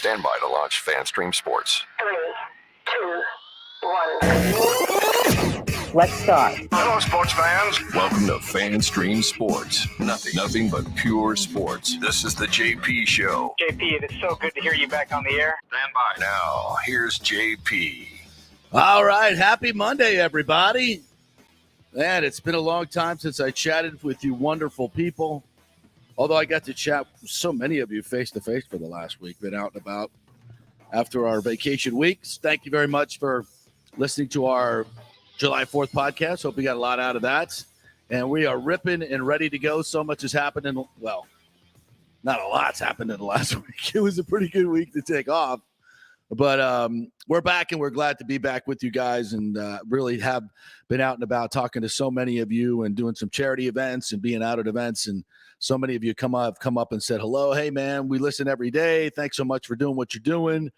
Stand by to launch FanStream Sports. 3, 2, 1. Let's start. Hello, sports fans. Welcome to FanStream Sports. Nothing but pure sports. This is the JP Show. JP, it's so good to hear you back on the air. Stand by. Now, here's JP. All right. Happy Monday, everybody. Man, it's been a long time since I chatted with you wonderful people. Although I got to chat with so many of you face-to-face for the last week, been out and about after our vacation weeks. Thank you very much for listening to our July 4th podcast. Hope you got a lot out of that. And we are ripping and ready to go. So much has happened in, well, not a lot's happened in the last week. It was a pretty good week to take off. But we're back, and we're glad to be back with you guys, and really have been out and about talking to so many of you and doing some charity events and being out at events. And so many of you have come up and said, hello, hey, man, we listen every day. Thanks so much for doing what you're doing.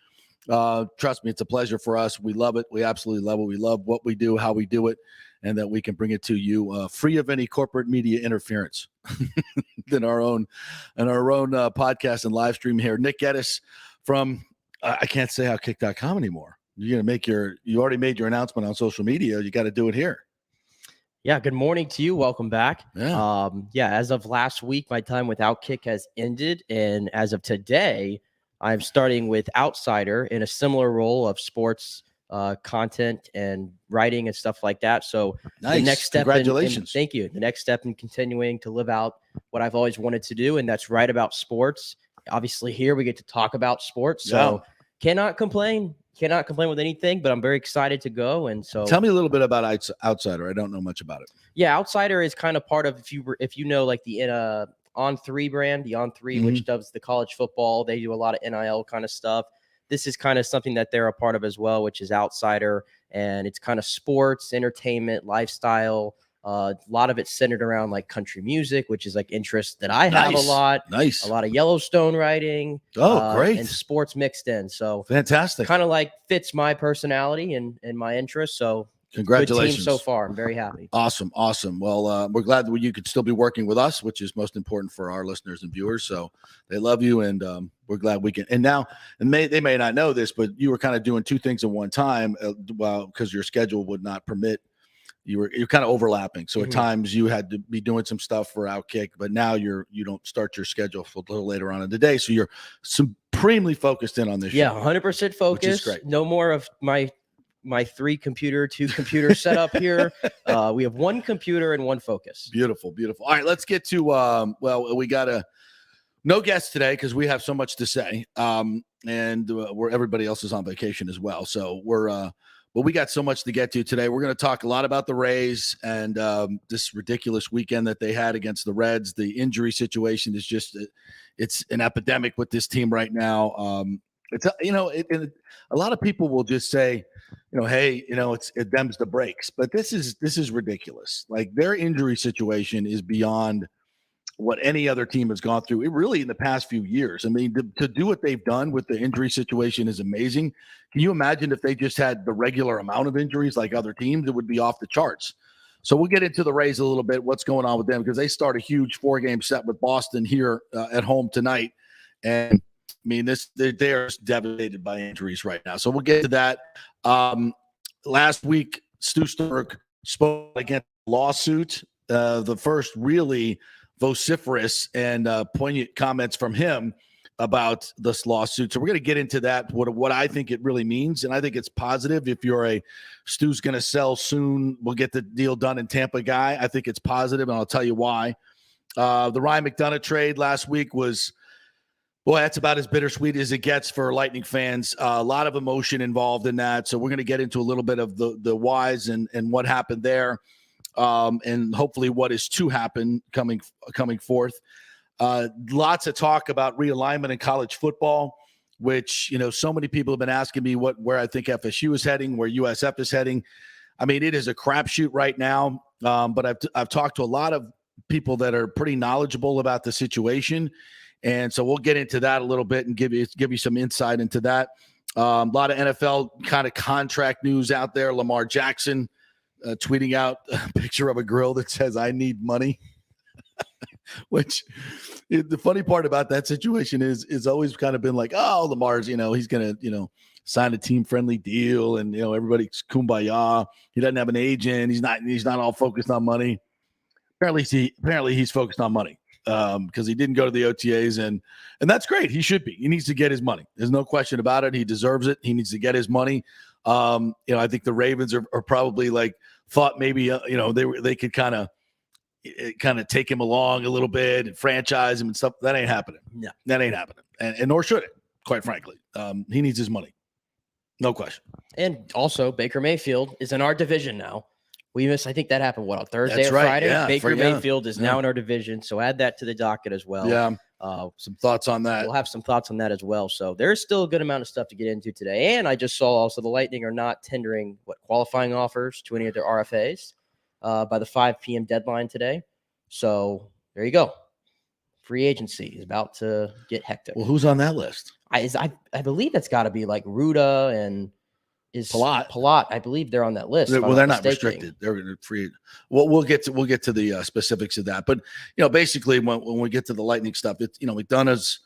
Trust me, it's a pleasure for us. We love it. We absolutely love it. We love what we do, how we do it, and that we can bring it to you free of any corporate media interference than our own podcast and live stream here. Nick Geddes from I can't say outkick.com anymore. You already made your announcement on social media. You got to do it here. Yeah, good morning to you. Welcome back. Yeah. As of last week, my time with Outkick has ended. And as of today, I'm starting with Outsider in a similar role of sports content and writing and stuff like that. So nice. The next step, congratulations. Thank you. The next step in continuing to live out what I've always wanted to do, and that's write about sports. Obviously, here we get to talk about sports. So cannot complain with anything, but I'm very excited to go. And so tell me a little bit about Outsider. I don't know much about it. Yeah, Outsider is kind of part of, if you know, like the On3 brand, the On3, which does the college football. They do a lot of NIL kind of stuff. This is kind of something that they're a part of as well, which is Outsider. And it's kind of sports, entertainment, lifestyle. A lot of it's centered around like country music, which is like interest that I have a lot. Nice. A lot of Yellowstone writing. Oh, great. And sports mixed in. So fantastic. Kind of like fits my personality and my interests. So congratulations. Good team so far. I'm very happy. Awesome. Well, we're glad that you could still be working with us, which is most important for our listeners and viewers. So they love you, and we're glad we can. And now, they may not know this, but you were kind of doing two things at one time, because your schedule would not permit. You're kind of overlapping. So at times you had to be doing some stuff for Outkick, but now you don't start your schedule a little later on in the day. So you're supremely focused in on this show. Yeah, 100% focused. Which is great. No more of my 2 computer setup here. We have one computer and one focus. Beautiful. All right, let's get to we got no guests today because we have so much to say. And everybody else is on vacation as well. So we got so much to get to today. We're going to talk a lot about the Rays and this ridiculous weekend that they had against the Reds. The injury situation is it's an epidemic with this team right now. It's a lot of people will just say, hey, it them's the breaks, but this is ridiculous. Like, their injury situation is beyond what any other team has gone through. It really in the past few years. I mean, to do what they've done with the injury situation is amazing. Can you imagine if they just had the regular amount of injuries like other teams? It wowould be off the charts. So we'll get into the Rays a little bit, what's going on with them, because they start a huge 4-game set with Boston here at home tonight. And I mean, they're devastated by injuries right now. So we'll get to that. Last week, Stu Sternberg spoke against a lawsuit, the first really vociferous and poignant comments from him about this lawsuit. So we're going to get into that, what I think it really means. And I think it's positive. If you're Stu's going to sell soon, we'll get the deal done in Tampa guy. I think it's positive, and I'll tell you why. The Ryan McDonough trade last week was, boy, that's about as bittersweet as it gets for Lightning fans. A lot of emotion involved in that. So we're going to get into a little bit of the whys and what happened there. And hopefully what is to happen coming forth. Lots of talk about realignment in college football, which, so many people have been asking me where I think FSU is heading, where USF is heading. I mean, it is a crapshoot right now. But I've talked to a lot of people that are pretty knowledgeable about the situation. And so we'll get into that a little bit and give you some insight into that. A lot of NFL kind of contract news out there. Lamar Jackson tweeting out a picture of a grill that says, "I need money." Which the funny part about that situation is always kind of been like, oh, Lamar's, he's going to, sign a team friendly deal, and everybody's kumbaya. He doesn't have an agent. He's not all focused on money. Apparently he's focused on money because he didn't go to the OTAs, and that's great. He should be. He needs to get his money. There's no question about it. He deserves it. He needs to get his money. I think the Ravens are probably like thought maybe they could kind of take him along a little bit and franchise him and stuff. That ain't happening. No, that ain't happening, and nor should it. Quite frankly, he needs his money. No question. And also, Baker Mayfield is in our division now. I think that happened, on Thursday That's or right. Friday? Yeah, Baker Mayfield is now in our division, so add that to the docket as well. Yeah, some thoughts on that. We'll have some thoughts on that as well. So there's still a good amount of stuff to get into today. And I just saw also the Lightning are not tendering qualifying offers to any of their RFAs by the 5 p.m. deadline today. So there you go. Free agency is about to get hectic. Well, who's on that list? I believe that's got to be like Ruda and Palat. I believe they're on that list. They're not restricted. They're free. Well, we'll get to the specifics of that. But basically, when we get to the Lightning stuff, it's McDonough's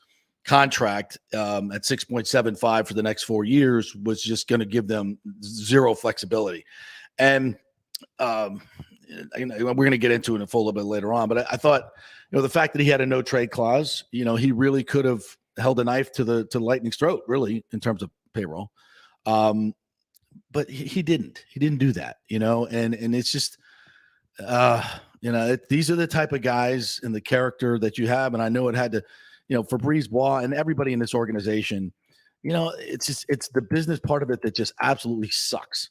contract at 6.75 for the next 4 years was just going to give them zero flexibility, and we're going to get into it in a little bit later on. But I thought, the fact that he had a no trade clause, he really could have held a knife to the Lightning's throat, really, in terms of payroll. But he didn't. He didn't do that, and it's just, these are the type of guys and the character that you have. And I know it had to, for Brisebois and everybody in this organization, it's the business part of it that just absolutely sucks.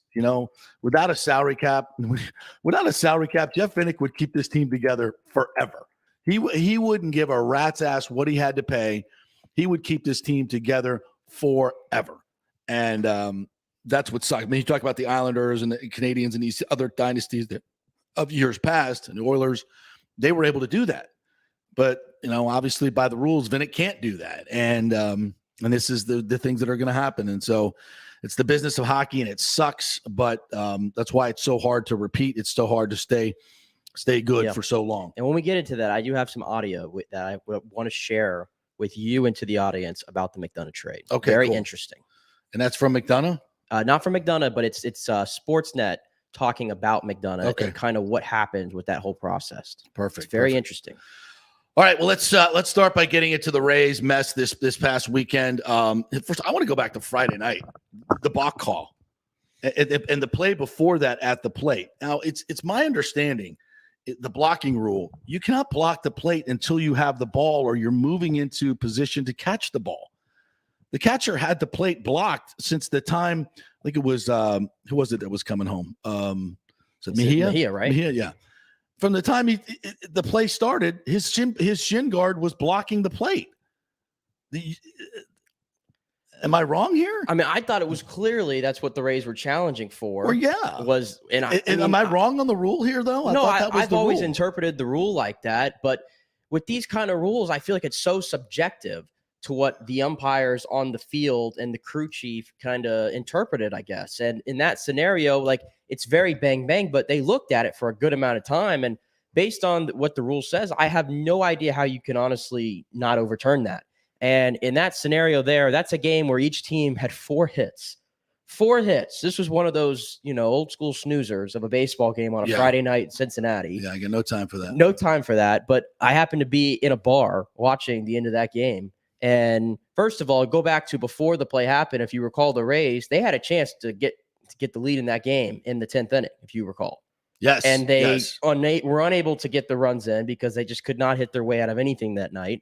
Without a salary cap, Jeff Vinnick would keep this team together forever. He wouldn't give a rat's ass what he had to pay. He would keep this team together forever. And that's what sucks. I mean, you talk about the Islanders and the Canadians and these other dynasties of years past, and the Oilers, they were able to do that. But, obviously by the rules, Vinnick can't do that. And this is the things that are going to happen. And so it's the business of hockey, and it sucks. But that's why it's so hard to repeat. It's so hard to stay good for so long. And when we get into that, I do have some audio that I want to share with you and to the audience about the McDonough trade. Okay, very cool. Interesting. And that's from McDonough? Not from McDonough, but it's Sportsnet talking about McDonough and kind of what happened with that whole process. Perfect. It's very interesting. All right, well, let's start by getting into the Rays mess this past weekend. First, I want to go back to Friday night, the balk call, and the play before that at the plate. Now, it's my understanding, the blocking rule, you cannot block the plate until you have the ball or you're moving into position to catch the ball. The catcher had the plate blocked since the time, I think it was, who was it that was coming home? Was it Mejia? Mejia, right? Mejia, yeah. From the time the play started, his shin guard was blocking the plate. Am I wrong here? I mean, I thought it was clearly that's what the Rays were challenging for. Well, yeah. Am I wrong on the rule here, though? I've always interpreted the rule like that. But with these kind of rules, I feel like it's so subjective to what the umpires on the field and the crew chief kind of interpreted, I guess. And in that scenario, it's very bang, bang, but they looked at it for a good amount of time. And based on what the rule says, I have no idea how you can honestly not overturn that. And in that scenario there, that's a game where each team had 4 hits. 4 hits. This was one of those, old school snoozers of a baseball game on a Friday night in Cincinnati. Yeah, I got no time for that. No time for that. But I happened to be in a bar watching the end of that game. And first of all, go back to before the play happened. If you recall, the Rays, they had a chance to get the lead in that game in the 10th inning, if you recall. Yes. And they were unable to get the runs in because they just could not hit their way out of anything that night.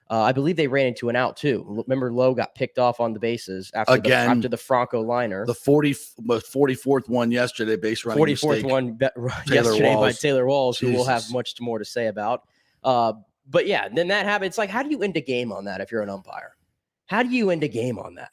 I believe they ran into an out too. Remember, Lowe got picked off on the bases after the Franco liner. The 44th one yesterday, base running 44th one yesterday by Taylor Walls, who we'll have much more to say about. But yeah, then that happens. It's like, how do you end a game on that if you're an umpire? How do you end a game on that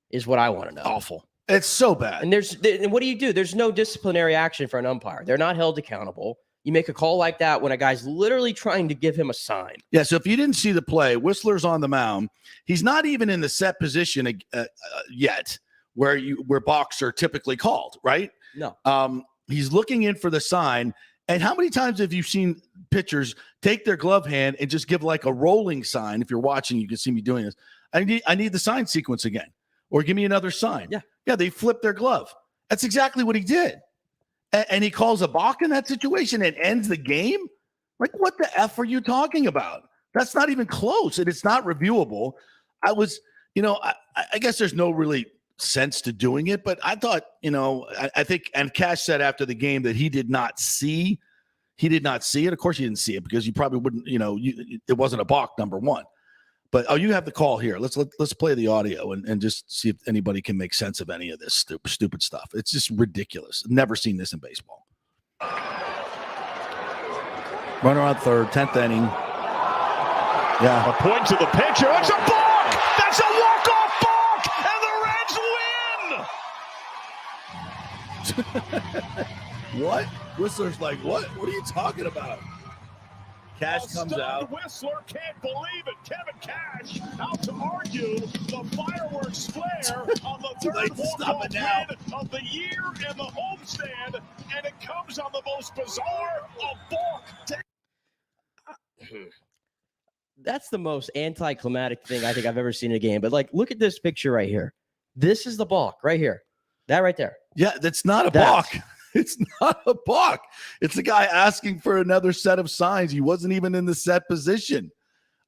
is what I want to know. Awful. It's so bad. And what do you do? There's no disciplinary action for an umpire. They're not held accountable. You make a call like that when a guy's literally trying to give him a sign. Yeah, so if you didn't see the play, Whistler's on the mound. He's not even in the set position yet where balks are typically called, right? No. He's looking in for the sign, And how many times have you seen pitchers take their glove hand and just give like a rolling sign? If you're watching, you can see me doing this. I need the sign sequence again, or give me another sign. Yeah, they flip their glove. That's exactly what he did. And he calls a balk in that situation and ends the game? Like, what the F are you talking about? That's not even close, and it's not reviewable. I guess there's no really sense to doing it, but I thought, I think, and Cash said after the game that he did not see it. Of course, he didn't see it because you probably wouldn't, it wasn't a balk, number one. But you have the call here. Let's play the audio and just see if anybody can make sense of any of this stupid stuff. It's just ridiculous. Never seen this in baseball. Runner on third, 10th inning. Yeah. A point to the pitcher. It's a balk. That's a walk-off balk, and the Reds win. What? Whistler's like, what? What are you talking about? Cash comes out. Whistler can't believe it. Kevin Cash out to argue the fireworks flare on the third walk-off win of the year in the homestand, and it comes on the most bizarre of balk. That's the most anticlimactic thing I think I've ever seen in a game. But look at this picture right here. This is the balk right here. That right there. Yeah, that's not a balk. It's not a balk. It's a guy asking for another set of signs. He wasn't even in the set position.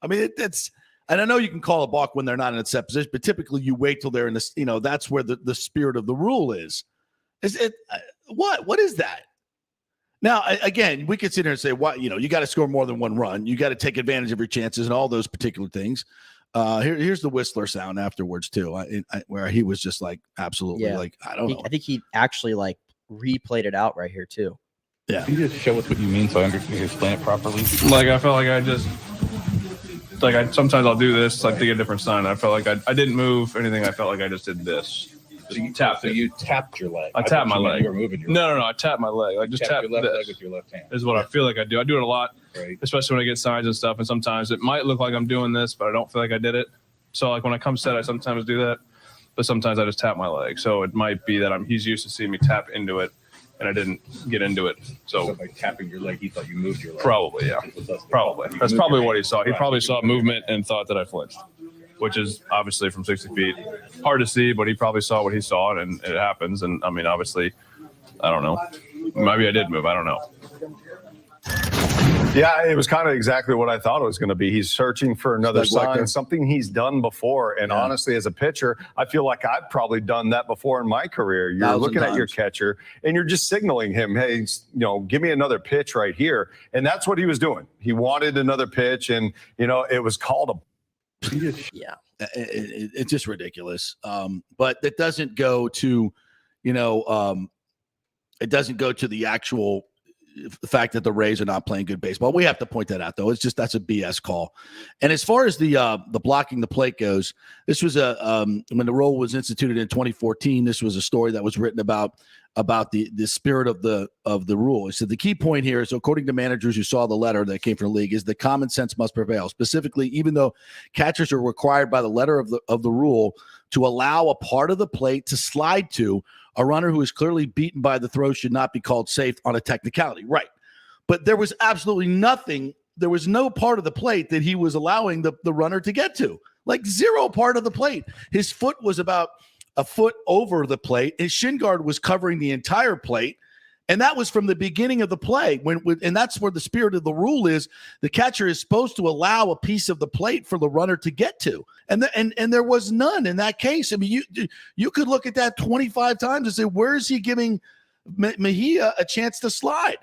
I mean, and I know you can call a balk when they're not in a set position, but typically you wait till they're in this, that's where the spirit of the rule is. What is that? Now, again, we could sit here and say, you got to score more than one run. You got to take advantage of your chances and all those particular things. Here's the Whistler sound afterwards too, where he was just like, absolutely, I don't know. I think he actually replayed it out right here too. Yeah. Can you just show us what you mean so I understand explain it properly? I felt like sometimes I'll do this to get a different sign. I felt like I didn't move anything. I felt like I just did this. So you tapped your leg. I tapped my leg. You were moving your No. I tapped my leg. Just tap your left this. leg with your left hand. This is what I feel like I do. I do it a lot, Right. especially when I get signs and stuff. And sometimes it might look like I'm doing this, but I don't feel like I did it. So when I come set, I sometimes do that, but sometimes I just tap my leg. So it might be that he's used to seeing me tap into it, and I didn't get into it. So by tapping your leg, he thought you moved your leg. Probably, yeah. Probably. That's probably what he saw. He probably saw movement and thought that I flinched, which is obviously from 60 feet. Hard to see, but he probably saw what he saw, and it happens. And, obviously, I don't know. Maybe I did move. I don't know. Yeah, it was kind of exactly what I thought it was going to be. He's searching for another sign, something he's done before. And honestly, as a pitcher, I feel like I've probably done that before in my career. You're looking at your catcher and you're just signaling him, hey, give me another pitch right here. And that's what he was doing. He wanted another pitch, and, it was called a. Yeah. It's just ridiculous. But that doesn't go to, it doesn't go to the actual the fact that the Rays are not playing good baseball. We have to point that out, though. It's just that's a BS call. And as far as the blocking the plate goes, this was when the rule was instituted in 2014. This was a story that was written about the spirit of the rule. It said the key point here is, according to managers who saw the letter that came from the league, is that common sense must prevail. Specifically, even though catchers are required by the letter of the rule to allow a part of the plate to slide to, a runner who is clearly beaten by the throw should not be called safe on a technicality. Right. But there was absolutely nothing. There was no part of the plate that he was allowing the runner to get to. Like zero part of the plate. His foot was about a foot over the plate. His shin guard was covering the entire plate. And that was from the beginning of the play. And that's where the spirit of the rule is. The catcher is supposed to allow a piece of the plate for the runner to get to. And there was none in that case. I mean, you could look at that 25 times and say, where is he giving Mejia a chance to slide?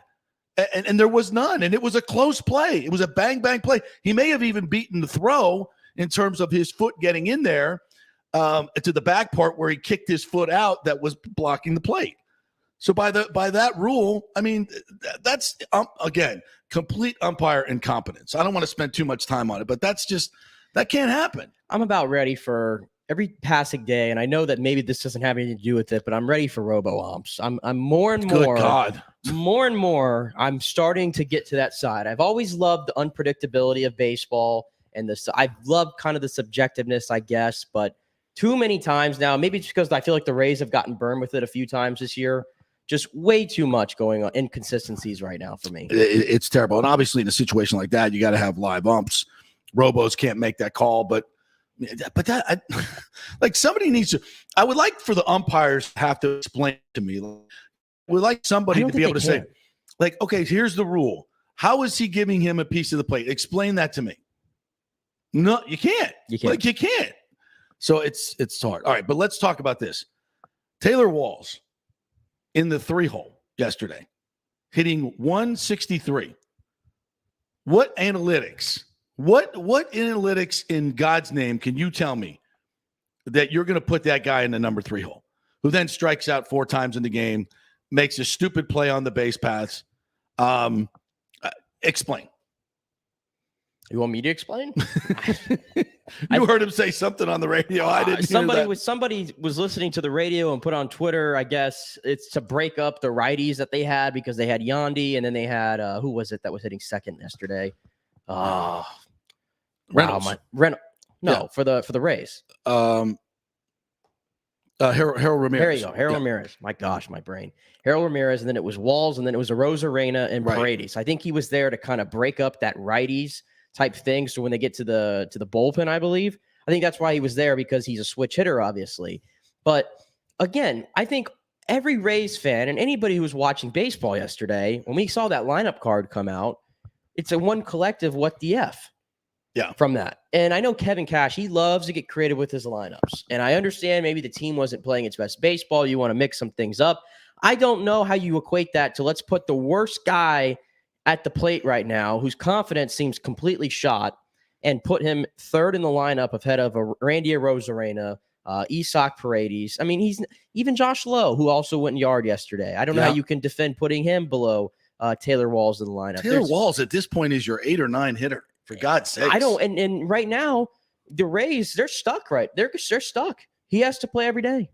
And there was none. And it was a close play. It was a bang, bang play. He may have even beaten the throw in terms of his foot getting in there to the back part where he kicked his foot out that was blocking the plate. So by that rule, I mean, that's, again, complete umpire incompetence. I don't want to spend too much time on it, but that can't happen. I'm about ready for every passing day, and I know that maybe this doesn't have anything to do with it, but I'm ready for robo-umps. I'm more and more. Good God. More and more, I'm starting to get to that side. I've always loved the unpredictability of baseball, and I've loved kind of the subjectiveness, I guess, but too many times now, maybe it's because I feel like the Rays have gotten burned with it a few times this year. Just way too much going on, inconsistencies right now for me. It's terrible. And obviously in a situation like that, you got to have live umps. Robos can't make that call, but like somebody needs to, I would like for the umpires to have to explain to me. We'd like somebody to be able to say, like, okay, here's the rule. How is he giving him a piece of the plate? Explain that to me. No, you can't. You can't. So it's hard. All right, but let's talk about this. Taylor Walls in the 3-hole yesterday, hitting 163. What analytics? What analytics in God's name can you tell me that you're going to put that guy in the number 3 hole, who then strikes out 4 times in the game, makes a stupid play on the base paths? Explain. You want me to explain? You heard him say something on the radio. I didn't. Somebody was listening to the radio and put on Twitter. I guess it's to break up the righties that they had, because they had Yandy and then they had who was it that was hitting second yesterday? Reynolds. For the Rays. Harold Ramirez. There you go, Harold Ramirez. My gosh, my brain. Harold Ramirez, and then it was Walls, and then it was Arozarena and Paredes. I think he was there to kind of break up that righties type thing. So when they get to the bullpen, I believe, I think that's why he was there, because he's a switch hitter, obviously. But again, I think every Rays fan and anybody who was watching baseball yesterday, when we saw that lineup card come out, it's a one collective what the F. Yeah. From that. And I know Kevin Cash, he loves to get creative with his lineups. And I understand maybe the team wasn't playing its best baseball. You want to mix some things up. I don't know how you equate that to let's put the worst guy at the plate right now, whose confidence seems completely shot, and put him third in the lineup ahead of Randy Arozarena, Isaac Paredes. I mean, he's even Josh Lowe, who also went yard yesterday. I don't know how you can defend putting him below Taylor Walls in the lineup. Taylor Walls at this point is your 8 or 9 hitter. For God's sake. I don't. And right now, the Rays, they're stuck, right? They're stuck. He has to play every day.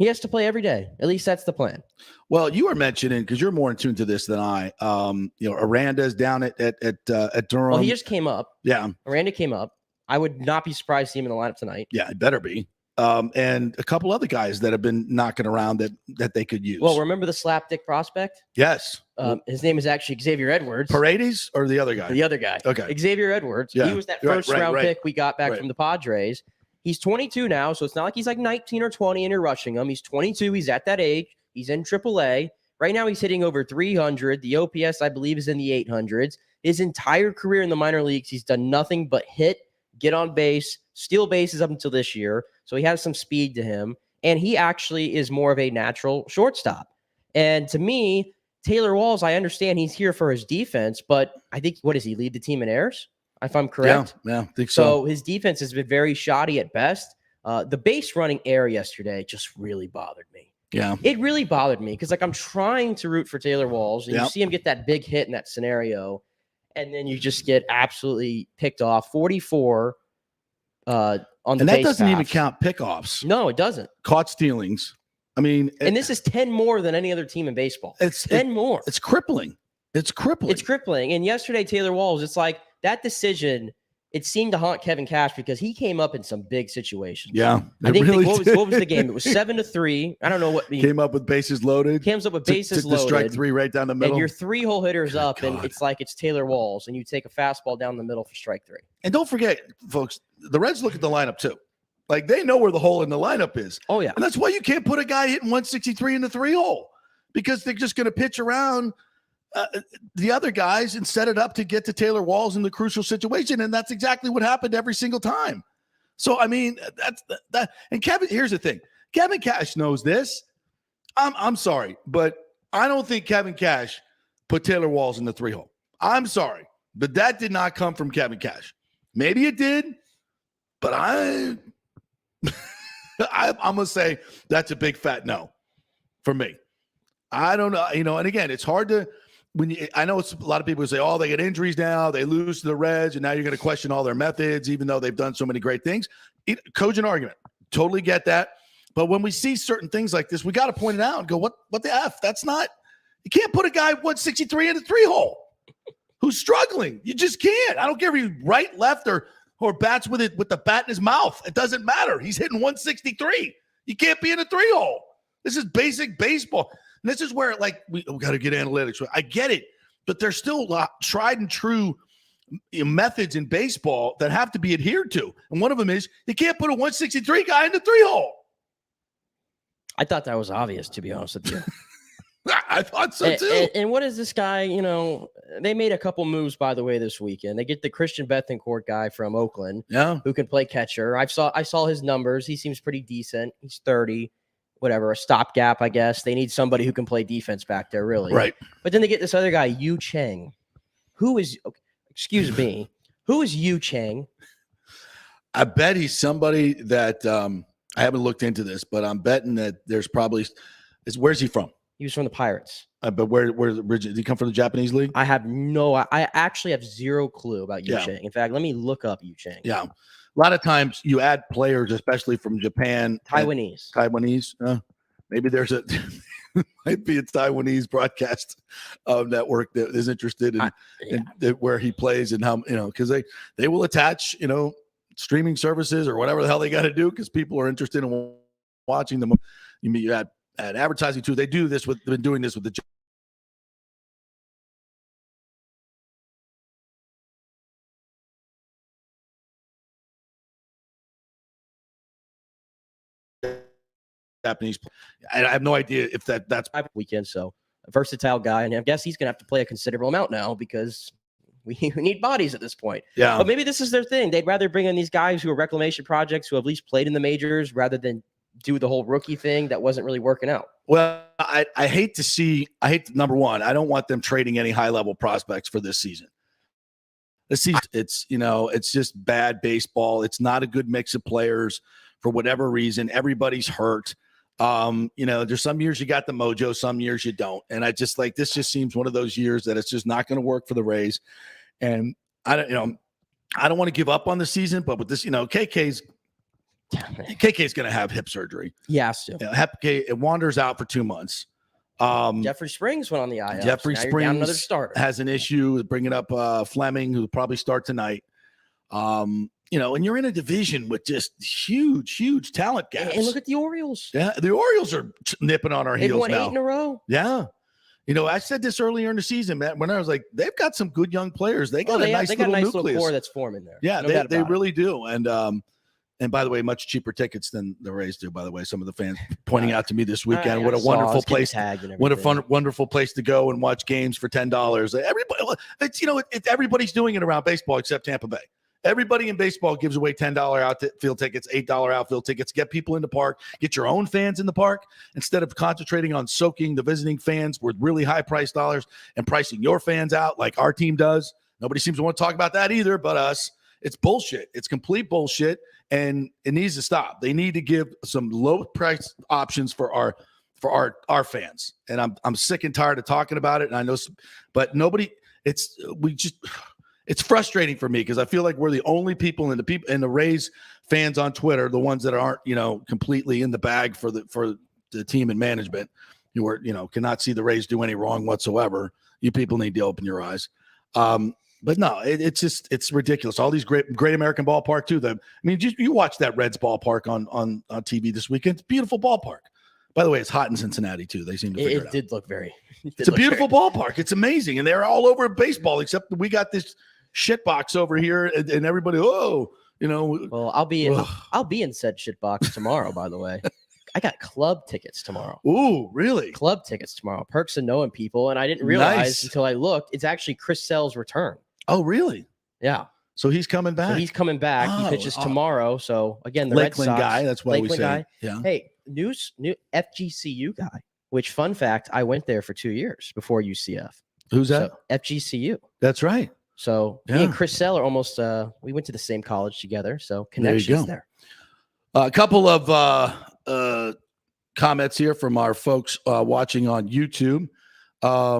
At least that's the plan. Well, you were mentioning, because you're more in tune to this than I. Aranda's down at Durham. Well, he just came up. Yeah. Aranda came up. I would not be surprised to see him in the lineup tonight. Yeah, it better be. And a couple other guys that have been knocking around that they could use. Well, remember the slapdick prospect? Yes. His name is actually Xavier Edwards. Paredes or the other guy? The other guy. Okay. Xavier Edwards. Yeah. He was that first round pick we got back from the Padres. He's 22 now, so it's not like he's like 19 or 20 and you're rushing him. He's 22. He's at that age. He's in AAA. Right now he's hitting over 300. The OPS, I believe, is in the 800s. His entire career in the minor leagues, he's done nothing but hit, get on base, steal bases up until this year. So he has some speed to him. And he actually is more of a natural shortstop. And to me, Taylor Walls, I understand he's here for his defense, but I think, what does he lead the team in errors, if I'm correct? Yeah, I think so. So his defense has been very shoddy at best. The base running error yesterday just really bothered me. Yeah. It really bothered me because, like, I'm trying to root for Taylor Walls, and you see him get that big hit in that scenario, and then you just get absolutely picked off. 44 on the and that base doesn't even paths. count pickoffs. No, it doesn't. Caught stealings. I mean, and this is 10 more than any other team in baseball. It's 10 more. It's crippling. It's crippling. And yesterday, Taylor Walls, it's like that decision, it seemed to haunt Kevin Cash because he came up in some big situations. Yeah. I think what was the game? It was 7-3. I don't know what came up with bases loaded. Comes up with bases loaded. Strike 3 right down the middle. And your 3-hole hitter's up, and it's like it's Taylor Walls, and you take a fastball down the middle for strike 3. And don't forget, folks, the Reds look at the lineup too. Like, they know where the hole in the lineup is. Oh, yeah. And that's why you can't put a guy hitting 163 in the 3-hole, because they're just going to pitch around the other guys and set it up to get to Taylor Walls in the crucial situation. And that's exactly what happened every single time. So, I mean, that's that. And Kevin, here's the thing. Kevin Cash knows this. I'm sorry, but I don't think Kevin Cash put Taylor Walls in the 3-hole. I'm sorry, but that did not come from Kevin Cash. Maybe it did, but I'm going to say that's a big fat no for me. I don't know, and again, it's hard to, I know it's a lot of people say, oh, they get injuries now, they lose to the Reds, and now you're going to question all their methods, even though they've done so many great things. Cogent argument. Totally get that. But when we see certain things like this, we got to point it out and go, what the F? That's not, you can't put a guy 163 in the 3-hole who's struggling. You just can't. I don't care if he's right, left, or bats with the bat in his mouth. It doesn't matter. He's hitting 163. You can't be in a 3-hole. This is basic baseball. And this is where, like, we got to get analytics. I get it, but there's still tried and true methods in baseball that have to be adhered to. And one of them is you can't put a 163 guy in the 3-hole. I thought that was obvious, to be honest with you. I thought so too. And what is this guy? They made a couple moves, by the way, this weekend. They get the Christian Bethancourt guy from Oakland, who can play catcher. I saw his numbers. He seems pretty decent. He's 30, whatever, a stopgap, I guess. They need somebody who can play defense back there, really. Right. But then they get this other guy, Yu Chang, who is, excuse me, who is Yu Chang? I bet he's somebody that I haven't looked into this, but I'm betting that there's probably where's he from? He was from the Pirates. But where did he come from? The Japanese league? I actually have zero clue about Yu Chang. In fact, let me look up Yu Chang. Yeah. A lot of times you add players, especially from Japan. Taiwanese. Maybe there's might be a Taiwanese broadcast network that is interested in where he plays and how, because they will attach, streaming services or whatever the hell they got to do because people are interested in watching them. You add advertising too. They do this they've been doing this with the Japanese. I have no idea if that's weekend. So a versatile guy, and I guess he's gonna have to play a considerable amount now because we need bodies at this point. Yeah. But maybe this is their thing. They'd rather bring in these guys who are reclamation projects who have at least played in the majors rather than do the whole rookie thing that wasn't really working out. Well, I hate number one, I don't want them trading any high-level prospects for this season. This season, it's just bad baseball. It's not a good mix of players for whatever reason. Everybody's hurt. There's some years you got the mojo, some years you don't. And I just this just seems one of those years that it's just not going to work for the Rays. And I don't want to give up on the season, but with this, KK's going to have hip surgery. He has to. It wanders out for 2 months. Jeffrey Springs went on the IL. Jeffrey so Springs another starter. has an issue with bringing up Fleming, who will probably start tonight. And you're in a division with just huge talent gaps. And look at the Orioles. Yeah, the Orioles are nipping on our heels now. They've won 8 in a row. Yeah. I said this earlier in the season, Matt, when I was like, they've got some good young players. They got a nice little core that's forming there. Yeah, they really do. And by the way, much cheaper tickets than the Rays do, by the way. Some of the fans pointing out to me this weekend, what a wonderful place. What a wonderful place to go and watch games for $10. Everybody's doing it around baseball except Tampa Bay. Everybody in baseball gives away $10 outfield tickets, $8 outfield tickets. Get people in the park. Get your own fans in the park instead of concentrating on soaking the visiting fans with really high-priced dollars and pricing your fans out like our team does. Nobody seems to want to talk about that either but us. It's bullshit. It's complete bullshit, and it needs to stop. They need to give some low-price options for our fans. And I'm sick and tired of talking about it. And I know, but nobody. It's frustrating for me because I feel like we're the only people in the Rays fans on Twitter, the ones that aren't, completely in the bag for the team and management, who are, cannot see the Rays do any wrong whatsoever. You people need to open your eyes. But no, it's ridiculous. All these great American ballpark too. You watch that Reds ballpark on TV this weekend. It's a beautiful ballpark. By the way, it's hot in Cincinnati too. They seem to figure it out. It did look very. It's a beautiful ballpark. It's amazing, and they're all over baseball. Except we got this shit box over here, and everybody. Well, I'll be in said shit box tomorrow. By the way, I got club tickets tomorrow. Ooh, really? Club tickets tomorrow. Perks of knowing people, and I didn't realize until I looked. It's actually Chris Sell's return. Oh, really? Yeah. So he's coming back. He pitches tomorrow. So again, the Lakeland Red Sox guy. That's why Lakeland we say. Guy. Yeah. Hey, new FGCU guy. Which, fun fact, I went there for 2 years before UCF. Who's that? So, FGCU. That's right. So me and Chris Sell are almost. We went to the same college together. So connections there. A couple of comments here from our folks watching on YouTube.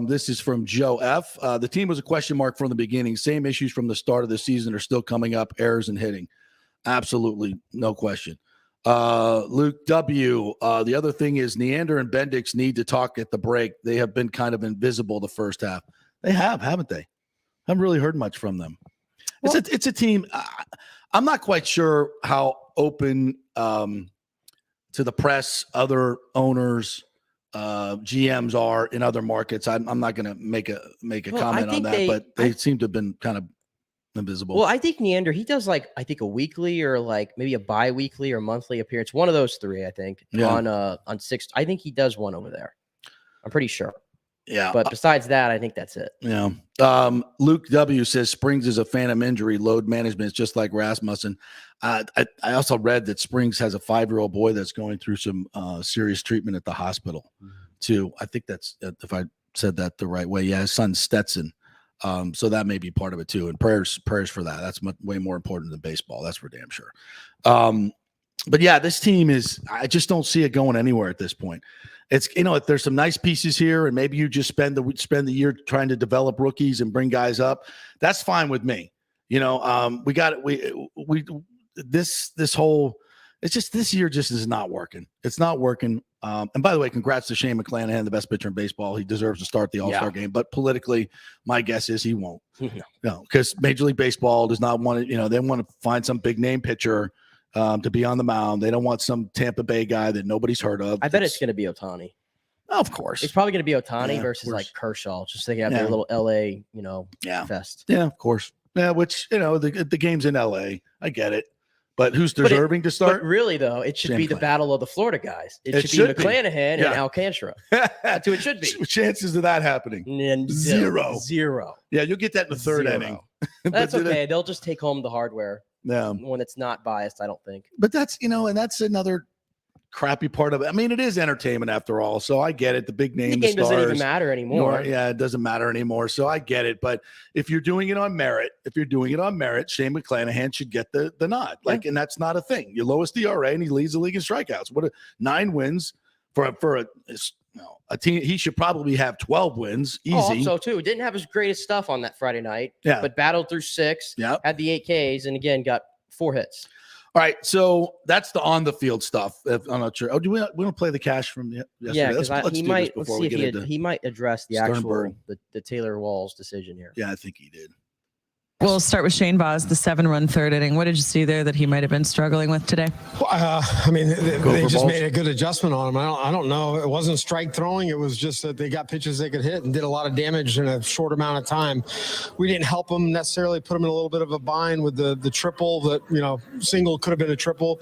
This is from Joe F. The team was a question mark from the beginning. Same issues from the start of the season are still coming up. Errors and hitting. Absolutely. No question. Luke W. The other thing is Neander and Bendix need to talk at the break. They have been kind of invisible the first half. They have, haven't they? Haven't really heard much from them. Well, it's a team. I'm not quite sure how open to the press, other owners, GMs are in other markets. I'm not going to make a comment on that, but they seem to have been kind of invisible. Well, I think Neander, he does like, I think a weekly or like maybe a bi-weekly or monthly appearance. One of those three, I think, on 6. I think he does one over there. I'm pretty sure. Yeah. But besides that, I think that's it. Yeah. Luke W says Springs is a phantom injury. Load management is just like Rasmussen. I also read that Springs has a 5-year-old boy that's going through some serious treatment at the hospital too. I think that's, if I said that the right way. Yeah. His son Stetson. So that may be part of it too. And prayers for that. That's way more important than baseball. That's for damn sure. But yeah, this team I just don't see it going anywhere at this point. It's, if there's some nice pieces here and maybe you just spend the year trying to develop rookies and bring guys up, that's fine with me. This year just is not working. It's not working. And by the way, congrats to Shane McClanahan, the best pitcher in baseball. He deserves to start the All-Star game, but politically, my guess is he won't. No, because Major League Baseball does not want to, they want to find some big name pitcher to be on the mound. They don't want some Tampa Bay guy that nobody's heard of. I bet it's going to be Ohtani. Of course. It's probably going to be Ohtani versus like Kershaw. Just so they have their little LA, fest. Yeah, of course. Yeah, which, the game's in LA. I get it. But who's deserving to start? But really, though, it should be the battle of the Florida guys. It should be McClanahan and Alcantara. That's who it should be. Chances of that happening? Zero. Yeah, you'll get that in the third inning. That's okay. They'll just take home the hardware. Yeah. When it's not biased, I don't think. But that's, and that's another crappy part of it. I mean, it is entertainment after all. So I get it. The big name, the game doesn't even matter anymore. It doesn't matter anymore. So I get it. But if you're doing it on merit, Shane McClanahan should get the nod. And that's not a thing. Your lowest ERA and he leads the league in strikeouts. 9 wins for a team. He should probably have 12 wins. Easy. Also, too, didn't have his greatest stuff on that Friday night. Yeah. But battled through 6. Yeah. Had the 8 Ks and again got 4 hits. All right, so that's the on the field stuff. I'm not sure. Oh, do we want to play the cash from yesterday? Yeah, because he might address the actual the Taylor Walls decision here. Yeah, I think he did. We'll start with Shane Baz, the 7-run third inning. What did you see there that he might have been struggling with today? They just made a good adjustment on him. I don't know. It wasn't strike throwing. It was just that they got pitches they could hit and did a lot of damage in a short amount of time. We didn't help him necessarily, put him in a little bit of a bind with the triple that, single could have been a triple.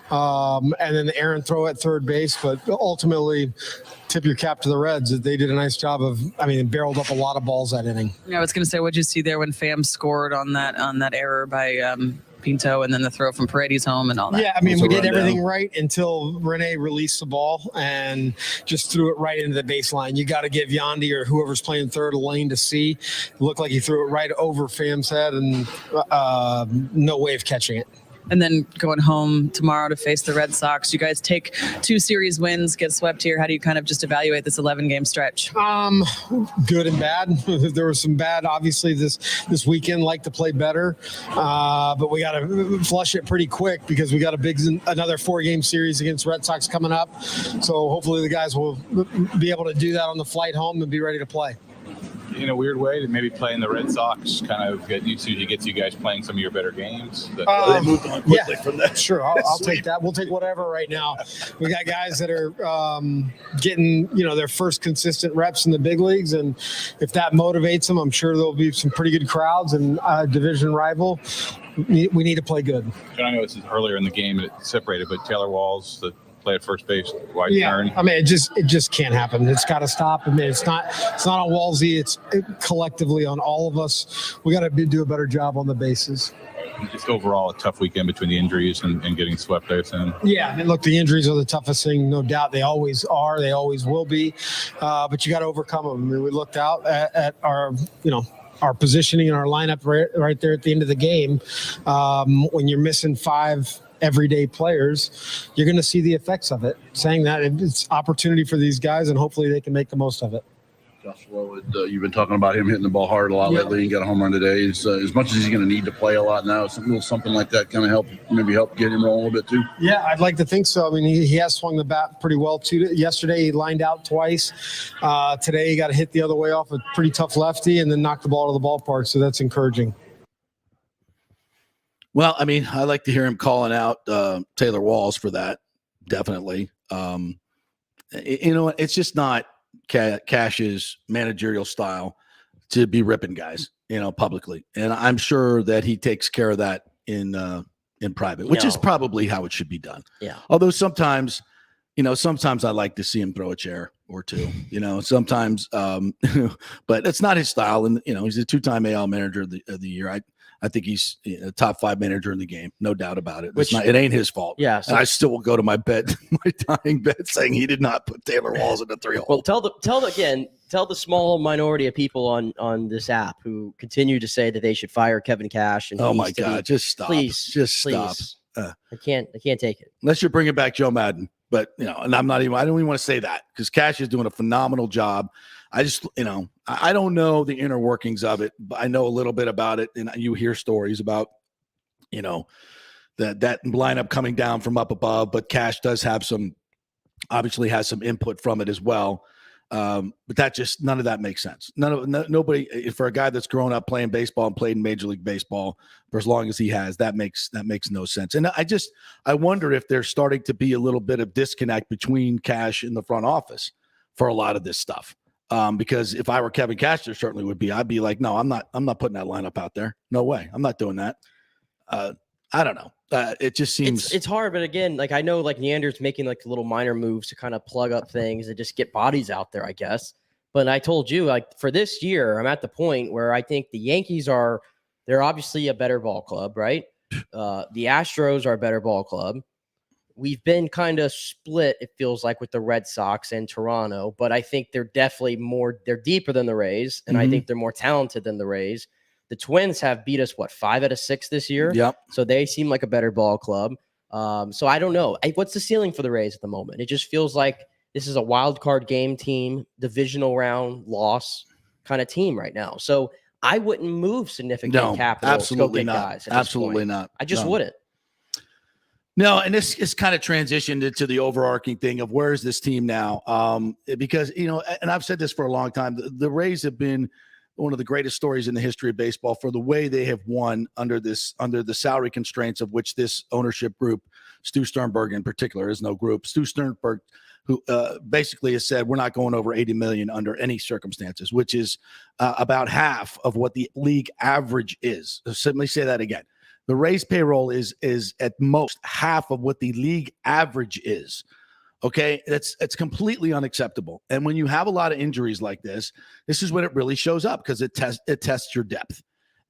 And then the errant throw at third base. But ultimately, tip your cap to the Reds. They did a nice job barreled up a lot of balls that inning. I was going to say, what did you see there when Pham scored on that error by Pinto and then the throw from Paredes home and all that? Yeah, we did everything right until Rene released the ball and just threw it right into the baseline. You got to give Yandy or whoever's playing third a lane to see. It looked like he threw it right over Pham's head and no way of catching it. And then going home tomorrow to face the Red Sox. You guys take 2 series wins, get swept here. How do you kind of just evaluate this 11-game stretch? Good and bad. There was some bad, obviously, this weekend. Like to play better, but we got to flush it pretty quick because we got another 4-game series against Red Sox coming up. So hopefully the guys will be able to do that on the flight home and be ready to play. In a weird way, to maybe playing the Red Sox kind of gets you guys playing some of your better games. They moved on quickly from that. Sure, I'll take that. We'll take whatever right now. We got guys that are getting their first consistent reps in the big leagues, and if that motivates them, I'm sure there'll be some pretty good crowds and division rival. We need to play good. I know this is earlier in the game, it separated, but Taylor Walls, the play at first base, wide turn. It just can't happen. It's got to stop. It's not on Walsey. It's collectively on all of us. We got to do a better job on the bases. Just overall a tough weekend between the injuries and getting swept there soon. Yeah, look, the injuries are the toughest thing, no doubt. They always are. They always will be. But you got to overcome them. We looked out at our positioning in our lineup right there at the end of the game. When you're missing 5 everyday players, you're going to see the effects of it. Saying that, it's opportunity for these guys, and hopefully they can make the most of it. Joshua, you've been talking about him hitting the ball hard a lot lately. He got a home run today. As much as he's going to need to play a lot now, something like that kind of help get him rolling a little bit too. Yeah, I'd like to think so. He has swung the bat pretty well too. Yesterday he lined out twice. Today he got a hit the other way off a pretty tough lefty and then knocked the ball out of the ballpark. So that's encouraging. Well, I like to hear him calling out Taylor Walls for that. Definitely. It's just not Cash's managerial style to be ripping guys, publicly. And I'm sure that he takes care of that in private, which is probably how it should be done. Yeah. Although sometimes I like to see him throw a chair or two, sometimes, but it's not his style. And, he's a 2-time AL manager of the year. I think he's a top 5 manager in the game. No doubt about it. It ain't his fault. Yeah. So I still will go to my dying bed saying he did not put Taylor Walls in the 3-hole. Well, tell the small minority of people on this app who continue to say that they should fire Kevin Cash. And oh my God, just stop. Please, stop. I can't take it. Unless you're bringing back Joe Madden. But, and I don't even want to say that because Cash is doing a phenomenal job. I just, I don't know the inner workings of it, but I know a little bit about it. And you hear stories about, that lineup coming down from up above, but Cash does have obviously has some input from it as well. But that just, none of that makes sense. Nobody, for a guy that's grown up playing baseball and played in Major League Baseball for as long as he has, that makes no sense. And I wonder if there's starting to be a little bit of disconnect between Cash and the front office for a lot of this stuff. Because if I were Kevin Cash, there certainly would be. I'd be like, no, I'm not putting that lineup out there. No way. I'm not doing that. I don't know. It just seems it's hard, but again, I know Neander's making little minor moves to kind of plug up things and just get bodies out there, I guess. But I told you, for this year, I'm at the point where I think the Yankees they're obviously a better ball club, right? The Astros are a better ball club. We've been kind of split, it feels like, with the Red Sox and Toronto, but I think they're definitely they're deeper than the Rays, and I think they're more talented than the Rays. The Twins have beat us, 5 out of 6 this year? Yep. So they seem like a better ball club. So I don't know. What's the ceiling for the Rays at the moment? It just feels like this is a wild card game team, divisional round loss kind of team right now. So I wouldn't move significant capital. Absolutely to go get not. guys Absolutely not. I just wouldn't. No, and this is kind of transitioned into the overarching thing of where is this team now? Because, and I've said this for a long time, the Rays have been one of the greatest stories in the history of baseball for the way they have won under the salary constraints of which this ownership group, Stu Sternberg in particular, is no group. Stu Sternberg, who basically has said we're not going over $80 million under any circumstances, which is about half of what the league average is. So simply say that again. The Rays payroll is at most half of what the league average is. Okay, it's completely unacceptable. And when you have a lot of injuries like this is when it really shows up because it tests your depth.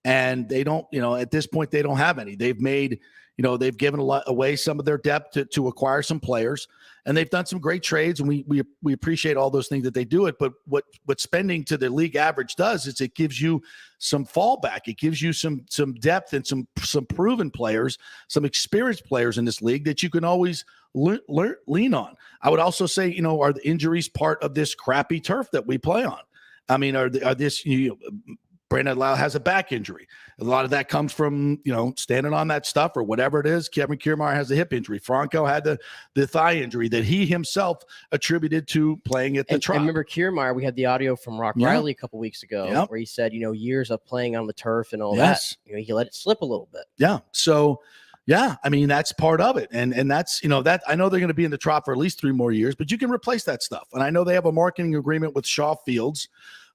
And they don't, at this point, they don't have any. They've made, they've given away some of their depth to acquire some players, and they've done some great trades, and we appreciate all those things that they do it. But what spending to the league average does is it gives you some fallback. It gives you some depth and some proven players, some experienced players in this league that you can always lean on. I would also say, are the injuries part of this crappy turf that we play on? I mean, are this Brandon Lau has a back injury. A lot of that comes from, standing on that stuff or whatever it is. Kevin Kiermaier has a hip injury. Franco had the thigh injury that he himself attributed to playing at the Trop. I remember Kiermaier, we had the audio from Rock Riley a couple weeks ago where he said, years of playing on the turf and all that, he let it slip a little bit. Yeah. So, yeah, I mean, that's part of it. And that's, that I know they're going to be in the Trop for at least 3 more years, but you can replace that stuff. And I know they have a marketing agreement with Shaw Fields.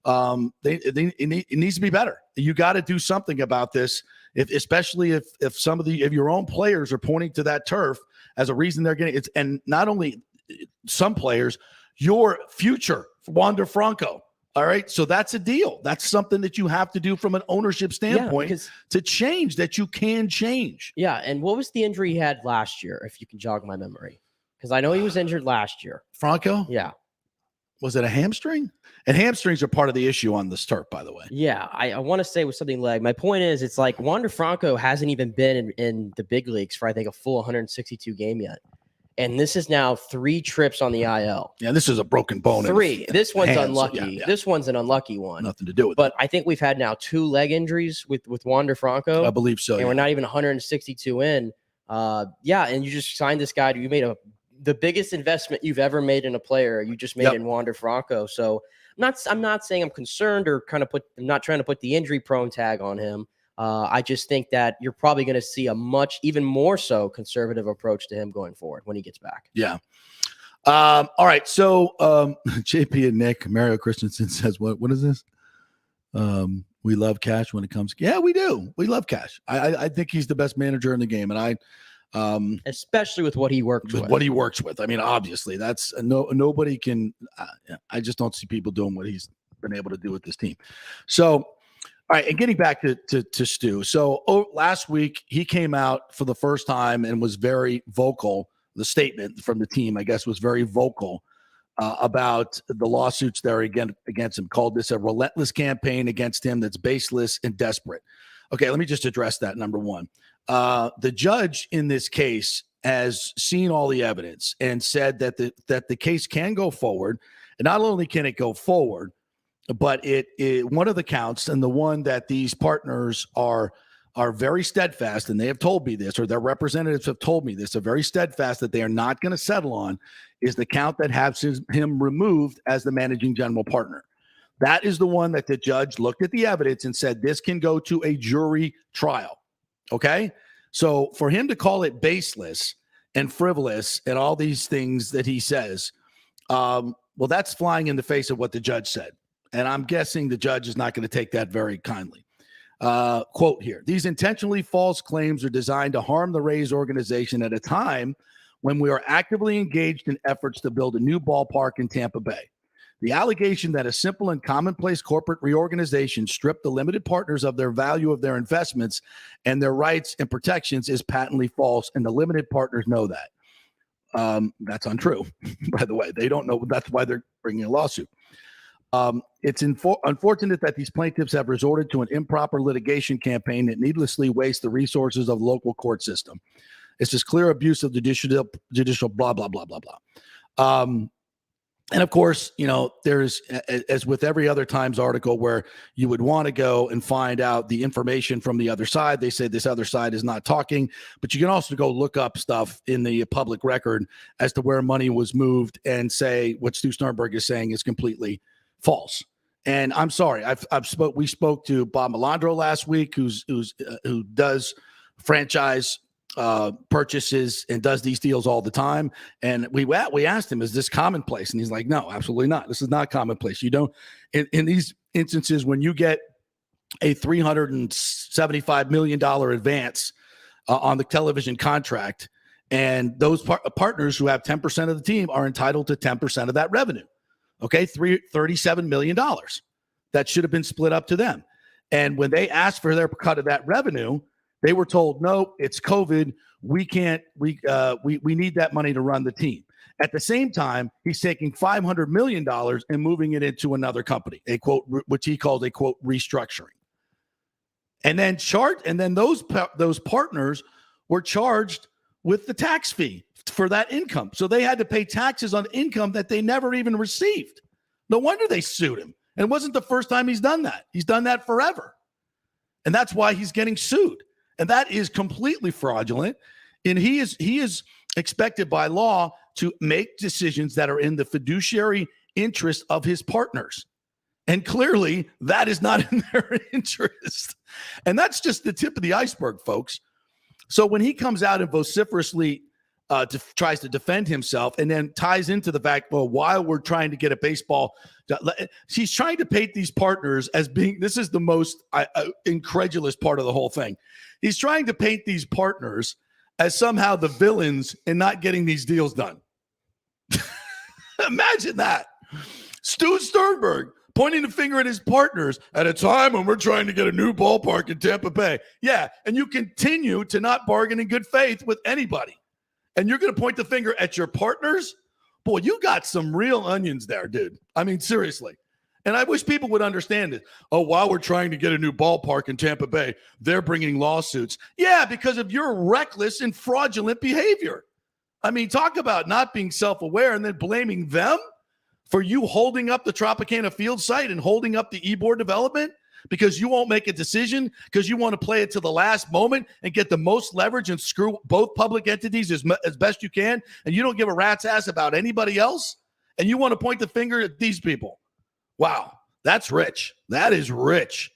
It needs to be better. You got to do something about this, especially if some of your own players are pointing to that turf as a reason they're getting it. And not only some players, your future, Wander Franco. All right. So that's a deal. That's something that you have to do from an ownership standpoint to change that you can change. Yeah. And what was the injury he had last year, if you can jog my memory? Because I know he was injured last year. Franco? Yeah. Was it a hamstring? And hamstrings are part of the issue on this turf, by the way. Yeah, I want to say it was something leg. My point is, it's like Wander Franco hasn't even been in the big leagues for, I think, a full 162 game yet. And this is now 3 trips on the IL. Yeah, this is a broken bone. 3. This one's unlucky. Yeah. This one's an unlucky one. Nothing to do with it. But I think we've had now 2 leg injuries with Wander Franco. I believe so. And we're not even 162 in. And you just signed this guy. You made the biggest investment you've ever made in a player. You just made in Wander Franco. So I'm not saying I'm concerned or I'm not trying to put the injury prone tag on him. I just think that you're probably going to see a even more so conservative approach to him going forward when he gets back. Yeah. All right. So JP and Nick, Mario Christensen says, what is this? We love Cash when it comes. Yeah, we do. We love Cash. I think he's the best manager in the game. And especially with what he works with. What he works with. I mean, obviously that's nobody can, I just don't see people doing what he's been able to do with this team. So, all right. And getting back to Stu. So last week he came out for the first time and was very vocal. The statement from the team, I guess, was very vocal about the lawsuits there against him, called this a relentless campaign against him that's baseless and desperate. Okay, let me just address that. Number one, the judge in this case has seen all the evidence and said that the case can go forward. And not only can it go forward, but it one of the counts, and the one that these partners are very steadfast, and they have told me this, or their representatives have told me this, are very steadfast that they are not going to settle on, is the count that has him removed as the managing general partner. That is the one that the judge looked at the evidence and said, this can go to a jury trial. Okay? So for him to call it baseless and frivolous and all these things that he says, well, that's flying in the face of what the judge said. And I'm guessing the judge is not going to take that very kindly. Quote here, these intentionally false claims are designed to harm the Rays organization at a time when we are actively engaged in efforts to build a new ballpark in Tampa Bay. The allegation that a simple and commonplace corporate reorganization stripped the limited partners of their value of their investments and their rights and protections is patently false, and the limited partners know that. That's untrue, by the way. They don't know. That's why they're bringing a lawsuit. It's unfortunate that these plaintiffs have resorted to an improper litigation campaign that needlessly wastes the resources of the local court system. It's just clear abuse of judicial blah, blah, blah, blah, blah. And of course, there's, as with every other Times article where you would want to go and find out the information from the other side. They say this other side is not talking, but you can also go look up stuff in the public record as to where money was moved and say what Stu Sternberg is saying is completely false. And I'm sorry, we spoke to Bob Melandro last week, who does franchise purchases and does these deals all the time. And we asked him, is this commonplace? And he's like, no, absolutely not. This is not commonplace. You don't, in these instances, when you get a $375 million advance on the television contract, and those partners who have 10% of the team are entitled to 10% of that revenue. Okay, $37 million. That should have been split up to them. And when they asked for their cut of that revenue, they were told, no, it's COVID. We can't, we need that money to run the team. At the same time, he's taking $500 million and moving it into another company, a quote, which he calls a quote, restructuring. And then those partners were charged with the tax fee for that income. So they had to pay taxes on income that they never even received. No wonder they sued him. And it wasn't the first time he's done that. He's done that forever. And that's why he's getting sued. And that is completely fraudulent. And he is expected by law to make decisions that are in the fiduciary interest of his partners. And clearly that is not in their interest. And that's just the tip of the iceberg, folks. So when he comes out and vociferously tries to defend himself and then ties into the fact, well, while we're trying to get a baseball, she's trying to paint these partners as being, this is the most incredulous part of the whole thing. He's trying to paint these partners as somehow the villains in not getting these deals done. Imagine that. Stu Sternberg pointing the finger at his partners at a time when we're trying to get a new ballpark in Tampa Bay. Yeah, and you continue to not bargain in good faith with anybody. And you're going to point the finger at your partners? Boy, you got some real onions there, dude. I mean, seriously. And I wish people would understand it. Oh, while we're trying to get a new ballpark in Tampa Bay, they're bringing lawsuits. Yeah, because of your reckless and fraudulent behavior. I mean, talk about not being self-aware and then blaming them for you holding up the Tropicana Field site and holding up the Ybor development because you won't make a decision because you want to play it to the last moment and get the most leverage and screw both public entities as best you can, and you don't give a rat's ass about anybody else, and you want to point the finger at these people. Wow, that's rich. That is rich.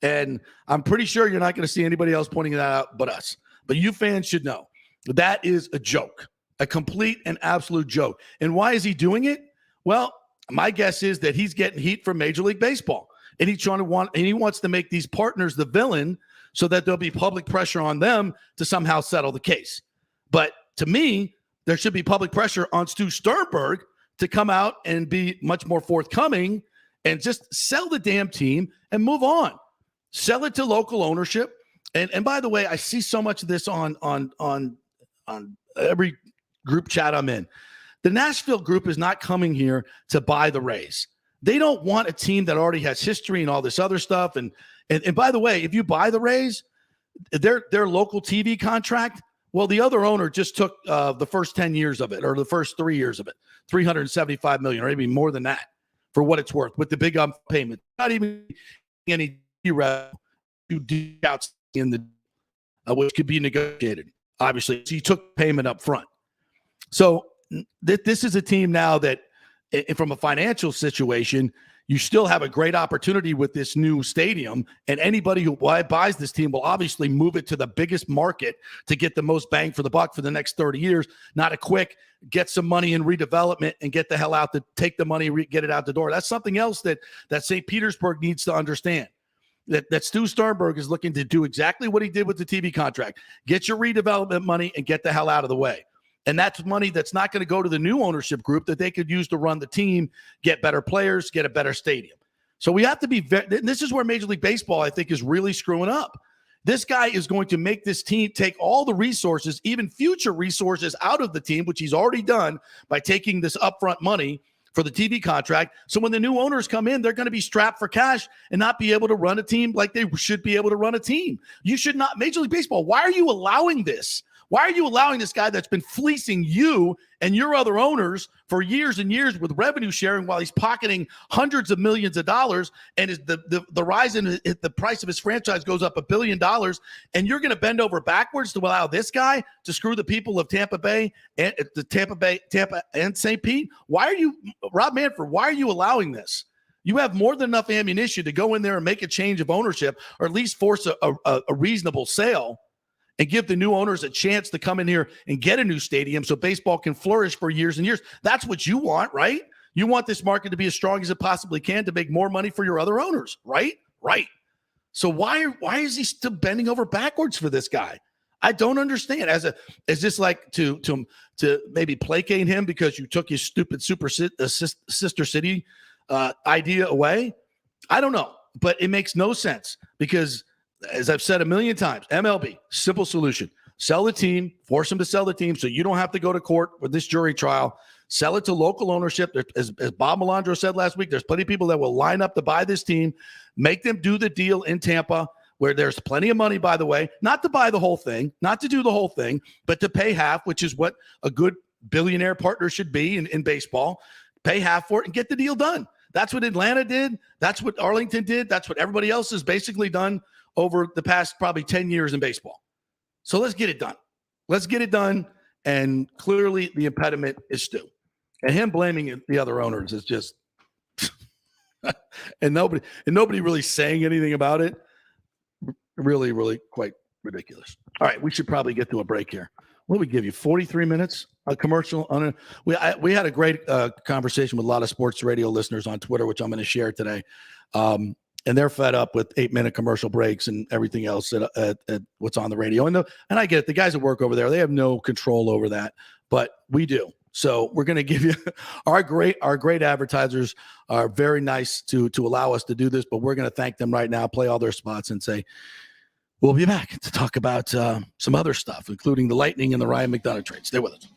And I'm pretty sure you're not going to see anybody else pointing that out but us. But you fans should know that is a joke. A complete and absolute joke. And why is he doing it? Well, my guess is that he's getting heat from Major League Baseball. And he wants to make these partners the villain so that there'll be public pressure on them to somehow settle the case. But to me, there should be public pressure on Stu Sternberg to come out and be much more forthcoming and just sell the damn team and move on. Sell it to local ownership. And by the way, I see so much of this on every group chat I'm in. The Nashville group is not coming here to buy the Rays. They don't want a team that already has history and all this other stuff. And by the way, if you buy the Rays, their local TV contract, well, the other owner just took the first 10 years of it, or the first 3 years of it, $375 million, or maybe more than that, for what it's worth, with the big payment. Not even any revenue in the which could be negotiated, obviously. So you took payment up front. So this is a team now that, from a financial situation, you still have a great opportunity with this new stadium, and anybody who buys this team will obviously move it to the biggest market to get the most bang for the buck for the next 30 years, not a quick get some money in redevelopment and get the hell out, to take the money, get it out the door. That's something else that St. Petersburg needs to understand. That Stu Sternberg is looking to do exactly what he did with the TV contract. Get your redevelopment money and get the hell out of the way. And that's money that's not going to go to the new ownership group that they could use to run the team, get better players, get a better stadium. So we have to be this is where Major League Baseball, I think, is really screwing up. This guy is going to make this team take all the resources, even future resources, out of the team, which he's already done by taking this upfront money for the TV contract. So when the new owners come in, they're going to be strapped for cash and not be able to run a team like they should be able to run a team. You should not. Major League Baseball, why are you allowing this? Why are you allowing this guy that's been fleecing you and your other owners for years and years with revenue sharing while he's pocketing hundreds of millions of dollars, and the rise in the price of his franchise goes up $1 billion, and you're going to bend over backwards to allow this guy to screw the people of Tampa and St. Pete? Why are you, Rob Manfred, why are you allowing this? You have more than enough ammunition to go in there and make a change of ownership, or at least force a reasonable sale, and give the new owners a chance to come in here and get a new stadium so baseball can flourish for years and years. That's what you want, right? You want this market to be as strong as it possibly can to make more money for your other owners, right? Right. So why is he still bending over backwards for this guy? I don't understand. Is this like to maybe placate him because you took his stupid sister city idea away? I don't know, but it makes no sense because, as I've said a million times, MLB, simple solution. Sell the team, force them to sell the team so you don't have to go to court with this jury trial. Sell it to local ownership. As Bob Melandro said last week, there's plenty of people that will line up to buy this team. Make them do the deal in Tampa, where there's plenty of money, by the way, not to buy the whole thing, not to do the whole thing, but to pay half, which is what a good billionaire partner should be in baseball. Pay half for it and get the deal done. That's what Atlanta did. That's what Arlington did. That's what everybody else has basically done over the past probably 10 years in baseball. So let's get it done. Let's get it done. And clearly the impediment is Stu. And him blaming the other owners is just and nobody really saying anything about it. Really, really quite ridiculous. All right, we should probably get to a break here. What do we give you? 43 minutes? A commercial? We had a great conversation with a lot of sports radio listeners on Twitter, which I'm going to share today. And they're fed up with 8-minute commercial breaks and everything else at what's on the radio. And I get it. The guys that work over there, they have no control over that, but we do. So we're going to give you our great advertisers are very nice to allow us to do this, but we're going to thank them right now, play all their spots, and say we'll be back to talk about some other stuff, including the Lightning and the Ryan McDonough trade. Stay with us.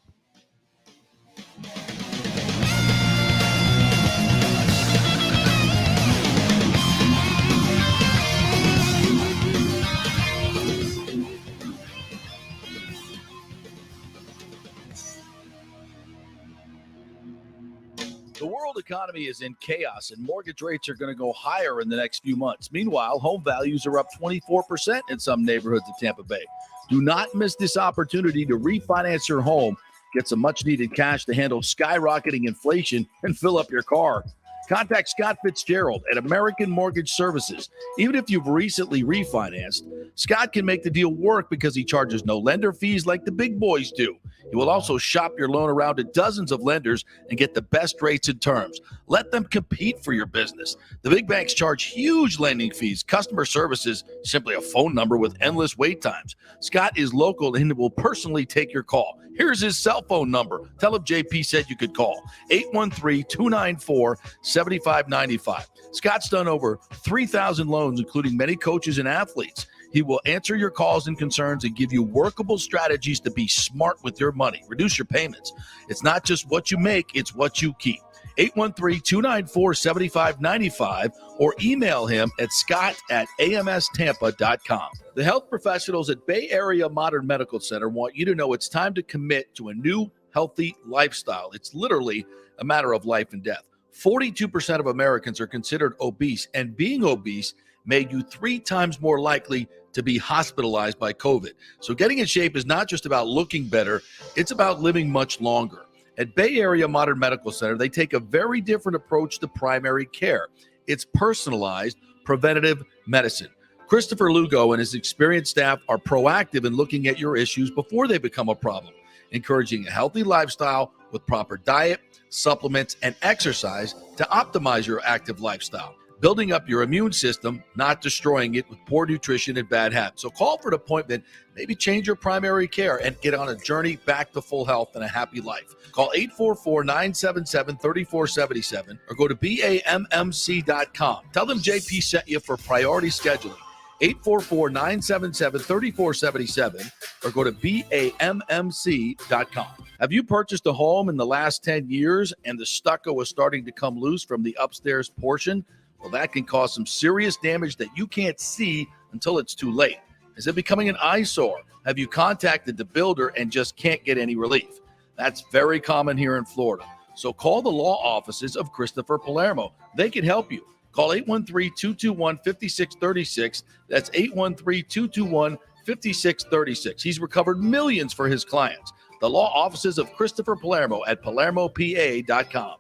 The world economy is in chaos, and mortgage rates are going to go higher in the next few months. Meanwhile, home values are up 24% in some neighborhoods of Tampa Bay. Do not miss this opportunity to refinance your home, get some much-needed cash to handle skyrocketing inflation, and fill up your car. Contact Scott Fitzgerald at American Mortgage Services. Even if you've recently refinanced, Scott can make the deal work because he charges no lender fees like the big boys do. He will also shop your loan around to dozens of lenders and get the best rates and terms. Let them compete for your business. The big banks charge huge lending fees. Customer service is simply a phone number with endless wait times. Scott is local and will personally take your call. Here's his cell phone number. Tell him JP said you could call. 813-294-7595. Scott's done over 3,000 loans, including many coaches and athletes. He will answer your calls and concerns and give you workable strategies to be smart with your money. Reduce your payments. It's not just what you make, it's what you keep. 813-294-7595 or email him at scott@amstampa.com. The health professionals at Bay Area Modern Medical Center want you to know it's time to commit to a new healthy lifestyle. It's literally a matter of life and death. 42% of Americans are considered obese, and being obese made you 3 times more likely to be hospitalized by COVID. So getting in shape is not just about looking better, it's about living much longer. At Bay Area Modern Medical Center, they take a very different approach to primary care. It's personalized, preventative medicine. Christopher Lugo and his experienced staff are proactive in looking at your issues before they become a problem, encouraging a healthy lifestyle with proper diet, supplements, and exercise to optimize your active lifestyle. Building up your immune system, not destroying it with poor nutrition and bad habits. So call for an appointment, maybe change your primary care and get on a journey back to full health and a happy life. Call 844-977-3477 or go to BAMMC.com. Tell them JP sent you for priority scheduling. 844-977-3477 or go to BAMMC.com. Have you purchased a home in the last 10 years and the stucco is starting to come loose from the upstairs portion? Well, that can cause some serious damage that you can't see until it's too late. Is it becoming an eyesore? Have you contacted the builder and just can't get any relief? That's very common here in Florida. So call the law offices of Christopher Palermo. They can help you. Call 813-221-5636. That's 813-221-5636. He's recovered millions for his clients. The law offices of Christopher Palermo at PalermoPA.com.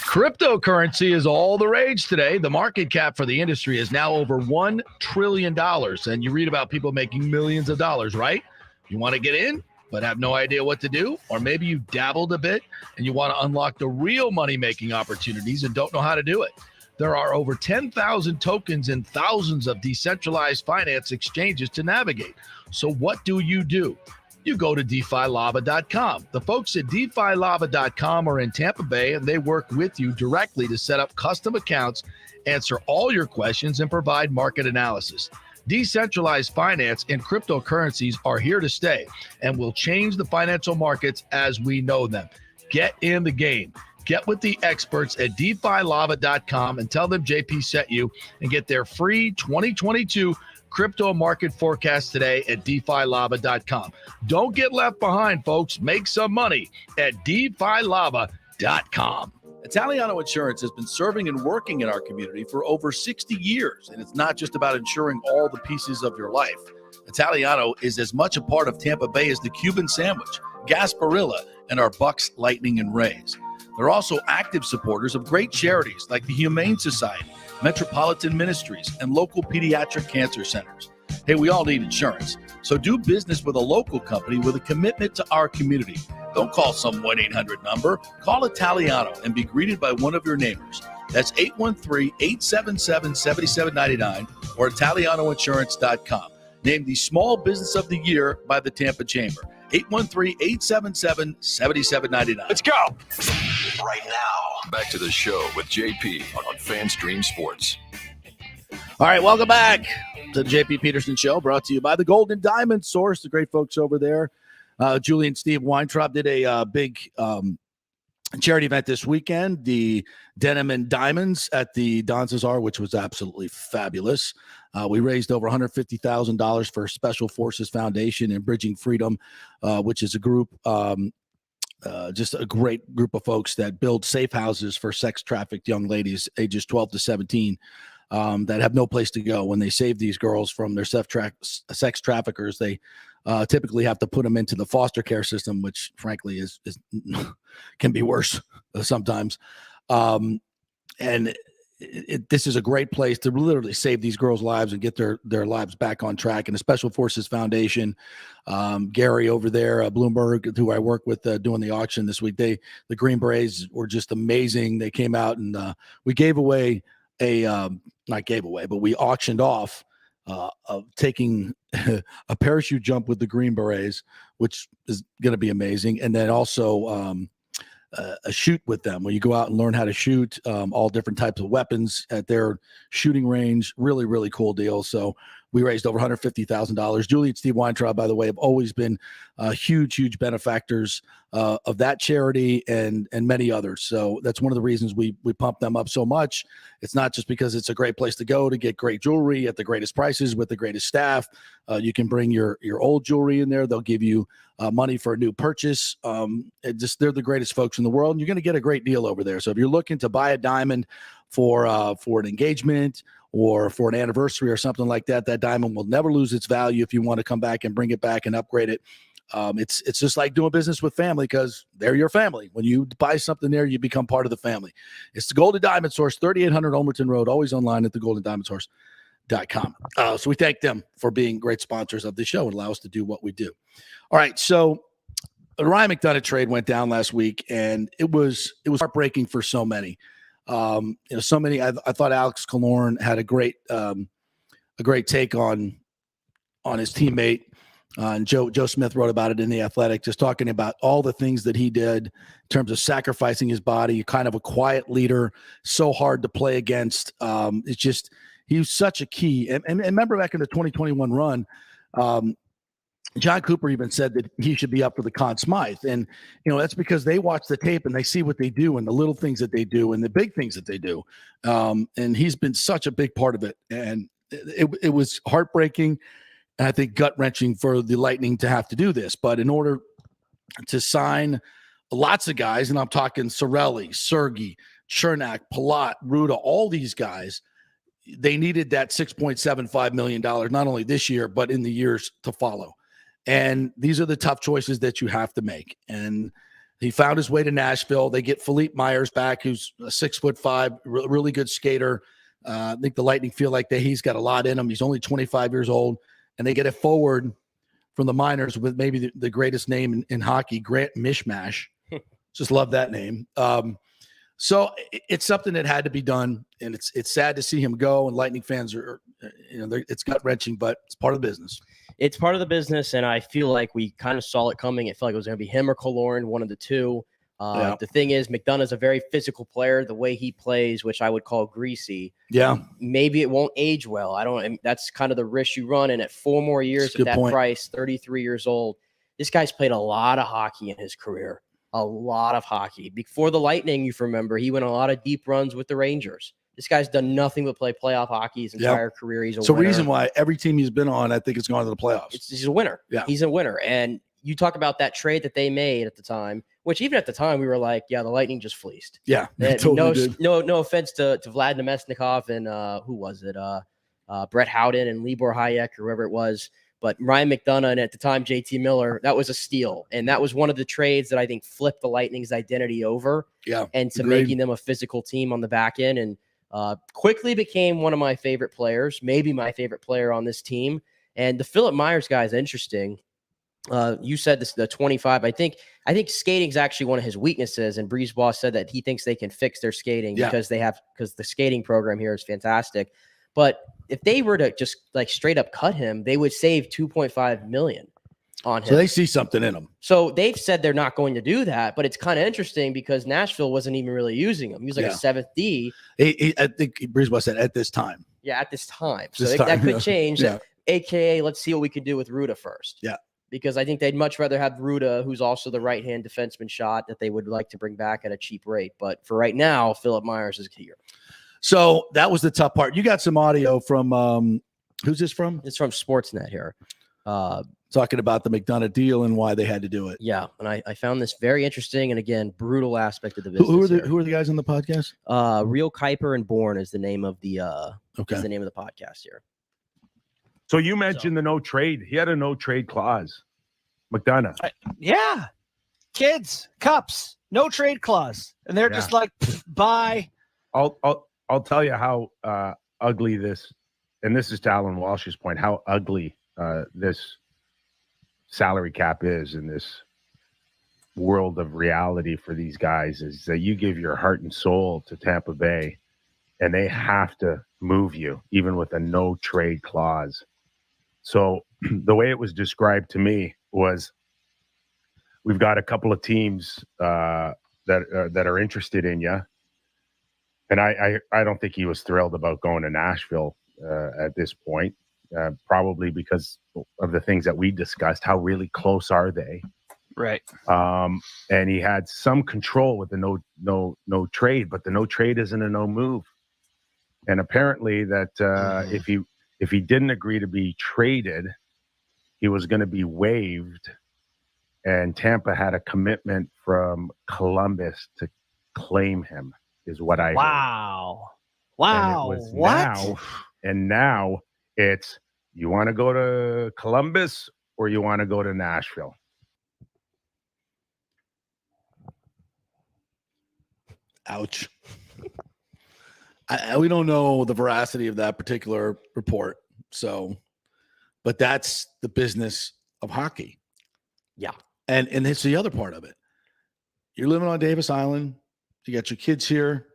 Cryptocurrency is all the rage today. The market cap for the industry is now over $1 trillion. And you read about people making millions of dollars, right? You want to get in, but have no idea what to do? Or maybe you dabbled a bit and you want to unlock the real money-making opportunities and don't know how to do it. There are over 10,000 tokens and thousands of decentralized finance exchanges to navigate. So what do? You go to DeFiLava.com. The folks at DeFiLava.com are in Tampa Bay, and they work with you directly to set up custom accounts, answer all your questions, and provide market analysis. Decentralized finance and cryptocurrencies are here to stay and will change the financial markets as we know them. Get in the game. Get with the experts at DeFiLava.com and tell them JP sent you and get their free 2022 crypto market forecast today at DeFiLava.com. Don't get left behind, folks. Make some money at DeFiLava.com. Italiano Insurance has been serving and working in our community for over 60 years, and it's not just about insuring all the pieces of your life. Italiano is as much a part of Tampa Bay as the Cuban sandwich, Gasparilla, and our Bucks, Lightning, and Rays. They're also active supporters of great charities like the Humane Society, Metropolitan Ministries, and local pediatric cancer centers. Hey, we all need insurance, so do business with a local company with a commitment to our community. Don't call some 1-800 number. Call Italiano and be greeted by one of your neighbors. That's 813-877-7799 or ItalianoInsurance.com. Named the Small Business of the Year by the Tampa Chamber. 813-877-7799. Let's go. Right now, back to the show with JP on FanStream Sports. All right, welcome back to the JP Peterson Show, brought to you by the Golden Diamond Source, the great folks over there. Julie and Steve Weintraub did a big charity event this weekend, the Denim and Diamonds at the Don Cesar, which was absolutely fabulous. We raised over $150,000 for Special Forces Foundation and Bridging Freedom, which is a group, just a great group of folks that build safe houses for sex-trafficked young ladies ages 12 to 17 that have no place to go. When they save these girls from their sex traffickers, they typically have to put them into the foster care system, which frankly is can be worse sometimes. And this is a great place to literally save these girls' lives and get their lives back on track. And the Special Forces Foundation, Gary over there, Bloomberg, who I work with doing the auction this week, the Green Berets were just amazing. They came out and we gave away not gave away, but we auctioned off of taking a parachute jump with the Green Berets, which is going to be amazing. And then also a shoot with them where you go out and learn how to shoot all different types of weapons at their shooting range. Really, really cool deal. So we raised over $150,000. Julie and Steve Weintraub, by the way, have always been huge benefactors of that charity and many others. So that's one of the reasons we pump them up so much. It's not just because it's a great place to go to get great jewelry at the greatest prices with the greatest staff. You can bring your old jewelry in there. They'll give you money for a new purchase. They're the greatest folks in the world, and you're going to get a great deal over there. So if you're looking to buy a diamond for an engagement or for an anniversary or something like that, that diamond will never lose its value if you want to come back and bring it back and upgrade it. It's just like doing business with family because they're your family. When you buy something there, you become part of the family. It's the Golden Diamond Source, 3800 Ulmerton Road, always online at thegoldendiamondsource.com. So we thank them for being great sponsors of the show and allow us to do what we do. All right, so the Ryan McDonough trade went down last week, and it was heartbreaking for so many. So many. I thought Alex Killorn had a great take on his teammate. And Joe Smith wrote about it in The Athletic, just talking about all the things that he did in terms of sacrificing his body, kind of a quiet leader, so hard to play against. It's just he was such a key. And remember back in the 2021 run, John Cooper even said that he should be up for the Conn Smythe. And, that's because they watch the tape and they see what they do and the little things that they do and the big things that they do. And he's been such a big part of it. And it was heartbreaking and I think gut-wrenching for the Lightning to have to do this. But in order to sign lots of guys, and I'm talking Cirelli, Sergei, Chernak, Palat, Ruda, all these guys, they needed that $6.75 million, not only this year, but in the years to follow. And these are the tough choices that you have to make. And he found his way to Nashville. They get Philippe Myers back, who's a 6'5", really good skater. I think the Lightning feel like he's got a lot in him. He's only 25 years old. And they get a forward from the minors with maybe the greatest name in hockey, Grant Mishmash. Just love that name. So it's something that had to be done, and it's sad to see him go. And Lightning fans are, it's gut-wrenching, but it's part of the business. It's part of the business, and I feel like we kind of saw it coming. I felt like it was going to be him or Killorn, one of the two. The thing is, McDonough is a very physical player. The way he plays, which I would call greasy, maybe it won't age well. That's kind of the risk you run. And at 4 more years at that price, 33 years old, this guy's played a lot of hockey in his career. A lot of hockey. Before the Lightning, you remember, he went on a lot of deep runs with the Rangers. This guy's done nothing but play playoff hockey his entire career. He's a winner. Reason why every team he's been on, I think, has gone to the playoffs. He's a winner. Yeah, he's a winner. And you talk about that trade that they made at the time, which even at the time we were like, the Lightning just fleeced. Yeah, totally did. No offense to Vlad Nemesnikov and who was it? Brett Howden and Libor Hayek or whoever it was. But Ryan McDonough and at the time JT Miller, that was a steal. And that was one of the trades that I think flipped the Lightning's identity over. Yeah, and to making them a physical team on the back end. And quickly became one of my favorite players, maybe my favorite player on this team. And the Philip Myers guy is interesting. You said this, the 25. I think skating is actually one of his weaknesses. And Breeze Boss said that he thinks they can fix their skating because the skating program here is fantastic. But if they were to just like straight up cut him, they would save $2.5 million on him. So they see something in him. So they've said they're not going to do that, but it's kind of interesting because Nashville wasn't even really using him. He was like a 7th D. I think Breeze Boss said at this time. Yeah, at this time. So that could change. AKA, let's see what we can do with Ruda first. Yeah. Because I think they'd much rather have Ruda, who's also the right-hand defenseman shot that they would like to bring back at a cheap rate. But for right now, Philip Myers is here. So that was the tough part. You got some audio from who's this from? It's from Sportsnet here. Talking about the McDonough deal and why they had to do it. Yeah, and I found this very interesting and, again, brutal aspect of the business. Who are the guys on the podcast? Real Kuiper and Bourne is the name of the is the name of the podcast here. So you mentioned the no trade. He had a no trade clause. McDonough. Yeah. Kids, cups, no trade clause. And they're just like, bye. I'll I'll tell you how ugly this, and this is to Alan Walsh's point, how ugly this salary cap is in this world of reality for these guys, is that you give your heart and soul to Tampa Bay and they have to move you even with a no trade clause. So the way it was described to me was, we've got a couple of teams that are interested in you. And I don't think he was thrilled about going to Nashville at this point, probably because of the things that we discussed. How really close are they? Right. And he had some control with the no trade, but the no trade isn't a no move. And apparently that if he didn't agree to be traded, he was going to be waived. And Tampa had a commitment from Columbus to claim him, is what I heard. Wow. Now it's, you want to go to Columbus or you want to go to Nashville? Ouch. We don't know the veracity of that particular report. So, but that's the business of hockey. Yeah. And it's the other part of it. You're living on Davis Island. You got your kids here.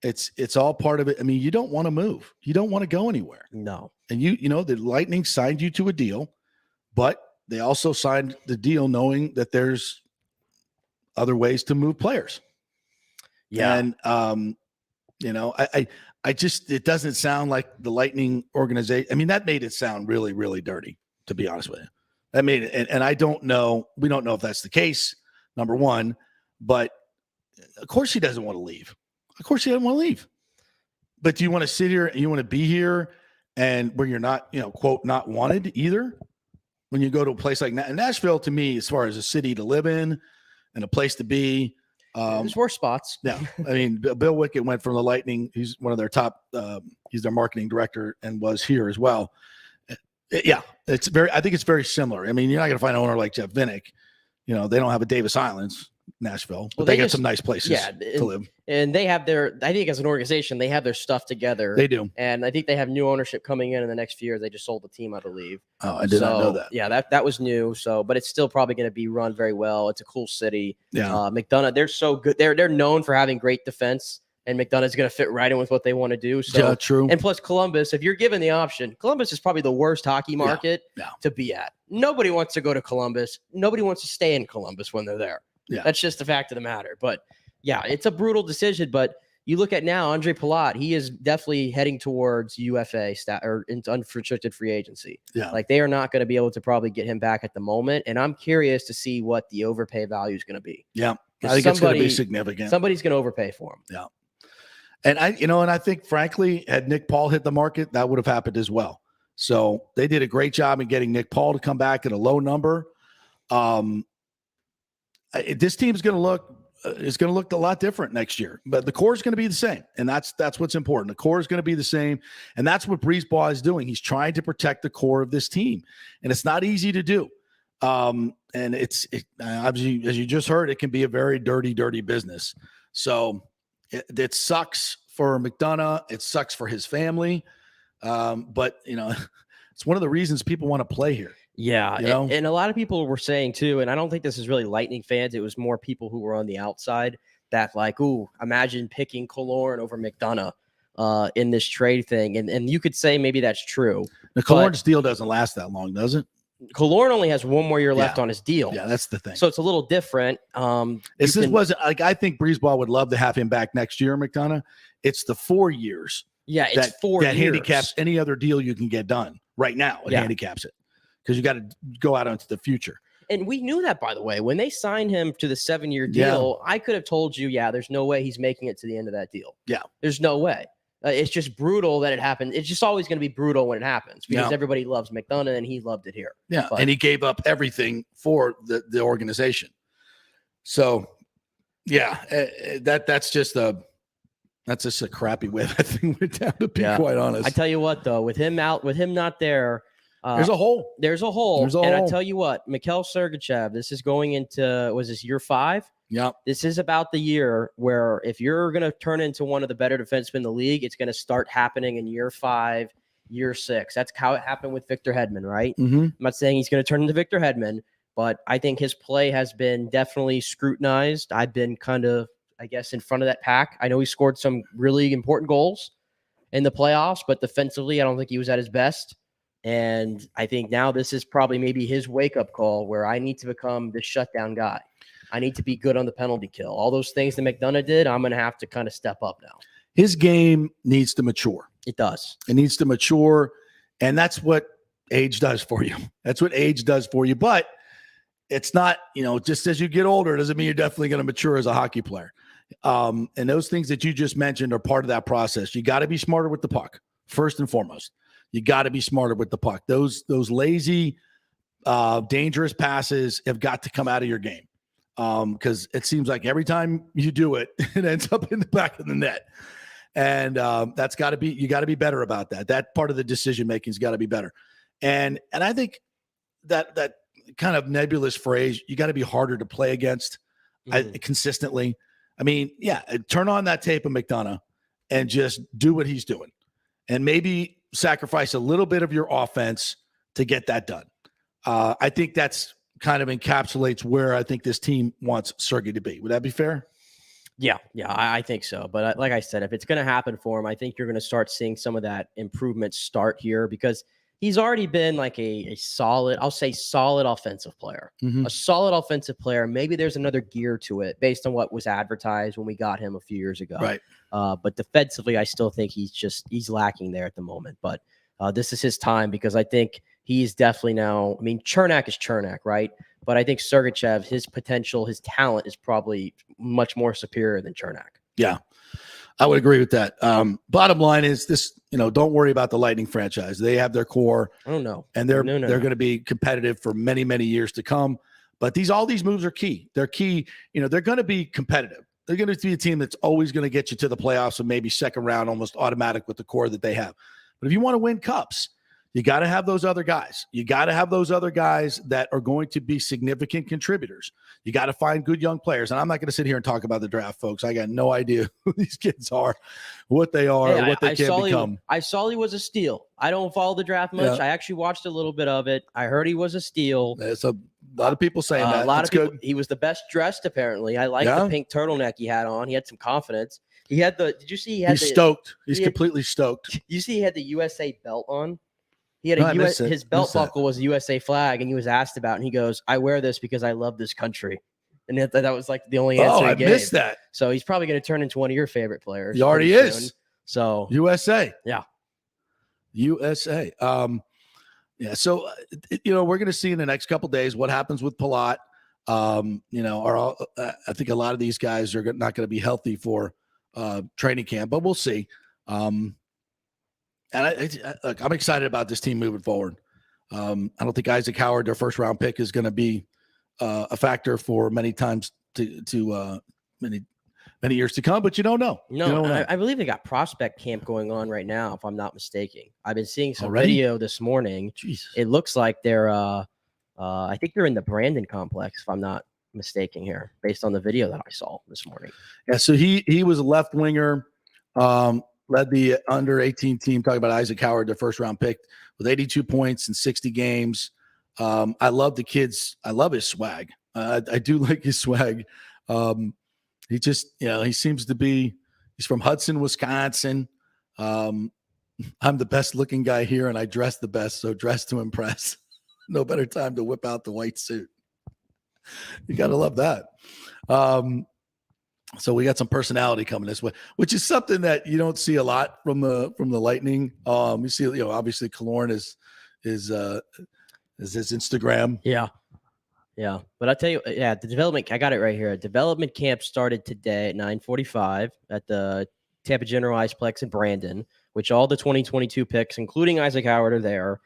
It's all part of it. I mean, you don't want to move. You don't want to go anywhere. No. And you know, the Lightning signed you to a deal, but they also signed the deal knowing that there's other ways to move players. Yeah. And, you know, I just, it doesn't sound like the Lightning organization. I mean, that made it sound really, really dirty, to be honest with you. That made it, and I don't know, we don't know if that's the case, number one, but of course he doesn't want to leave. Of course he doesn't want to leave. But do you want to sit here and you want to be here and where you're not, you know, quote, not wanted either? When you go to a place like Nashville, to me, as far as a city to live in and a place to be, there's worse spots. Yeah. I mean, Bill Wickett went from the Lightning. He's one of their top, he's their marketing director and was here as well. Yeah. I think it's very similar. I mean, you're not going to find an owner like Jeff Vinnick. You know, they don't have a Davis Islands, Nashville, but they got some nice places to live. And they have I think as an organization, they have their stuff together. They do. And I think they have new ownership coming in the next few years. They just sold the team, I believe. Oh, I did not know that. Yeah, that was new. So, but it's still probably going to be run very well. It's a cool city. Yeah. McDonough, they're so good. They're known for having great defense, and McDonough's going to fit right in with what they want to do. So, yeah, true. And plus Columbus, if you're given the option, Columbus is probably the worst hockey market to be at. Nobody wants to go to Columbus. Nobody wants to stay in Columbus when they're there. Yeah. That's just the fact of the matter. But yeah, it's a brutal decision. But you look at now, Andre Palat, he is definitely heading towards UFA or into unrestricted free agency. Yeah. Like they are not going to be able to probably get him back at the moment. And I'm curious to see what the overpay value is going to be. Yeah. I think it's going to be significant. Somebody's going to overpay for him. Yeah. And I think frankly, had Nick Paul hit the market, that would have happened as well. So they did a great job in getting Nick Paul to come back at a low number. This team is going to look a lot different next year, but the core is going to be the same. And that's what's important. The core is going to be the same. And that's what Brisebois is doing. He's trying to protect the core of this team, and it's not easy to do. And obviously, as you just heard, it can be a very dirty, dirty business. So it sucks for McDonough. It sucks for his family. But you know, it's one of the reasons people want to play here. Yeah. You know? And a lot of people were saying too, and I don't think this is really Lightning fans. It was more people who were on the outside that like, ooh, imagine picking Killorn over McDonough in this trade thing. And you could say maybe that's true. The Killorn's deal doesn't last that long, does it? Killorn only has one more year left on his deal. Yeah, that's the thing. So it's a little different. This wasn't like, I think Brisebois would love to have him back next year, McDonough. It's the 4 years. Yeah, it's 4 years. That handicaps any other deal you can get done right now. It handicaps it because you got to go out into the future. And we knew that, by the way, when they signed him to the 7-year deal, I could have told you, there's no way he's making it to the end of that deal. Yeah. There's no way. It's just brutal that it happened. It's just always going to be brutal when it happens because everybody loves McDonough and he loved it here. Yeah. And he gave up everything for the organization. So, that's just a crappy way that thing went down, to be quite honest. I tell you what, though, with him not there, there's a hole. And I tell you what, Mikhail Sergachev, this is going into, was this year 5? Yep. This is about the year where if you're going to turn into one of the better defensemen in the league, it's going to start happening in year 5, year 6. That's how it happened with Victor Hedman, right? I'm not saying he's going to turn into Victor Hedman, but I think his play has been definitely scrutinized. I've been kind of, I guess, in front of that pack. I know he scored some really important goals in the playoffs, but defensively, I don't think he was at his best. And I think now this is probably maybe his wake-up call where I need to become the shutdown guy. I need to be good on the penalty kill. All those things that McDonough did, I'm going to have to kind of step up now. His game needs to mature. It does. It needs to mature, and that's what age does for you. That's what age does for you. But it's not, just as you get older, doesn't mean you're definitely going to mature as a hockey player. And those things that you just mentioned are part of that process. You got to be smarter with the puck, first and foremost. You got to be smarter with the puck. Those lazy, dangerous passes have got to come out of your game. Because it seems like every time you do it, it ends up in the back of the net. And that's got to be, you got to be better about that. That part of the decision making has got to be better. And I think that kind of nebulous phrase, you got to be harder to play against consistently. I mean, turn on that tape of McDonough and just do what he's doing. And maybe sacrifice a little bit of your offense to get that done. I think that's kind of encapsulates where I think this team wants Sergei to be. Would that be fair? Yeah, I think so. But like I said, if it's going to happen for him, I think you're going to start seeing some of that improvement start here because he's already been like a solid, I'll say solid offensive player. A solid offensive player. Maybe there's another gear to it based on what was advertised when we got him a few years ago. Right. But defensively, I still think he's lacking there at the moment. But this is his time because I think he's definitely now, I mean, Chernak is Chernak, right? But I think Sergachev, his potential, his talent is probably much more superior than Chernak. Yeah, I would agree with that. Bottom line is this, don't worry about the Lightning franchise. They have their core. Oh, no. And they're going to be competitive for many, many years to come. But all these moves are key. They're key. They're going to be competitive. They're going to be a team that's always going to get you to the playoffs and maybe second round, almost automatic with the core that they have. But if you want to win cups, you got to have those other guys. You got to have those other guys that are going to be significant contributors. You got to find good young players. And I'm not going to sit here and talk about the draft, folks. I got no idea who these kids are, what they are, what they can become. I saw he was a steal. I don't follow the draft much. Yeah. I actually watched a little bit of it. I heard he was a steal. There's a lot of people saying that. A lot That's of people. good. He was the best dressed, apparently. I like the pink turtleneck he had on. He had some confidence. He had did you see he had He's stoked. He's completely stoked. You see he had the USA belt on? He had his belt buckle was a USA flag, and he was asked about it, and he goes, I wear this because I love this country. And that was like the only answer he gave. Missed that. So he's probably going to turn into one of your favorite players. He already is. Soon. So USA. Yeah. USA. So, we're going to see in the next couple of days what happens with Palat. I think a lot of these guys are not going to be healthy for training camp, but we'll see. And I'm excited about this team moving forward. I don't think Isaac Howard, their first round pick, is going to be a factor for many times to many years to come, but you don't know. I believe they got prospect camp going on right now, if I'm not mistaken. I've been seeing some video this morning. Jesus. It looks like they're I think they're in the Brandon complex, if I'm not mistaken here, based on the video that I saw this morning. Yeah, so he was a left winger, led the under 18 team, talking about Isaac Howard, their first round pick, with 82 points in 60 games. I love the kids. I love his swag. I do like his swag. He just, he seems to be, he's from Hudson, Wisconsin. I'm the best looking guy here and I dress the best. So dress to impress. No better time to whip out the white suit. You got to love that. So we got some personality coming this way, which is something that you don't see a lot from the Lightning. You see, obviously Killorn is his Instagram. Yeah. But I tell you, the development, I got it right here. Development camp started today at 9:45 at the Tampa General Iceplex in Brandon, which all the 2022 picks, including Isaac Howard, are there.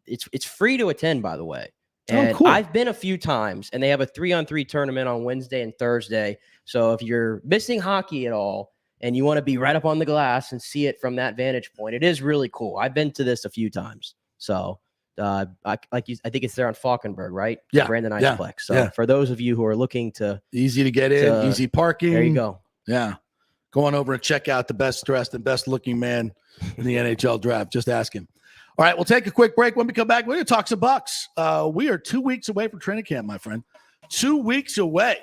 It's free to attend, by the way. And cool. I've been a few times, and they have a 3-on-3 tournament on Wednesday and Thursday. So if you're missing hockey at all and you want to be right up on the glass and see it from that vantage point, it is really cool. I've been to this a few times. So I think it's there on Falkenberg, right? Yeah. Brandon Yeah. Eichplex. So for those of you who are looking to easy to get in, easy parking. There you go. Yeah. Go on over and check out the best dressed and best looking man in the NHL draft. Just ask him. All right, we'll take a quick break. When we come back, we're going to talk some Bucks. We are 2 weeks away from training camp, my friend. 2 weeks away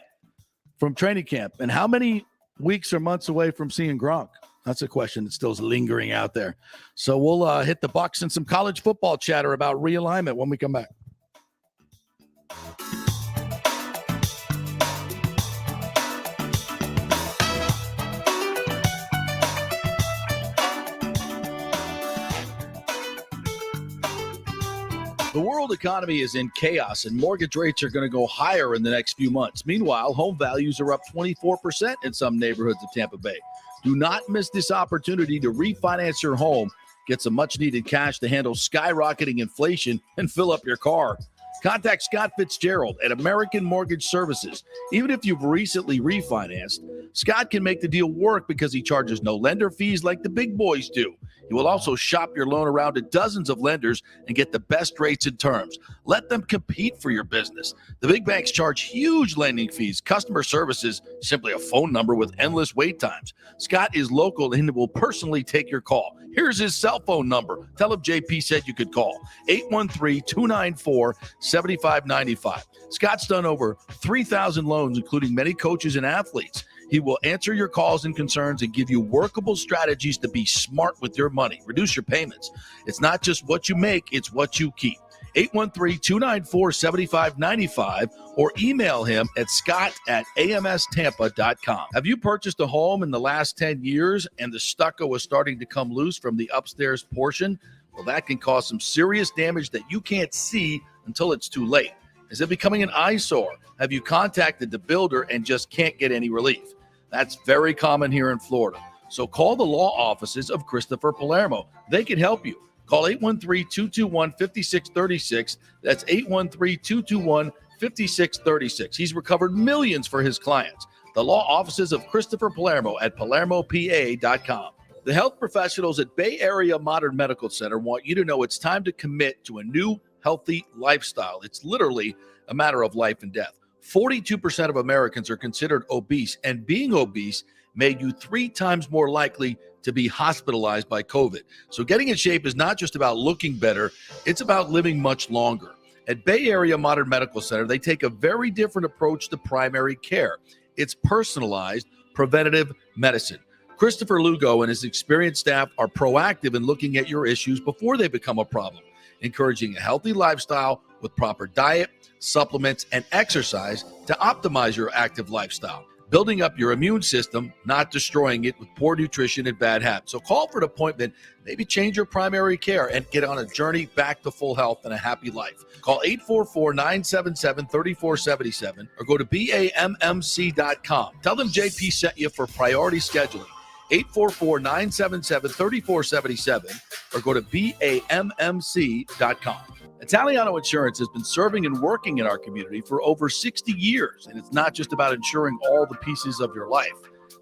from training camp. And how many weeks or months away from seeing Gronk? That's a question that still is lingering out there. So we'll hit the Bucks and some college football chatter about realignment when we come back. The world economy is in chaos, and mortgage rates are going to go higher in the next few months. Meanwhile, home values are up 24% in some neighborhoods of Tampa Bay. Do not miss this opportunity to refinance your home, get some much-needed cash to handle skyrocketing inflation, and fill up your car. Contact Scott Fitzgerald at American Mortgage Services. Even if you've recently refinanced, Scott can make the deal work because he charges no lender fees like the big boys do. He will also shop your loan around to dozens of lenders and get the best rates and terms. Let them compete for your business. The big banks charge huge lending fees. Customer service is simply a phone number with endless wait times. Scott is local and will personally take your call. Here's his cell phone number. Tell him JP said you could call. 813-294-7595. Scott's done over 3,000 loans, including many coaches and athletes. He will answer your calls and concerns and give you workable strategies to be smart with your money. Reduce your payments. It's not just what you make, it's what you keep. 813-294-7595 or email him at scott@amstampa.com. Have you purchased a home in the last 10 years and the stucco is starting to come loose from the upstairs portion? Well, that can cause some serious damage that you can't see until it's too late. Is it becoming an eyesore? Have you contacted the builder and just can't get any relief? That's very common here in Florida. So call the law offices of Christopher Palermo. They can help you. Call 813-221-5636. That's 813-221-5636. He's recovered millions for his clients. The law offices of Christopher Palermo at PalermoPA.com. The health professionals at Bay Area Modern Medical Center want you to know it's time to commit to a new healthy lifestyle. It's literally a matter of life and death. 42% of Americans are considered obese, and being obese made you 3 times more likely to be hospitalized by COVID. So getting in shape is not just about looking better, it's about living much longer. At Bay Area Modern Medical Center, they take a very different approach to primary care. It's personalized, preventative medicine. Christopher Lugo and his experienced staff are proactive in looking at your issues before they become a problem, encouraging a healthy lifestyle with proper diet, supplements, and exercise to optimize your active lifestyle. Building up your immune system, not destroying it with poor nutrition and bad habits. So call for an appointment, maybe change your primary care and get on a journey back to full health and a happy life. Call 844-977-3477 or go to BAMMC.com. Tell them JP sent you for priority scheduling. 844-977-3477 or go to BAMMC.com. Italiano Insurance has been serving and working in our community for over 60 years, and it's not just about insuring all the pieces of your life.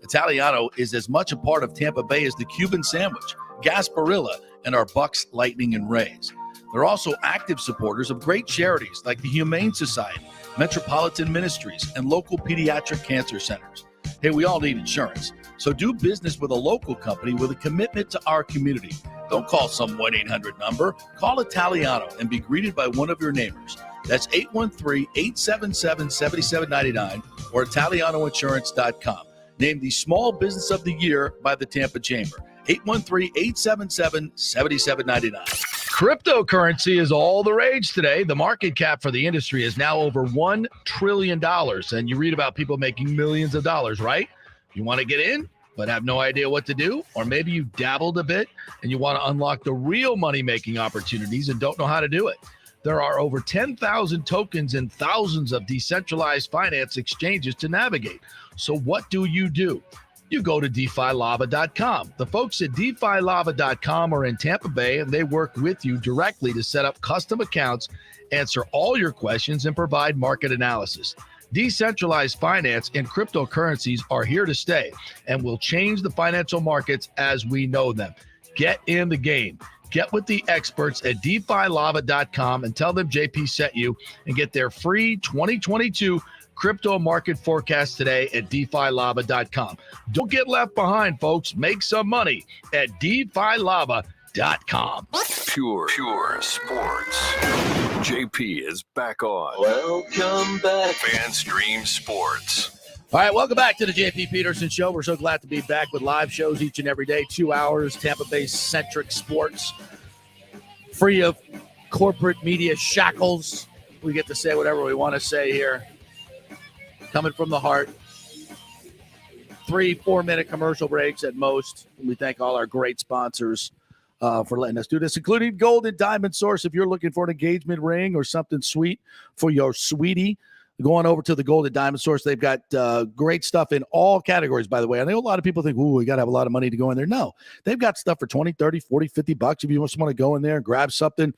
Italiano is as much a part of Tampa Bay as the Cuban sandwich, Gasparilla, and our Bucks, Lightning, and Rays. They're also active supporters of great charities like the Humane Society, Metropolitan Ministries, and local pediatric cancer centers. Hey, we all need insurance, so do business with a local company with a commitment to our community. Don't call some 1-800 number. Call Italiano and be greeted by one of your neighbors. That's 813-877-7799 or ItalianoInsurance.com. Named the Small Business of the Year by the Tampa Chamber. 813-877-7799. Cryptocurrency is all the rage today. The market cap for the industry is now over $1 trillion. And you read about people making millions of dollars, right? You want to get in, but have no idea what to do? Or maybe you dabbled a bit and you want to unlock the real money-making opportunities and don't know how to do it. There are over 10,000 tokens and thousands of decentralized finance exchanges to navigate. So what do? You go to DeFiLava.com. The folks at DeFiLava.com are in Tampa Bay, and they work with you directly to set up custom accounts, answer all your questions, and provide market analysis. Decentralized finance and cryptocurrencies are here to stay and will change the financial markets as we know them. Get in the game. Get with the experts at DeFiLava.com and tell them JP sent you and get their free 2022 crypto market forecast today at DeFiLava.com. Don't get left behind, folks. Make some money at DeFiLava.com. Pure sports. JP is back on. Welcome back. FanStream Sports. All right, welcome back to the JP Peterson Show. We're so glad to be back with live shows each and every day, 2 hours, Tampa Bay-centric sports, free of corporate media shackles. We get to say whatever we want to say here. Coming from the heart. 3-4 minute commercial breaks at most. We thank all our great sponsors for letting us do this, including Gold and Diamond Source. If you're looking for an engagement ring or something sweet for your sweetie, going over to the Gold and Diamond Source. They've got great stuff in all categories, by the way. I know a lot of people think, ooh, we got to have a lot of money to go in there. No, they've got stuff for 20, 30, 40, 50 bucks. If you just want to go in there and grab something,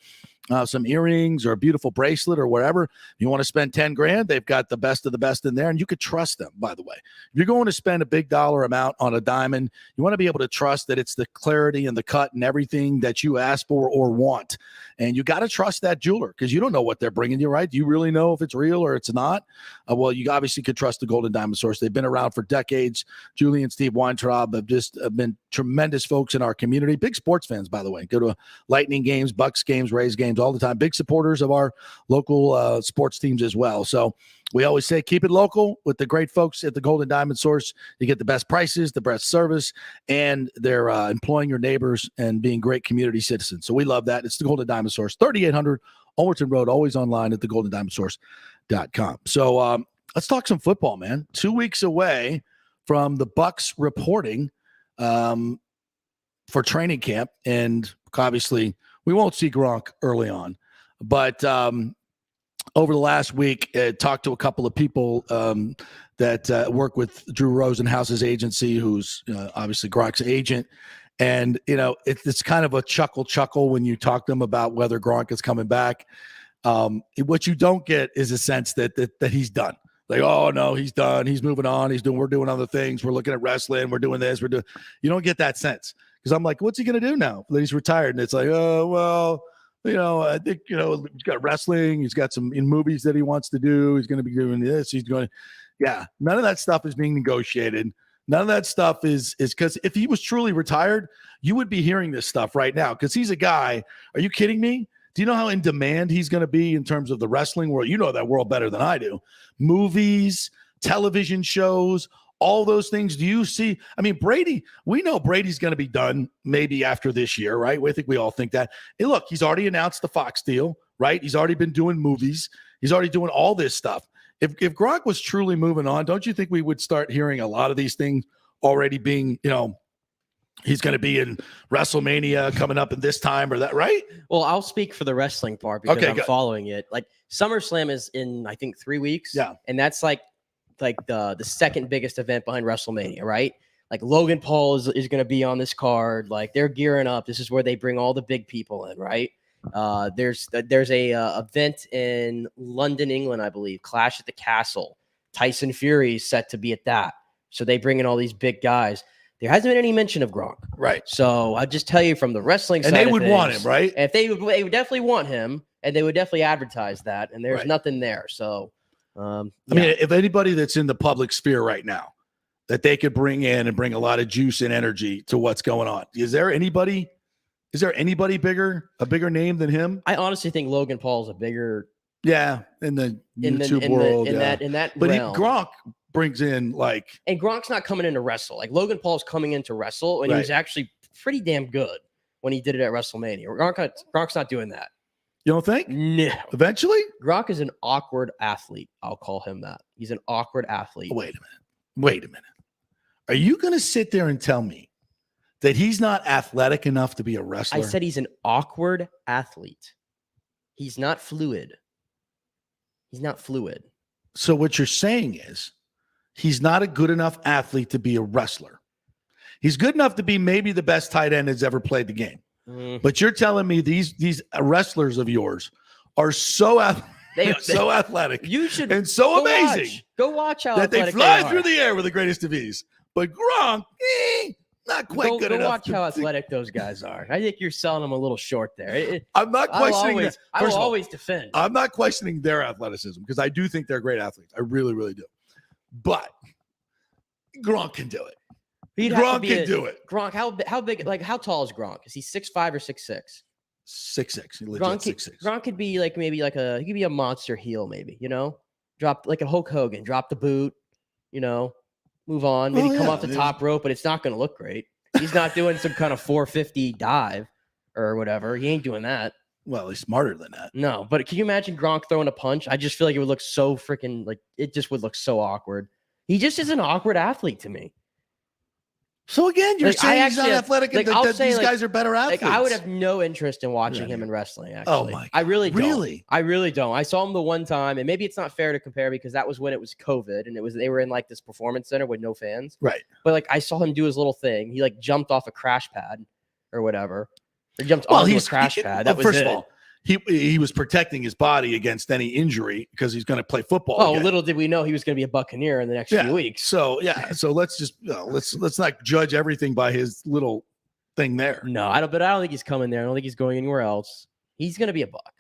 some earrings or a beautiful bracelet or whatever, you want to spend 10 grand, they've got the best of the best in there. And you could trust them, by the way. If you're going to spend a big dollar amount on a diamond, you want to be able to trust that it's the clarity and the cut and everything that you ask for or want. And you got to trust that jeweler because you don't know what they're bringing you, right? Do you really know if it's real or it's not? Well, you obviously could trust the Gold and Diamond Source. They've been around for decades. Julie and Steve Weintraub have just been tremendous folks in our community. Big sports fans, by the way. Go to Lightning games, Bucks games, Rays games all the time. Big supporters of our local sports teams as well. So we always say keep it local with the great folks at the Gold and Diamond Source. You get the best prices, the best service, and they're employing your neighbors and being great community citizens. So we love that. It's the Gold and Diamond Source, 3800 Overton Road, always online at thegoldendiamondsource.com. So let's talk some football, man. 2 weeks away from the Bucks reporting for training camp, and obviously we won't see Gronk early on, but over the last week, talked to a couple of people that work with Drew Rosenhaus's agency, who's obviously Gronk's agent. And, you know, it's kind of a chuckle when you talk to them about whether Gronk is coming back. What you don't get is a sense that he's done. Like, oh, no, he's done. He's moving on. We're doing other things. We're looking at wrestling. We're doing this. You don't get that sense. Because I'm like, what's he going to do now that he's retired? And it's like, oh, well, you know, I think, you know, he's got wrestling. He's got some in movies that he wants to do. He's going to be doing this. He's going to, yeah, none of that stuff is being negotiated. None of that stuff is because if he was truly retired, you would be hearing this stuff right now because he's a guy. Are you kidding me? Do you know how in demand he's going to be in terms of the wrestling world? You know that world better than I do. Movies, television shows, all those things. Do you see? I mean, Brady, we know Brady's going to be done maybe after this year, right? I think we all think that. Hey, look, he's already announced the Fox deal, right? He's already been doing movies. He's already doing all this stuff. If Gronk was truly moving on, don't you think we would start hearing a lot of these things already being, you know, he's going to be in WrestleMania coming up at this time or that, right? Well, I'll speak for the wrestling part because I'm following it. Like SummerSlam is in, I think, 3 weeks. Yeah. And that's like the second biggest event behind WrestleMania, right? Like Logan Paul is going to be on this card. Like they're gearing up. This is where they bring all the big people in, right? There's a event in London, England, I believe, Clash at the Castle. Tyson Fury is set to be at that. So they bring in all these big guys. There hasn't been any mention of Gronk. Right. So I'll just tell you from the wrestling side. And they would want him, right? If they would definitely want him, and they would definitely advertise that, and there's nothing there. So I mean, if anybody that's in the public sphere right now that they could bring in and bring a lot of juice and energy to what's going on, is there anybody bigger, a bigger name than him? I honestly think Logan Paul is a bigger, in the YouTube world, in that but realm. Gronk brings in and Gronk's not coming in to wrestle. Like Logan Paul's coming in to wrestle, and he was actually pretty damn good when he did it at WrestleMania. Gronk's not doing that. You don't think? No. Eventually? Gronk is an awkward athlete. I'll call him that. He's an awkward athlete. Wait a minute. Are you going to sit there and tell me that he's not athletic enough to be a wrestler? I said he's an awkward athlete. He's not fluid. So what you're saying is he's not a good enough athlete to be a wrestler. He's good enough to be maybe the best tight end that's ever played the game. But you're telling me these wrestlers of yours are so athletic, you should and so amazing. Go watch how that they fly through the air with the greatest of ease. But Gronk, Not quite good go enough. Watch how athletic those guys are. I think you're selling them a little short there. I'm not questioning. I will always defend. I'm not questioning their athleticism because I do think they're great athletes. I really, really do. But Gronk can do it. Gronk can do it. Gronk, how big? Like, how tall is Gronk? Is he 6'5" or 6'6"? 6'6". Gronk 6'6". Gronk could be like he could be a monster heel, maybe, drop like a Hulk Hogan, drop the boot, move on, maybe come off the top rope, but it's not going to look great. He's not doing some kind of 450 dive or whatever. He ain't doing that. Well, he's smarter than that. No, but can you imagine Gronk throwing a punch? I just feel like it would look so freaking it just would look so awkward. He just is an awkward athlete to me. So again, you're saying he's not athletic, and that these guys are better athletes. I would have no interest in watching him in wrestling. Actually, oh my God. I really don't. Really? I really don't. I saw him the one time, and maybe it's not fair to compare because that was when it was COVID, and they were in like this performance center with no fans. Right. But like I saw him do his little thing. He like jumped off a crash pad or whatever, or jumped onto a crash pad. That was first of all. He was protecting his body against any injury because he's going to play football. Oh, again. little did we know he was going to be a Buccaneer in the next few weeks. So let's just let's not judge everything by his little thing there. No, I don't think he's coming there. I don't think he's going anywhere else. He's going to be a Buck.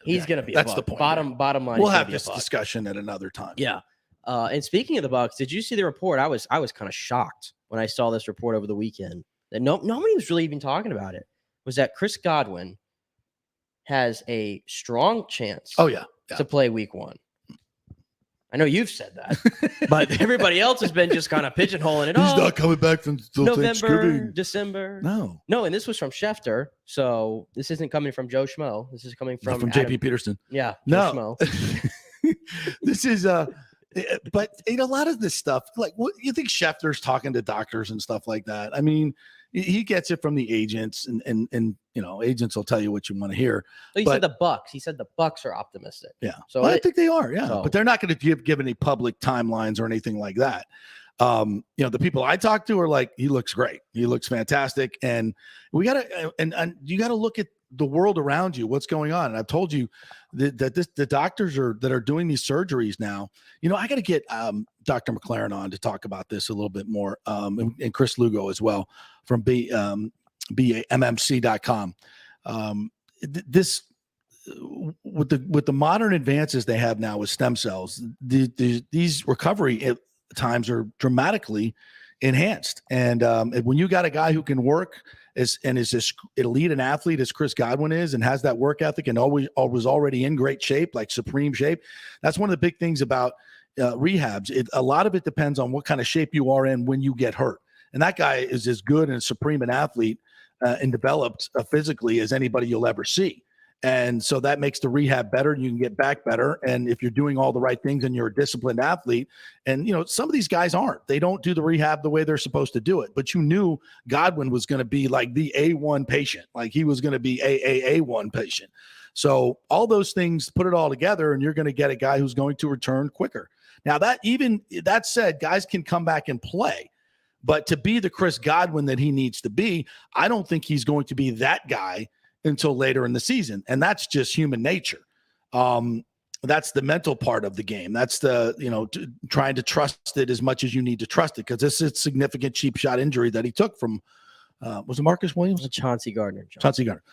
He's going to be. That's a Buck. the point. Bottom line. We'll have this discussion at another time. Yeah. And speaking of the Bucks, did you see the report? I was kind of shocked when I saw this report over the weekend that nobody was really even talking about it. Was that Chris Godwin has a strong chance to play week 1. I know you've said that, but everybody else has been just kind of pigeonholing it. He's not coming back from November, Thanksgiving. December. No, and this was from Schefter, so this isn't coming from Joe Schmo. This is coming from JP Peterson. Yeah, no. This is but a lot of this stuff, like what you think Schefter's talking to doctors and stuff like that. I mean, he gets it from the agents, and agents will tell you what you want to hear. He said the Bucks. He said the Bucks are optimistic. Yeah, so I think they are. Yeah, but they're not going to give any public timelines or anything like that. The people I talk to are like, he looks great. He looks fantastic, and we gotta and you got to look at the world around you, what's going on. And I've told you that the doctors that are doing these surgeries now, I got to get Dr. McLaren on to talk about this a little bit more. And Chris Lugo as well from BMMC.com. This with the modern advances they have now with stem cells, these recovery times are dramatically enhanced. And when you got a guy who can work is this elite an athlete as Chris Godwin is, and has that work ethic, and always was already in great shape, like supreme shape. That's one of the big things about rehabs. A lot of it depends on what kind of shape you are in when you get hurt. And that guy is as good and supreme an athlete and developed physically as anybody you'll ever see. And so that makes the rehab better, and you can get back better. And if you're doing all the right things and you're a disciplined athlete, and some of these guys aren't, they don't do the rehab the way they're supposed to do it. But you knew Godwin was going to be like the A1 patient, like he was going to be A1 patient. So all those things, put it all together, and you're going to get a guy who's going to return quicker. Now that said, guys can come back and play, but to be the Chris Godwin that he needs to be, I don't think he's going to be that guy until later in the season. And that's just human nature. That's the mental part of the game. That's the, trying to trust it as much as you need to trust it. Cause this is a significant cheap shot injury that he took from, was it Marcus Williams? Chauncey Gardner. Chauncey Gardner.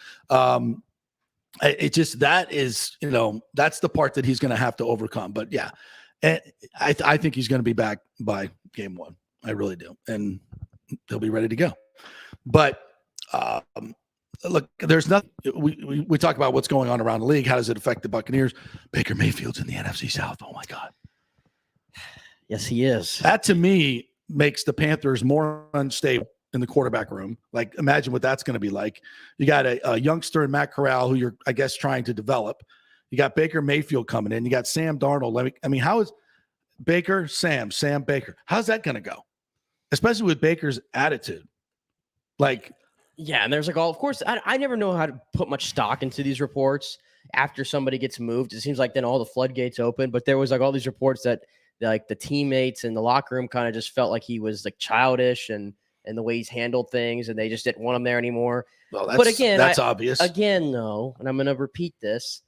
It just, that is, that's the part that he's going to have to overcome. But yeah, and I think he's going to be back by game 1. I really do. And he'll be ready to go. But, look, there's nothing. We talk about what's going on around the league. How does it affect the Buccaneers? Baker Mayfield's in the NFC South. Oh my God. Yes, he is. That to me makes the Panthers more unstable in the quarterback room. Like, imagine what that's going to be like. You got a youngster in Matt Corral who you're, I guess, trying to develop. You got Baker Mayfield coming in. You got Sam Darnold. I mean, how is Baker, Sam Baker? How's that going to go? Especially with Baker's attitude. Like, yeah, and there's of course, I never know how to put much stock into these reports after somebody gets moved. It seems like then all the floodgates open, but there was all these reports that like the teammates in the locker room kind of just felt like he was childish and the way he's handled things, and they just didn't want him there anymore. Well, but again, that's obvious. Again, though, and I'm going to repeat this.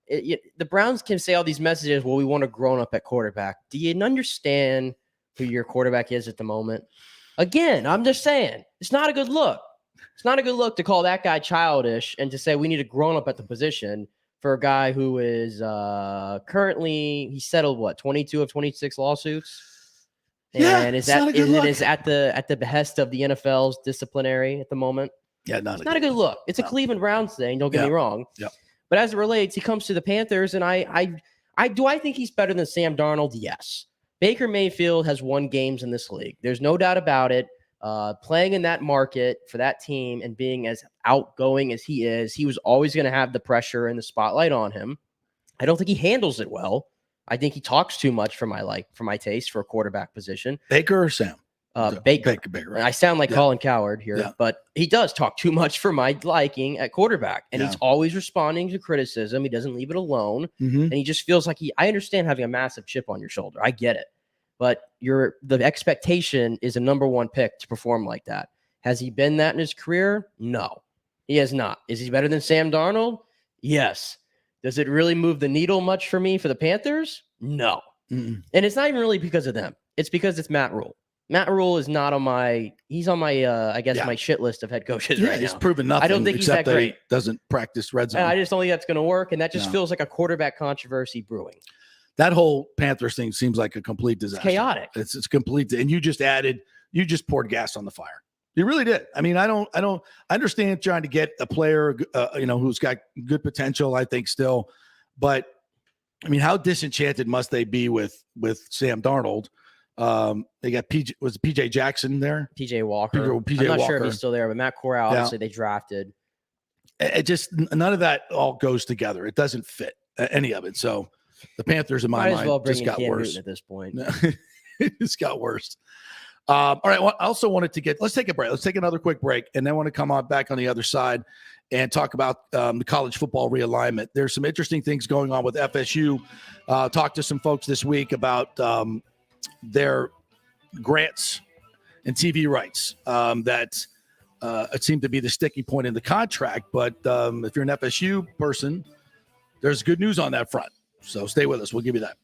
The Browns can say all these messages, well, we want a grown-up at quarterback. Do you understand who your quarterback is at the moment? Again, I'm just saying, it's not a good look. It's not a good look to call that guy childish and to say we need a grown-up at the position for a guy who is currently, he settled, 22 of 26 lawsuits? And is at the behest of the NFL's disciplinary at the moment? Yeah, not a good look. It's a Cleveland Browns thing, don't get me wrong. Yeah. But as it relates, he comes to the Panthers, and I think he's better than Sam Darnold? Yes. Baker Mayfield has won games in this league. There's no doubt about it. Playing in that market for that team and being as outgoing as he is, he was always going to have the pressure and the spotlight on him. I don't think he handles it well. I think he talks too much for my taste for a quarterback position. Baker or Sam? Baker. Right. I sound like Colin Coward here, but he does talk too much for my liking at quarterback, and he's always responding to criticism. He doesn't leave it alone, and he just feels like I understand having a massive chip on your shoulder. I get it, but the expectation is a number one pick to perform like that. Has he been that in his career? No, he has not. Is he better than Sam Darnold? Yes. Does it really move the needle much for me for the Panthers? No. And it's not even really because of them. It's because it's Matt Rule. Matt Rule is not on my my shit list of head coaches right now. He's proven nothing. I don't think he's that great. He doesn't practice red zone. And I just don't think that's going to work. And that just feels like a quarterback controversy brewing. That whole Panthers thing seems like a complete disaster. It's chaotic. It's complete. And you just poured gas on the fire. You really did. I mean, I understand trying to get a player, who's got good potential, I think still, but I mean, how disenchanted must they be with Sam Darnold? They got PJ Jackson there, PJ Walker. I'm not sure if he's still there, but Matt Corral, obviously they drafted. It just, none of that all goes together. It doesn't fit any of it. So the Panthers, in my mind, just got worse at this point. It just got worse. All right. Well, I also wanted to let's take a break. Let's take another quick break. And then I want to come on back on the other side and talk about the college football realignment. There's some interesting things going on with FSU. Talked to some folks this week about their grants and TV rights that it seemed to be the sticking point in the contract. But if you're an FSU person, there's good news on that front. So stay with us. We'll give you that.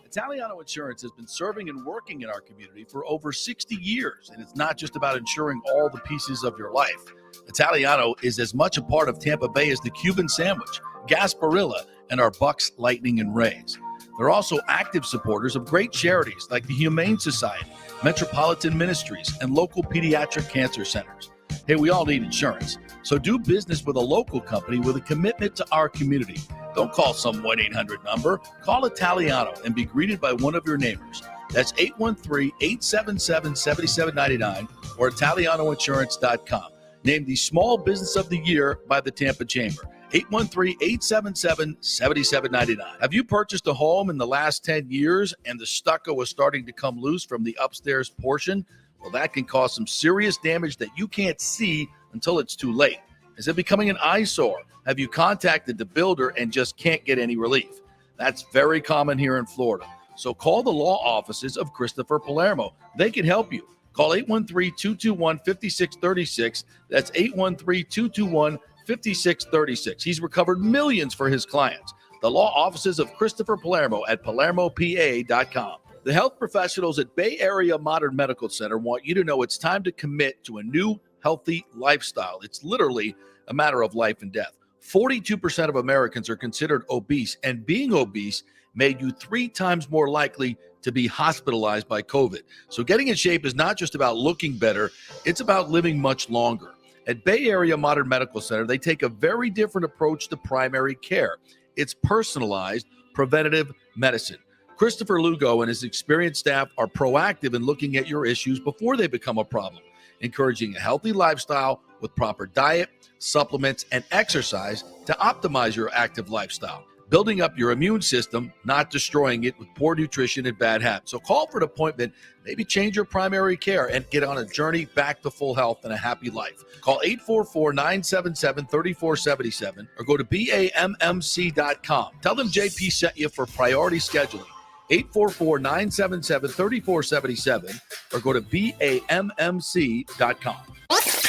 Italiano Insurance has been serving and working in our community for over 60 years, and it's not just about insuring all the pieces of your life. Italiano is as much a part of Tampa Bay as the Cuban sandwich, Gasparilla, and our Bucks, Lightning, and Rays. They're also active supporters of great charities like the Humane Society, Metropolitan Ministries, and local pediatric cancer centers. Hey, we all need insurance, so do business with a local company with a commitment to our community. Don't call some 1-800 number. Call Italiano and be greeted by one of your neighbors. That's 813-877-7799 or ItalianoInsurance.com. Named the Small Business of the Year by the Tampa Chamber. 813-877-7799. Have you purchased a home in the last 10 years and the stucco is starting to come loose from the upstairs portion? Well, that can cause some serious damage that you can't see until it's too late. Is it becoming an eyesore? Have you contacted the builder and just can't get any relief? That's very common here in Florida. So call the law offices of Christopher Palermo. They can help you. Call 813-221-5636. That's 813-221-5636. He's recovered millions for his clients. The law offices of Christopher Palermo at PalermoPA.com. The health professionals at Bay Area Modern Medical Center want you to know it's time to commit to a new, healthy lifestyle. It's literally a matter of life and death. 42% of Americans are considered obese, and being obese made you 3 times more likely to be hospitalized by COVID. So getting in shape is not just about looking better, it's about living much longer. At Bay Area Modern Medical Center, they take a very different approach to primary care. It's personalized, preventative medicine. Christopher Lugo and his experienced staff are proactive in looking at your issues before they become a problem, encouraging a healthy lifestyle with proper diet, supplements, and exercise to optimize your active lifestyle, building up your immune system, not destroying it with poor nutrition and bad habits. So call for an appointment, maybe change your primary care, and get on a journey back to full health and a happy life. Call 844-977-3477 or go to BAMMC.com. Tell them JP sent you for priority scheduling. 844-977-3477 or go to BAMMC.com.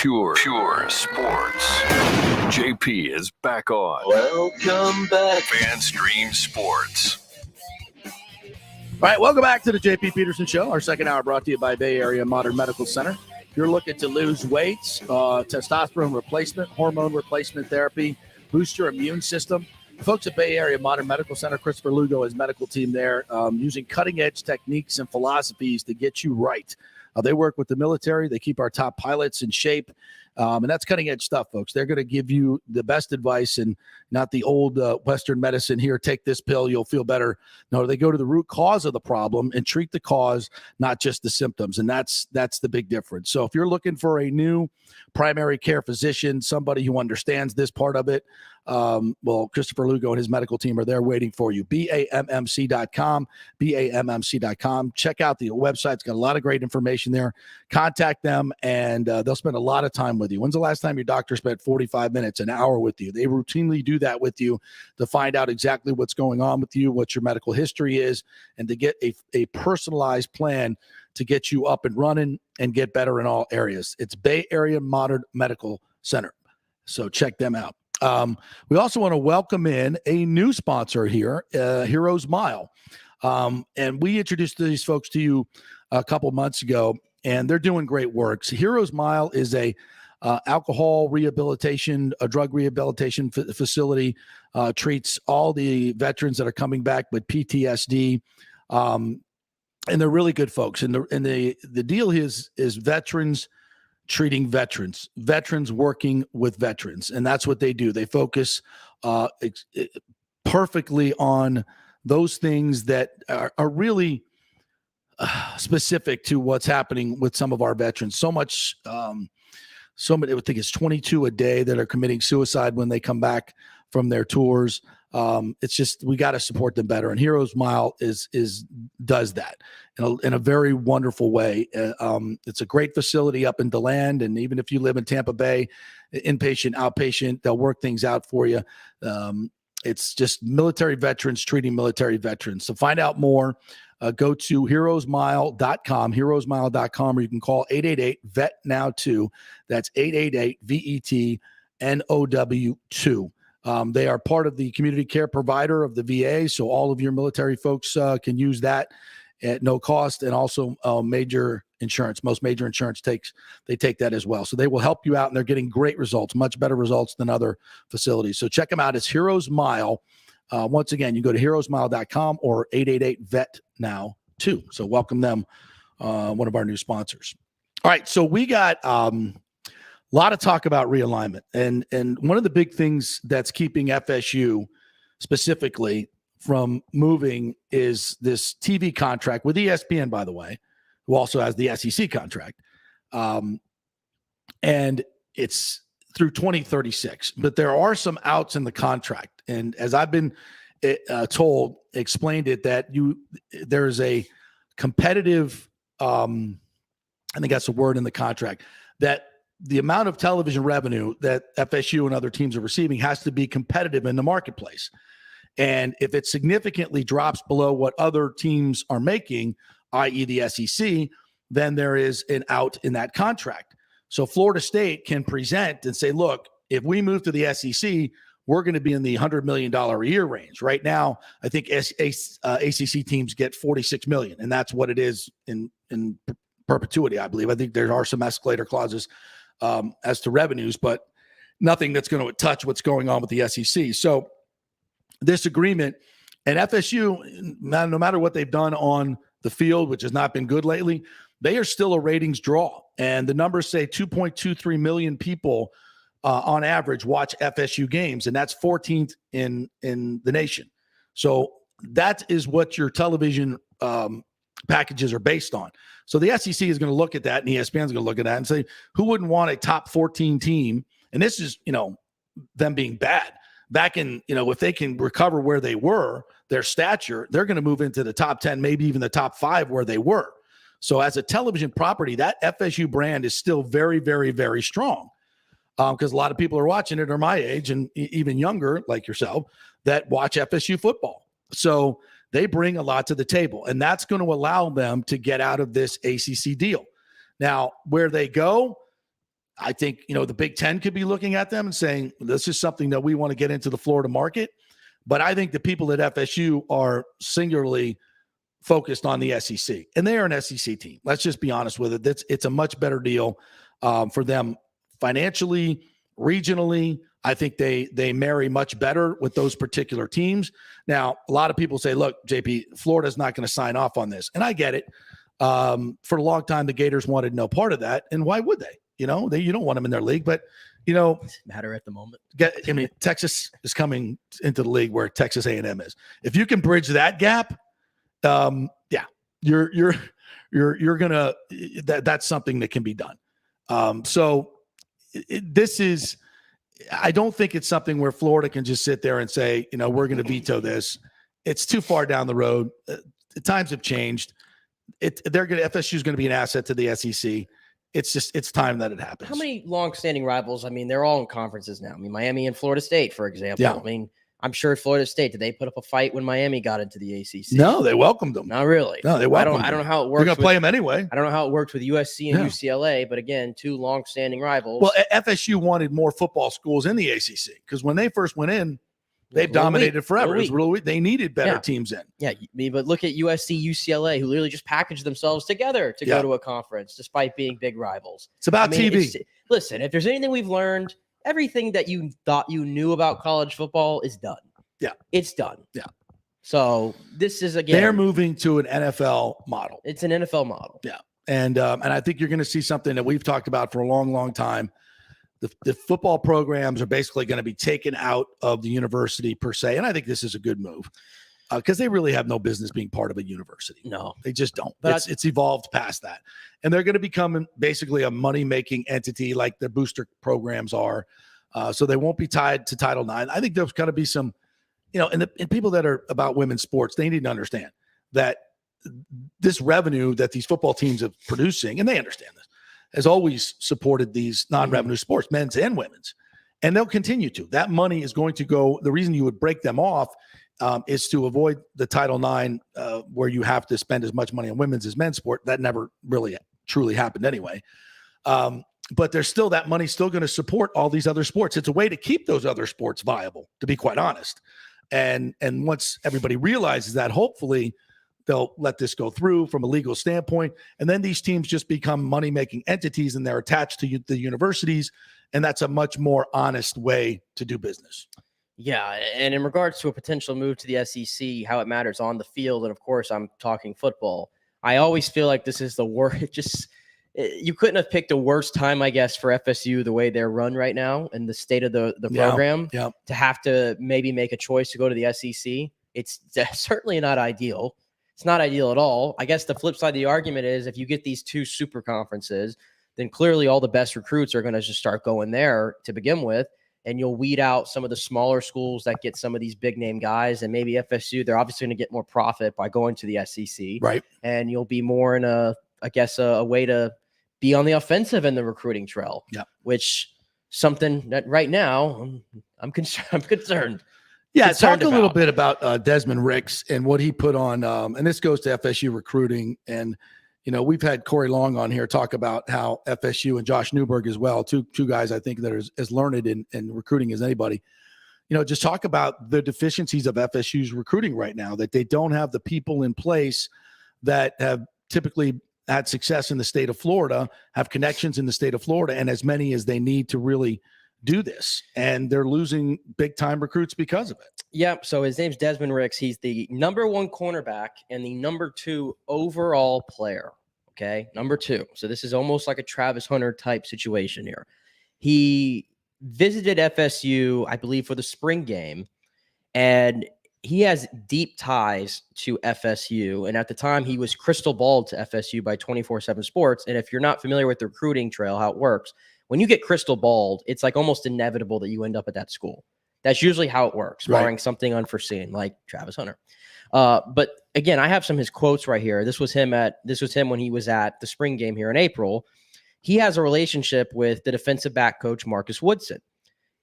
pure sports. JP is back on. Welcome back. FanStream Sports. All right, welcome back to the JP Peterson Show. Our second hour brought to you by Bay Area Modern Medical Center. If you're looking to lose weight, testosterone replacement, hormone replacement therapy, boost your immune system, the folks at Bay Area Modern Medical Center, Christopher Lugo, his medical team there, using cutting-edge techniques and philosophies to get you right. They work with the military. They keep our top pilots in shape. And that's cutting-edge stuff, folks. They're going to give you the best advice and not the old Western medicine here, take this pill, you'll feel better. No, they go to the root cause of the problem and treat the cause, not just the symptoms. And that's the big difference. So if you're looking for a new primary care physician, somebody who understands this part of it, well, Christopher Lugo and his medical team are there waiting for you. BAMMC.com, BAMMC.com. Check out the website. It's got a lot of great information there. Contact them, and they'll spend a lot of time with you. When's the last time your doctor spent 45 minutes, an hour with you? They routinely do that with you to find out exactly what's going on with you, what your medical history is, and to get a personalized plan to get you up and running and get better in all areas. It's Bay Area Modern Medical Center. So check them out. We also want to welcome in a new sponsor here, Heroes Mile. And we introduced these folks to you a couple months ago, and they're doing great work. So Heroes Mile is a alcohol rehabilitation, a drug rehabilitation facility, treats all the veterans that are coming back with PTSD. And they're really good folks. And the deal is veterans treating veterans working with veterans. And that's what they do. They focus perfectly on those things that are really specific to what's happening with some of our veterans. So many, I would think it's 22 a day that are committing suicide when they come back from their tours. It's just, we got to support them better. And Heroes Mile does that in a very wonderful way. It's a great facility up in DeLand. And even if you live in Tampa Bay, inpatient, outpatient, they'll work things out for you. It's just military veterans treating military veterans. So find out more. Go to heroesmile.com, heroesmile.com, or you can call 888-VET-NOW-2. That's 888-VET-NOW-2. They are part of the community care provider of the VA, so all of your military folks can use that at no cost, and also major insurance. Most major insurance take that as well. So they will help you out, and they're getting great results, much better results than other facilities. So check them out. It's Heroes Mile. Once again, you go to heroesmile.com or 888-VET-NOW-2. So welcome them, one of our new sponsors. All right, so we got a lot of talk about realignment. And one of the big things that's keeping FSU specifically from moving is this TV contract with ESPN, by the way, who also has the SEC contract. And it's through 2036. But there are some outs in the contract. And as I've been explained it, that there's a competitive, I think that's a word in the contract, that the amount of television revenue that FSU and other teams are receiving has to be competitive in the marketplace. And if it significantly drops below what other teams are making, i.e. the SEC, then there is an out in that contract. So Florida State can present and say, look, if we move to the SEC, we're going to be in the $100 million a year range. Right now, I think ACC teams get $46 million, and that's what it is in perpetuity, I believe. I think there are some escalator clauses as to revenues, but nothing that's going to touch what's going on with the SEC. So this agreement, and FSU, no matter what they've done on the field, which has not been good lately, they are still a ratings draw. And the numbers say 2.23 million people on average watch FSU games, and that's 14th in the nation. So that is what your television packages are based on. So the SEC is going to look at that, and ESPN is going to look at that and say, who wouldn't want a top 14 team? And this is, them being bad. Back in, if they can recover where they were, their stature, they're going to move into the top 10, maybe even the top 5 where they were. So as a television property, that FSU brand is still very, very, very strong. Because a lot of people are watching it are my age and even younger, like yourself, that watch FSU football. So they bring a lot to the table, and that's going to allow them to get out of this ACC deal. Now, where they go, I think, the Big Ten could be looking at them and saying, this is something that we want to get into the Florida market. But I think the people at FSU are singularly focused on the SEC, and they are an SEC team. Let's just be honest with it. It's a much better deal for them financially, regionally. I think they marry much better with those particular teams. Now, a lot of people say, look, JP, Florida's not going to sign off on this. And I get it. For a long time, the Gators wanted no part of that. And why would they? You don't want them in their league, but doesn't matter at the moment. Texas is coming into the league where Texas A&M is. If you can bridge that gap, you're gonna that's something that can be done. This is, I don't think it's something where Florida can just sit there and say, we're going to veto this. It's too far down the road. The times have changed. FSU is going to be an asset to the SEC. It's time that it happens. How many long-standing rivals? They're all in conferences now. Miami and Florida State, for example. Yeah. I'm sure Florida State, did they put up a fight when Miami got into the ACC? No, they welcomed them. Not really. No, they welcomed them. I don't know how it works. They're going to play them anyway. I don't know how it works with USC and UCLA, but again, two long-standing rivals. Well, FSU wanted more football schools in the ACC because when they first went in, they've dominated forever. They needed better teams in. Yeah, but look at USC, UCLA, who literally just packaged themselves together to go to a conference despite being big rivals. It's about TV. Listen, if there's anything we've learned, everything that you thought you knew about college football is done. Yeah. It's done. Yeah. So this is, again, they're moving to an NFL model. It's an NFL model. Yeah. And I think you're going to see something that we've talked about for a long, long time. The football programs are basically going to be taken out of the university per se. And I think this is a good move because they really have no business being part of a university. No, they just don't. But it's evolved past that. And they're going to become basically a money-making entity like the booster programs are. So they won't be tied to Title IX. I think there's going to be some, and people that are about women's sports, they need to understand that this revenue that these football teams are producing, and they understand this, has always supported these non-revenue sports, men's and women's, and they'll continue to. That money is going to go. The reason you would break them off is to avoid the Title IX, where you have to spend as much money on women's as men's sport. That never really truly happened anyway. But there's still that money still going to support all these other sports. It's a way to keep those other sports viable, to be quite honest. And once everybody realizes that, hopefully they'll let this go through from a legal standpoint. And then these teams just become money-making entities and they're attached to the universities. And that's a much more honest way to do business. Yeah. And in regards to a potential move to the SEC, how it matters on the field, and of course I'm talking football, I always feel like this is the worst. You couldn't have picked a worse time, I guess, for FSU, the way they're run right now and the state of the program, to have to maybe make a choice to go to the SEC. It's certainly not ideal. It's not ideal at all. I guess the flip side of the argument is if you get these two super conferences, then clearly all the best recruits are going to just start going there to begin with, and you'll weed out some of the smaller schools that get some of these big name guys, and maybe FSU, they're obviously going to get more profit by going to the SEC. Right. And you'll be more in a way to be on the offensive in the recruiting trail. Yeah. Which something that right now I'm concerned. Yeah, talk a little bit about Desmond Ricks and what he put on, and this goes to FSU recruiting. And, we've had Corey Long on here talk about how FSU and Josh Newberg as well, two guys I think that are as learned in recruiting as anybody, just talk about the deficiencies of FSU's recruiting right now, that they don't have the people in place that have typically had success in the state of Florida, have connections in the state of Florida, and as many as they need to really do this. And they're losing big time recruits because of it. Yep. So his name's Desmond Ricks. He's the number 1 cornerback and the number 2 overall player. Okay. Number 2. So this is almost like a Travis Hunter type situation here. He visited FSU, I believe, for the spring game, and he has deep ties to FSU. And at the time, he was crystal balled to FSU by 24/7 Sports. And if you're not familiar with the recruiting trail, how it works, when you get crystal balled, it's like almost inevitable that you end up at that school. That's usually how it works, barring something unforeseen like Travis Hunter. But again, I have some of his quotes right here. This was him when he was at the spring game here in April. He has a relationship with the defensive back coach, Marcus Woodson.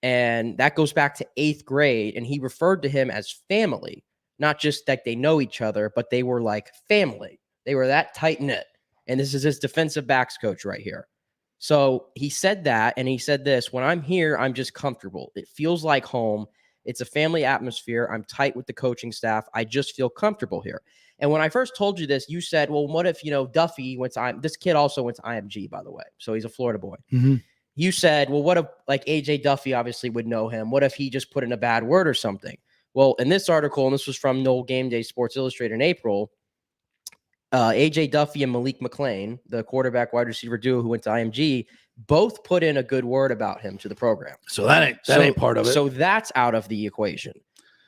And that goes back to 8th grade. And he referred to him as family, not just that they know each other, but they were like family. They were that tight knit. And this is his defensive backs coach right here. So he said that, and he said this: when I'm here, I'm just comfortable. It feels like home. It's a family atmosphere. I'm tight with the coaching staff. I just feel comfortable here. And when I first told you this, you said, well, what if, Duffy went to this kid also went to IMG, by the way. So he's a Florida boy. Mm-hmm. You said, well, what if like AJ Duffy obviously would know him? What if he just put in a bad word or something? Well, in this article, and this was from Noel Game Day Sports Illustrated in April, AJ Duffy and Malik McClain, the quarterback wide receiver duo who went to IMG, both put in a good word about him to the program. So that ain't part of it. So that's out of the equation.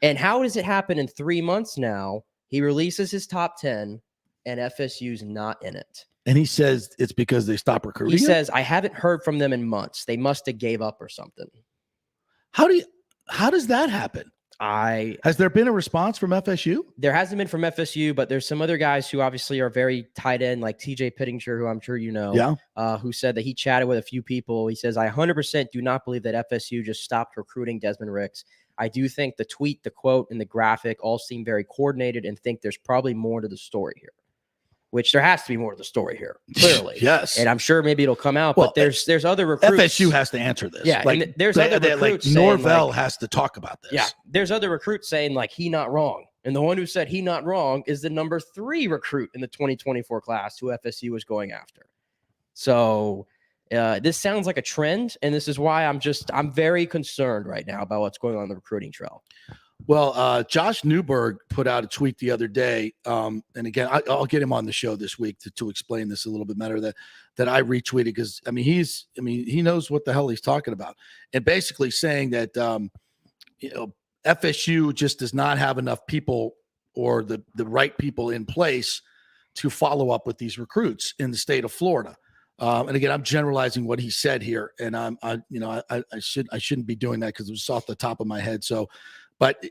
And how does it happen in 3 months now? He releases his top 10 and FSU's not in it. And he says it's because they stopped recruiting. He says, I haven't heard from them in months. They must have gave up or something. How does that happen? Has there been a response from FSU? There hasn't been from FSU, but there's some other guys who obviously are very tight end, like TJ Pittinger, who I'm sure you know, who said that he chatted with a few people. He says, I 100% do not believe that FSU just stopped recruiting Desmond Ricks. I do think the tweet, the quote, and the graphic all seem very coordinated, and think there's probably more to the story here, which there has to be more to the story here, clearly. Yes. And I'm sure maybe it'll come out, but there's other recruits. FSU has to answer this. Yeah, like, and there's other recruits saying, Norvell has to talk about this. Yeah, there's other recruits saying, like, he not wrong. And the one who said he not wrong is the number 3 recruit in the 2024 class who FSU was going after. So this sounds like a trend, and this is why I'm very concerned right now about what's going on in the recruiting trail. Well, Josh Newberg put out a tweet the other day, and again, I'll get him on the show this week to explain this a little bit better. That I retweeted because he knows what the hell he's talking about, and basically saying that FSU just does not have enough people or the right people in place to follow up with these recruits in the state of Florida. And again, I'm generalizing what he said here, and I shouldn't be doing that because it was off the top of my head. So, but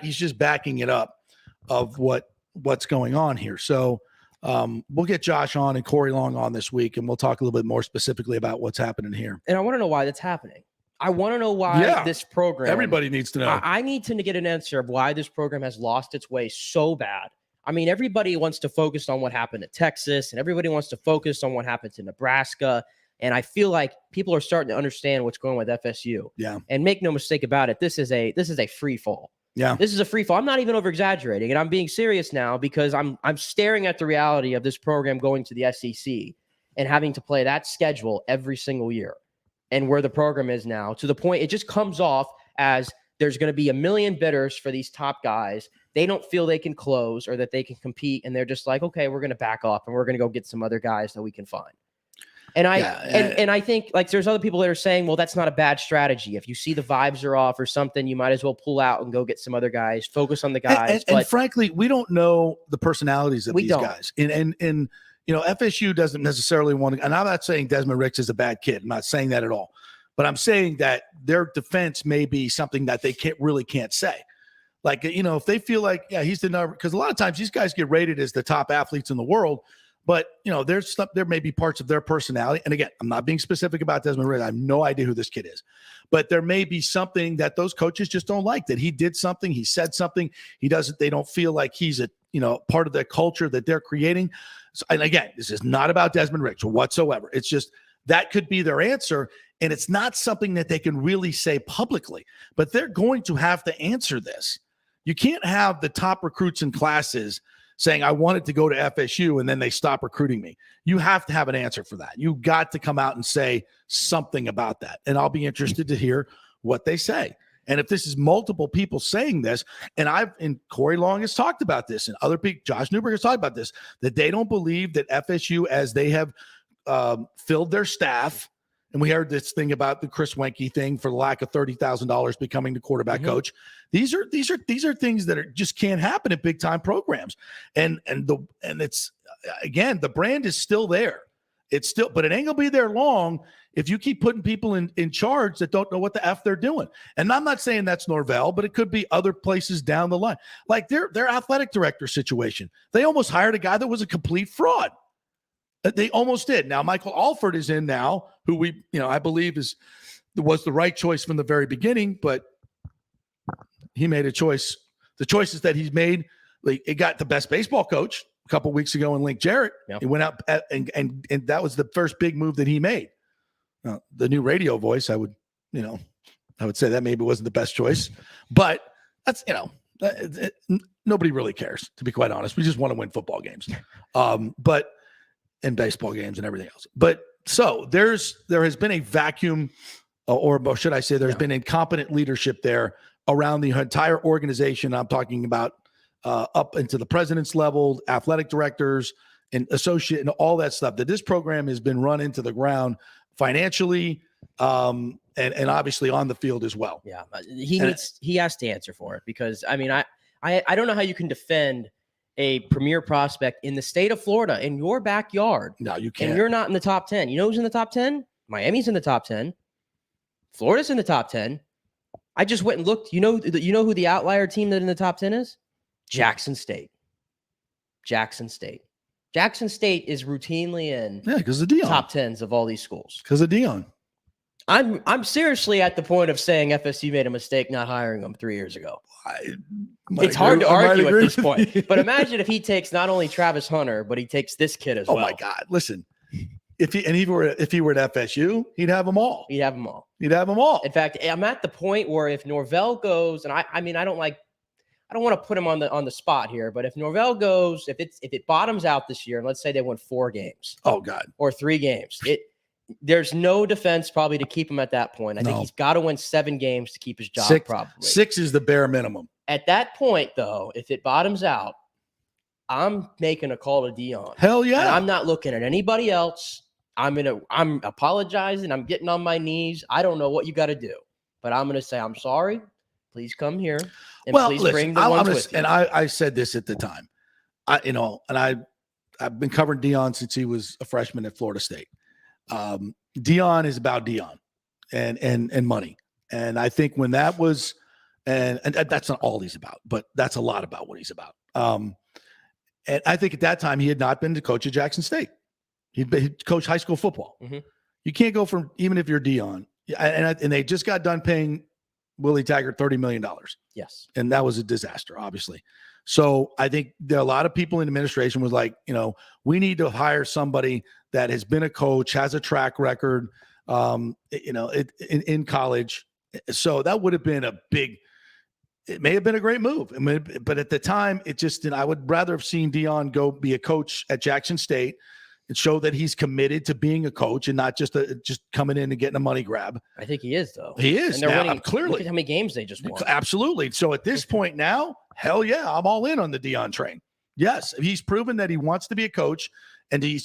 he's just backing it up of what's going on here. So we'll get Josh on and Corey Long on this week, and we'll talk a little bit more specifically about what's happening here. And I want to know why that's happening. I want to know why this program. Everybody needs to know. I need to get an answer of why this program has lost its way so bad. I mean, everybody wants to focus on what happened at Texas, and everybody wants to focus on what happened to Nebraska. And I feel like people are starting to understand what's going on with FSU. Yeah. And make no mistake about it, this is a free fall. Yeah. This is a free fall. I'm not even over exaggerating, and I'm being serious now because I'm staring at the reality of this program going to the SEC and having to play that schedule every single year, and where the program is now, to the point it just comes off as there's going to be a million bidders for these top guys. They don't feel they can close or that they can compete, and they're just like, okay, we're going to back off and we're going to go get some other guys that we can find. And I think, like, there's other people that are saying, well, that's not a bad strategy. If you see the vibes are off or something, you might as well pull out and go get some other guys, focus on the guys. And frankly, we don't know the personalities of these guys. And FSU doesn't necessarily want to, and I'm not saying Desmond Ricks is a bad kid. I'm not saying that at all. But I'm saying that their defense may be something that they can't say. Like, if they feel like, he's the number, because a lot of times these guys get rated as the top athletes in the world, but there may be parts of their personality. And again, I'm not being specific about Desmond Ricks. I have no idea who this kid is, but there may be something that those coaches just don't like, that he did something, he said something, they don't feel like he's a part of the culture that they're creating. So, and again, this is not about Desmond Ricks whatsoever. It's just that could be their answer. And it's not something that they can really say publicly, but they're going to have to answer this. You can't have the top recruits in classes saying, I wanted to go to FSU, and then they stop recruiting me. You have to have an answer for that. You got to come out and say something about that. And I'll be interested to hear what they say. And if this is multiple people saying this, and Corey Long has talked about this, and other people, Josh Newberg has talked about this, that they don't believe that FSU, as they have filled their staff, and we heard this thing about the Chris Wenke thing for the lack of $30,000 becoming the quarterback coach. These are things that just can't happen at big time programs. And it's, again, the brand is still there. But it ain't gonna be there long if you keep putting people in charge that don't know what the F they're doing. And I'm not saying that's Norvell, but it could be other places down the line. Like their athletic director situation. They almost hired a guy that was a complete fraud. They almost did. Now, Michael Alford is in now, who I believe was the right choice from the very beginning, but he made a choice. The choices that he's made, like, it got the best baseball coach a couple weeks ago and linked Jarrett. Yeah. He went out and that was the first big move that he made. The new radio voice, I would say that maybe wasn't the best choice, but that's, nobody really cares, to be quite honest. We just want to win football games, and baseball games and everything else. But so there has been a vacuum, or should I say, there's been incompetent leadership there around the entire organization. I'm talking about up into the president's level, athletic directors and associate and all that stuff, that this program has been run into the ground financially, and obviously on the field as well. Yeah, he has to answer for it, because I mean, I don't know how you can defend a premier prospect in the state of Florida in your backyard. No, you can't. And you're not in the top 10. You know who's in the top 10? Miami's in the top 10. Florida's in the top 10. I just went and looked. You know who the outlier team that in the top 10 is? Jackson State. Jackson State is routinely in because of Deion. Top 10s of all these schools. Because of Deion. I'm seriously at the point of saying FSU made a mistake not hiring him 3 years ago. It's hard to argue at this point. But imagine if he takes not only Travis Hunter, but he takes this kid as well. Oh my God! Listen, if he were at FSU, he'd have them all. He'd have them all. In fact, I'm at the point where if Norvell goes, and I mean, I don't want to put him on the spot here, but if Norvell goes, if it bottoms out this year, and let's say they win 4 games. Oh God. Or 3 games. There's no defense probably to keep him at that point. I think he's got to win 7 games to keep his job. 6, probably 6 is the bare minimum. At that point, though, if it bottoms out, I'm making a call to Deion. Hell yeah! And I'm not looking at anybody else. I'm apologizing. I'm getting on my knees. I don't know what you got to do, but I'm going to say I'm sorry. Please come here and please bring the ones with you. And I said this at the time. I've been covering Deion since he was a freshman at Florida State. Deion is about Deion and money. And I think when that was, and that's not all he's about, but that's a lot about what he's about. And I think at that time he had not been the coach at Jackson State. He'd coached high school football. Mm-hmm. You can't go from, even if you're Deion, and they just got done paying Willie Taggart $30 million. Yes. And that was a disaster, obviously. So I think there are a lot of people in administration was like, we need to hire somebody that has been a coach, has a track record, in college. So that would have been it may have been a great move. But at the time, I would rather have seen Deion go be a coach at Jackson State and show that he's committed to being a coach and not just coming in and getting a money grab. I think he is, though. He is. And they're now, winning. clearly. Look at how many games they just won. Absolutely. So at this point now, hell yeah, I'm all in on the Deion train. Yes, he's proven that he wants to be a coach and he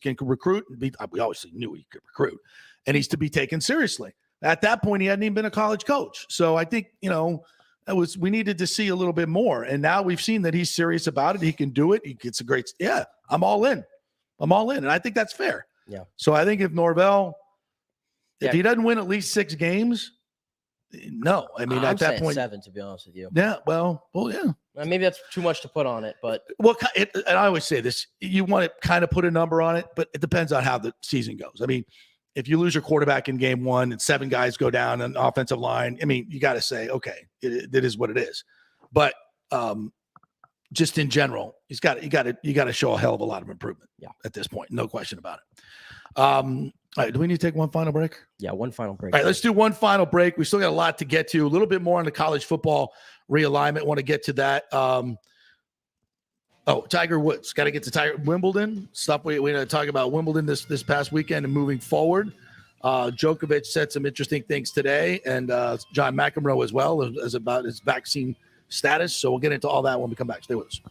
can recruit. We obviously knew he could recruit, and he's to be taken seriously. At that point, he hadn't even been a college coach. So I think, we needed to see a little bit more. And now we've seen that he's serious about it. He can do it. He gets I'm all in. And I think that's fair. Yeah. So I think if Norvell, if he doesn't win at least 6 games, no. I mean, I'm at that saying point, 7, to be honest with you. Yeah. Well, yeah. Maybe that's too much to put on it, but and I always say this: you want to kind of put a number on it, but it depends on how the season goes. I mean, if you lose your quarterback in game 1 and 7 guys go down on the offensive line, I mean, you got to say, okay, it is what it is. But just in general, you got to show a hell of a lot of improvement. Yeah. At this point, no question about it. All right, do we need to take one final break? Yeah, one final break. All right, let's do one final break. We still got a lot to get to. A little bit more on the college football realignment. Want to get to that. Tiger Woods. Got to get to Wimbledon. Stuff we're going to talk about Wimbledon this past weekend and moving forward. Djokovic said some interesting things today, and John McEnroe as well as about his vaccine status. So we'll get into all that when we come back. Stay with us.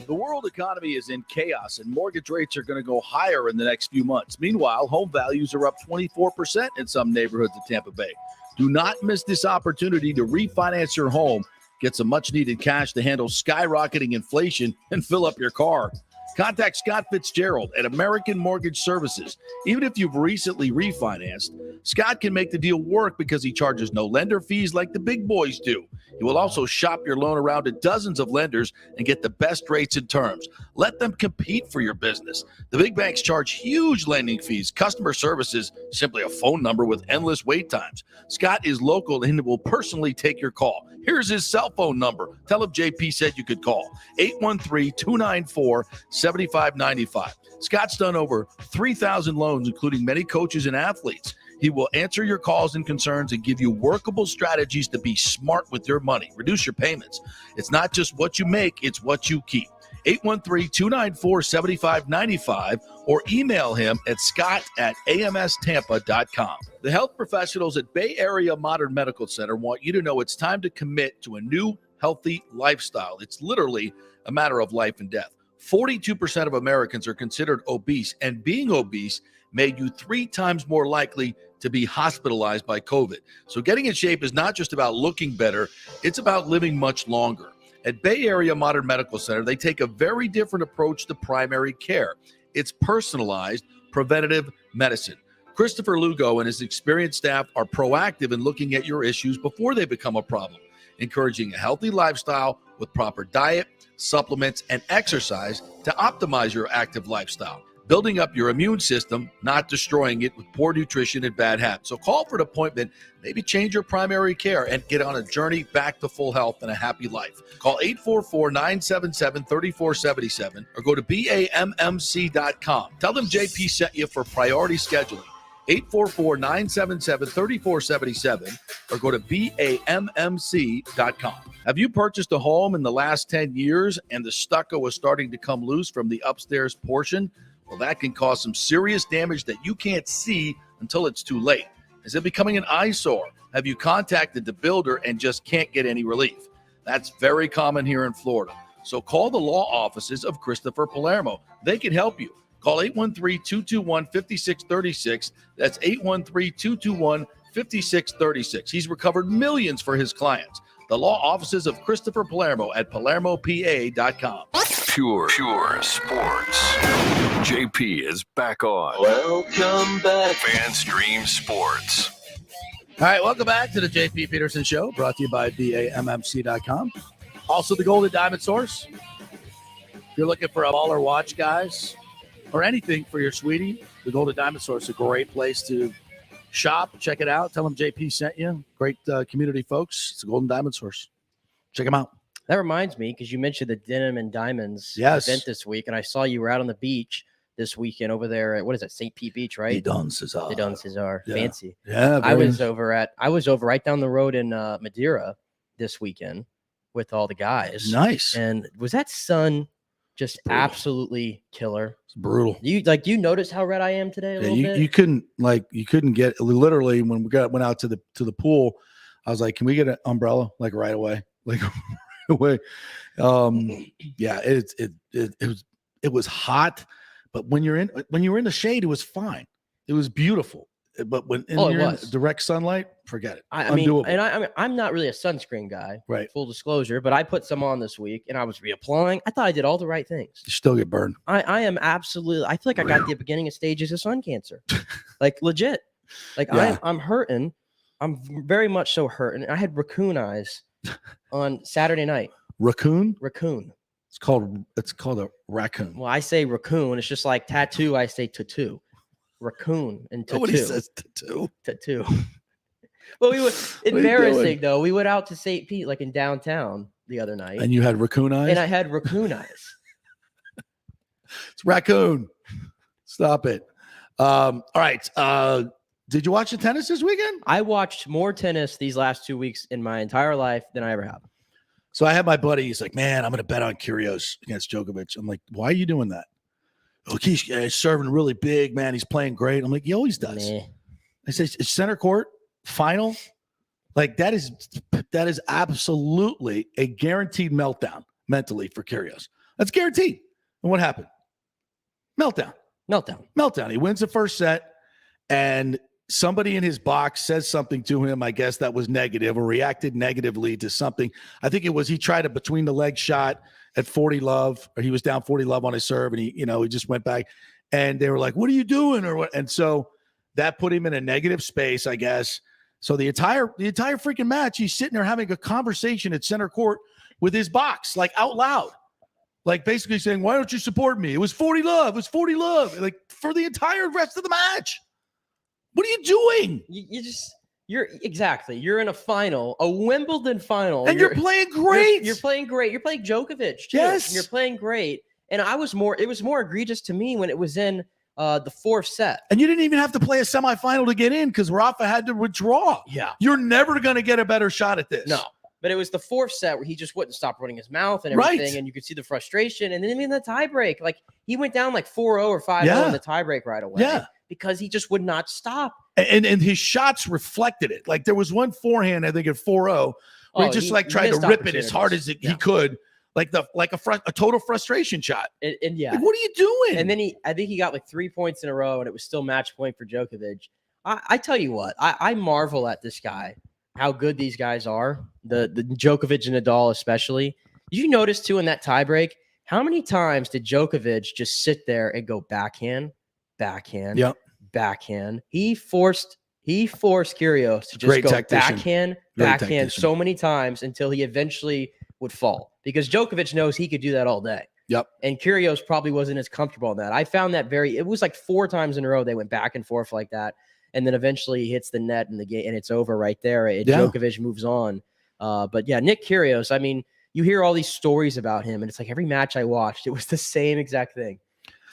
The world economy is in chaos, and mortgage rates are going to go higher in the next few months. Meanwhile, home values are up 24% in some neighborhoods of Tampa Bay. Do not miss this opportunity to refinance your home, get some much-needed cash to handle skyrocketing inflation, and fill up your car. Contact Scott Fitzgerald at American Mortgage Services. Even if you've recently refinanced, Scott can make the deal work because he charges no lender fees like the big boys do. You will also shop your loan around to dozens of lenders and get the best rates and terms. Let them compete for your business. The big banks charge huge lending fees. Customer service is simply a phone number with endless wait times. Scott is local and will personally take your call. Here's his cell phone number. Tell him JP said you could call. 813-294-7595. Scott's done over 3,000 loans, including many coaches and athletes. He will answer your calls and concerns and give you workable strategies to be smart with your money. Reduce your payments. It's not just what you make, it's what you keep. 813-294-7595 or email him at scott@amstampa.com. The health professionals at Bay Area Modern Medical Center want you to know it's time to commit to a new healthy lifestyle. It's literally a matter of life and death. 42% of Americans are considered obese, and being obese made you 3 times more likely to be hospitalized by COVID. So getting in shape is not just about looking better, it's about living much longer. At Bay Area Modern Medical Center, they take a very different approach to primary care. It's personalized, preventative medicine. Christopher Lugo and his experienced staff are proactive in looking at your issues before they become a problem, encouraging a healthy lifestyle with proper diet, supplements, and exercise to optimize your active lifestyle. Building up your immune system, not destroying it with poor nutrition and bad habits. So call for an appointment, maybe change your primary care, and get on a journey back to full health and a happy life. Call 844-977-3477 or go to BAMMC.com. Tell them JP sent you for priority scheduling. 844-977-3477 or go to BAMMC.com. Have you purchased a home in the last 10 years and the stucco is starting to come loose from the upstairs portion? Well, that can cause some serious damage that you can't see until it's too late. Is it becoming an eyesore? Have you contacted the builder and just can't get any relief? That's very common here in Florida. So call the law offices of Christopher Palermo. They can help you. Call 813-221-5636. That's 813-221-5636. He's recovered millions for his clients. The law offices of Christopher Palermo at PalermoPA.com. Pure sports. JP is back on. Welcome back. FanStream Sports. All right, welcome back to the JP Peterson Show, brought to you by BAMMC.com. Also, the Golden Diamond Source. If you're looking for a baller watch, guys, or anything for your sweetie, the Golden Diamond Source is a great place to shop. Check it out. Tell them JP sent you. Great community folks. It's a Golden Diamond Source. Check them out. That reminds me, because you mentioned the Denim and Diamonds event this week, and I saw you were out on the beach this weekend over there at, what is it, St. Pete Beach, right? Didon Cesar. Yeah. Fancy. Yeah. I was over right down the road in Madeira this weekend with all the guys. Nice. And was that sun just absolutely killer? It's brutal. You notice how red I am today a little bit? You couldn't get, literally when we went out to the pool, I was like, can we get an umbrella like right away? Like away. Yeah, it was hot, but when you were in the shade, it was fine. It was beautiful. But when you're in direct sunlight, forget it. I'm not really a sunscreen guy, right? Full disclosure, but I put some on this week and I was reapplying. I thought I did all the right things. You still get burned. I am absolutely. I feel like I got the beginning of stages of sun cancer, like legit. Like yeah. I'm hurting. I'm very much so hurting. I had raccoon eyes on Saturday night. Raccoon. It's called a raccoon. Well, I say raccoon. It's just like tattoo. I say tattoo. Raccoon and tattoo. Nobody says tattoo. Tattoo. Well, we were embarrassing though. We went out to St. Pete, like in downtown, the other night. And you had raccoon eyes. And I had raccoon eyes. It's raccoon. Stop it. All right. Did you watch the tennis this weekend? I watched more tennis these last 2 weeks in my entire life than I ever have. So I had my buddy. He's like, man, I'm going to bet on Kyrgios against Djokovic. I'm like, why are you doing that? Look, he's serving really big, man. He's playing great. I'm like, he always does. Nah. I say, it's center court final. Like that is absolutely a guaranteed meltdown mentally for Kyrgios. That's guaranteed. And what happened? Meltdown. He wins the first set, and somebody in his box says something to him, I guess that was negative or reacted negatively to something. I think it was he tried a between the leg shot at 40 love, or he was down 40 love on his serve, and he just went back, and they were like, what are you doing? Or what? And so that put him in a negative space, I guess. So the entire freaking match, he's sitting there having a conversation at center court with his box, like out loud, like basically saying, "Why don't you support me? It was 40 love. It was 40 love." Like for the entire rest of the match. What are you doing? You're in a final, a Wimbledon final, and you're playing great. You're playing great. You're playing Djokovic too. Yes, you're playing great. And it was more egregious to me when it was in the fourth set. And you didn't even have to play a semifinal to get in because Rafa had to withdraw. Yeah. You're never going to get a better shot at this. No. But it was the fourth set where he just wouldn't stop running his mouth and everything. Right. And you could see the frustration. And then in the tiebreak, like he went down like 4-0 or 5-0 in the tiebreak right away. Yeah. Because he just would not stop. And his shots reflected it. Like there was one forehand, I think at 4-0, where he just tried to rip it as hard as he could. Like a total frustration shot. And yeah. Like, what are you doing? And then I think he got like 3 points in a row and it was still match point for Djokovic. I tell you what, I marvel at this guy, how good these guys are. The Djokovic and Nadal especially. Did you notice too in that tiebreak, how many times did Djokovic just sit there and go backhand, yep. backhand? He forced Kyrgios to just go backhand so many times until he eventually would fall, because Djokovic knows he could do that all day. Yep. And Kyrgios probably wasn't as comfortable in that. I found that it was like 4 times in a row they went back and forth like that. And then eventually he hits the net in the game and it's over right there. And Djokovic moves on. But yeah, Nick Kyrgios, I mean, you hear all these stories about him and it's like every match I watched, it was the same exact thing.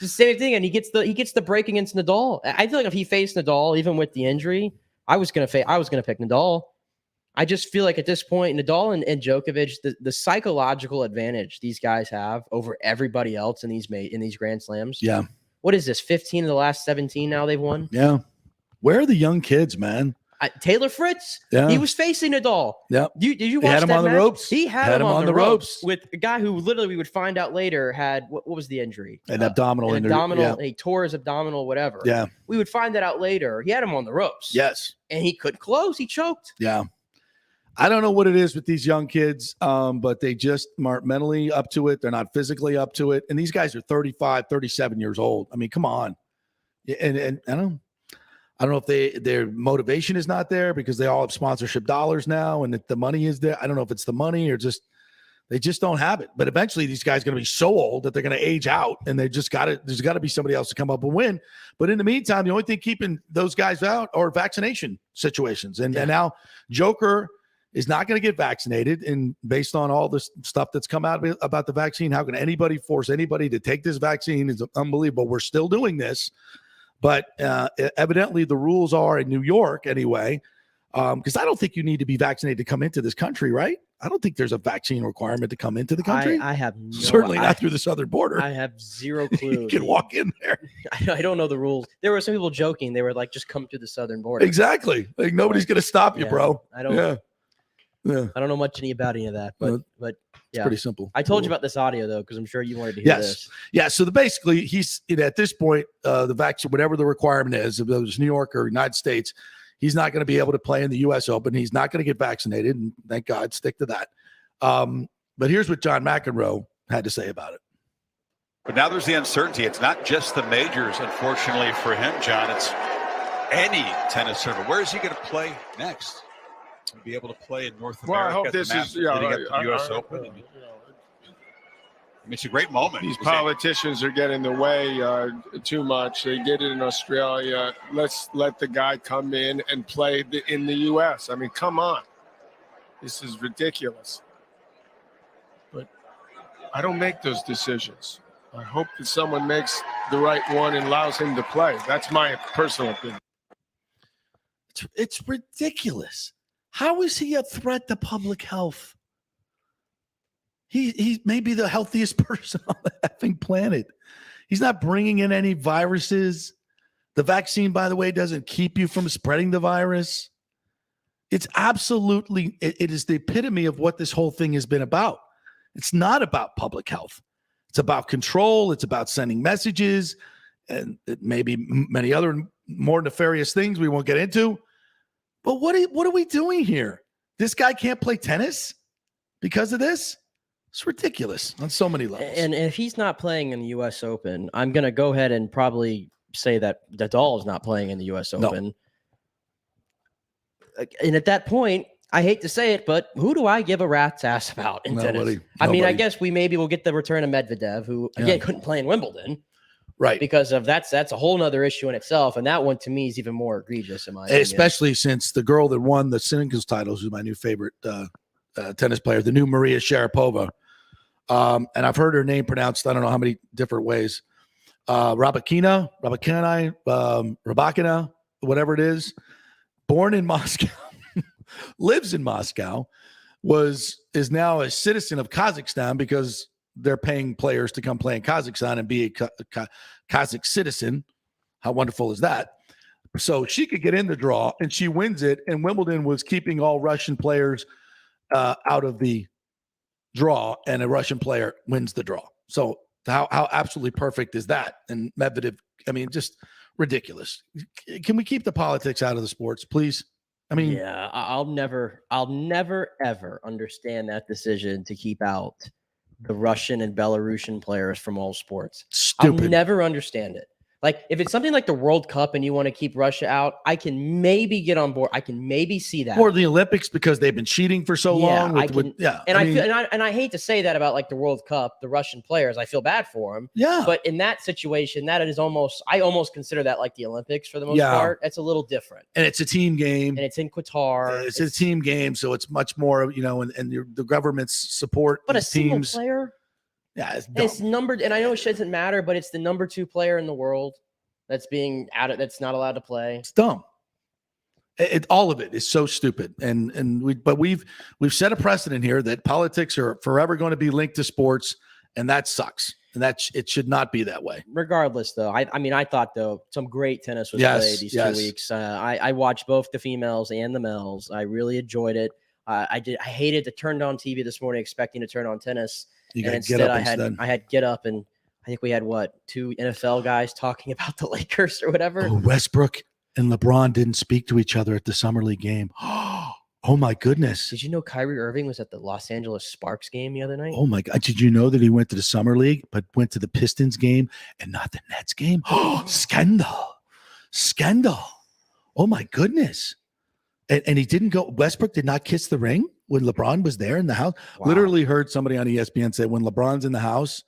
It's the same thing. And he gets the break against Nadal. I feel like if he faced Nadal, even with the injury, I was going to pick Nadal. I just feel like at this point, Nadal and Djokovic, the psychological advantage these guys have over everybody else in these Grand Slams. Yeah. What is this? 15 of the last 17 now they've won? Yeah. Where are the young kids, man? Taylor Fritz. Yeah. He was facing Nadal. Yeah. Did you watch he had him that on the match? ropes. He had him on the ropes with a guy who literally we would find out later had what was the injury? An abdominal injury. Abdominal. He tore his abdominal, whatever. Yeah. We would find that out later. He had him on the ropes. Yes. And he couldn't close. He choked. Yeah. I don't know what it is with these young kids, but they just aren't mentally up to it. They're not physically up to it. And these guys are 35, 37 years old. I mean, come on. And I don't know if their motivation is not there because they all have sponsorship dollars now and that the money is there. I don't know if it's the money or just they just don't have it. But eventually these guys are going to be so old that they're going to age out and there's got to be somebody else to come up and win. But in the meantime, the only thing keeping those guys out are vaccination situations. And now Joker is not going to get vaccinated. And based on all this stuff that's come out about the vaccine, how can anybody force anybody to take this vaccine? Is unbelievable. We're still doing this. But evidently the rules are in New York anyway, because I don't think you need to be vaccinated to come into this country, right? I don't think there's a vaccine requirement to come into the country. I have certainly not through the southern border. I have zero clue. You can walk in there. I don't know the rules. There were some people joking. They were like, just come through the southern border. Exactly. Like nobody's going to stop you, bro. I don't. Yeah. I don't know much about any of that, but it's pretty simple. I told you about this audio though, because I'm sure you wanted to hear this. Yeah. So basically, he's at this point, the vaccine, whatever the requirement is, if it was New York or United States, he's not going to be able to play in the U.S. Open. He's not going to get vaccinated, and thank God, stick to that. But here's what John McEnroe had to say about it. But now there's the uncertainty. It's not just the majors, unfortunately for him, John. It's any tennis server. Where is he going to play next? To be able to play in North America. Well, I hope this is leading up to the U.S. Open. I mean, it's a great moment. These politicians are getting in the way too much. They did it in Australia. Let's let the guy come in and play in the U.S. I mean, come on. This is ridiculous. But I don't make those decisions. I hope that someone makes the right one and allows him to play. That's my personal opinion. It's ridiculous. How is he a threat to public health? He may be the healthiest person on the effing planet. He's not bringing in any viruses. The vaccine, by the way, doesn't keep you from spreading the virus. It's absolutely, it is the epitome of what this whole thing has been about. It's not about public health. It's about control. It's about sending messages and maybe many other more nefarious things we won't get into. But what are we doing here? This guy can't play tennis because of this? It's ridiculous on so many levels. And if he's not playing in the U.S. Open, I'm going to go ahead and probably say that Nadal is not playing in the U.S. Open. and at that point, I hate to say it, but who do I give a rat's ass about in tennis? I mean, I guess we maybe will get the return of Medvedev, who again couldn't play in Wimbledon. Right. Because of that's a whole nother issue in itself. And that one to me is even more egregious in my opinion. Especially since the girl that won the singles titles is my new favorite tennis player, the new Maria Sharapova. And I've heard her name pronounced, I don't know how many different ways. Rabakina, whatever it is. Born in Moscow, lives in Moscow, is now a citizen of Kazakhstan because they're paying players to come play in Kazakhstan and be a Kazakh citizen. How wonderful is that? So she could get in the draw, and she wins it. And Wimbledon was keeping all Russian players out of the draw, and a Russian player wins the draw. So how absolutely perfect is that? And Medvedev, I mean, just ridiculous. Can we keep the politics out of the sports, please? I mean, yeah, I'll never ever understand that decision to keep out the Russian and Belarusian players from all sports. Stupid. I'll never understand it. Like, if it's something like the World Cup and you want to keep Russia out, I can maybe get on board. I can maybe see that. Or the Olympics because they've been cheating for so long. And I hate to say that about like the World Cup, the Russian players. I feel bad for them. Yeah. But in that situation, I almost consider that like the Olympics for the most part. It's a little different. And it's a team game. And it's in Qatar. It's a team game, so it's much more, and the government's support. But a these single teams. player. Yeah, it's numbered, and I know it doesn't matter, but it's the number 2 player in the world that's being added. That's not allowed to play. It's dumb. All of it is so stupid, but we've set a precedent here that politics are forever going to be linked to sports, and that sucks. And it should not be that way. Regardless, though, I thought though some great tennis was played these 2 weeks. I watched both the females and the males. I really enjoyed it. I hated to turn on TV this morning expecting to turn on tennis. And instead I had Get Up, and I think we had 2 NFL guys talking about the Lakers or whatever. Oh, Westbrook and LeBron didn't speak to each other at the summer league game. Oh my goodness. Did you know Kyrie Irving was at the Los Angeles Sparks game the other night? Oh my God. Did you know that he went to the summer league, but went to the Pistons game and not the Nets game? Scandal. Oh my goodness. And he didn't go. Westbrook did not kiss the ring when LeBron was there in the house. Wow. Literally heard somebody on ESPN say when LeBron's in the house,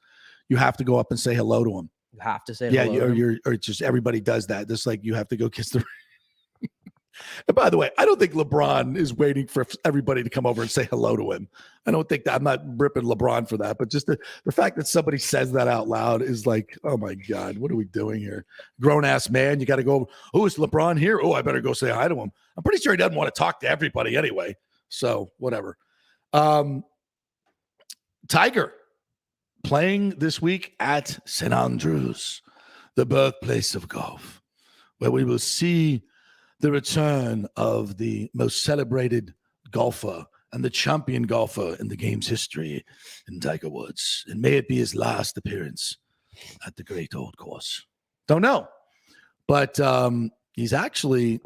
you have to go up and say hello to him. You have to say hello. Yeah, or just everybody does that. Just like you have to go kiss the ring. And by the way, I don't think LeBron is waiting for everybody to come over and say hello to him. I don't think that. I'm not ripping LeBron for that, but just the fact that somebody says that out loud is like, oh my God, what are we doing here? Grown ass man, you got to go. Oh, is LeBron here? Oh, I better go say hi to him. I'm pretty sure he doesn't want to talk to everybody anyway. So whatever. Tiger playing this week at St. Andrews, the birthplace of golf, where we will see the return of the most celebrated golfer and the champion golfer in the game's history in Tiger Woods. And may it be his last appearance at the great old course. Don't know. But he's actually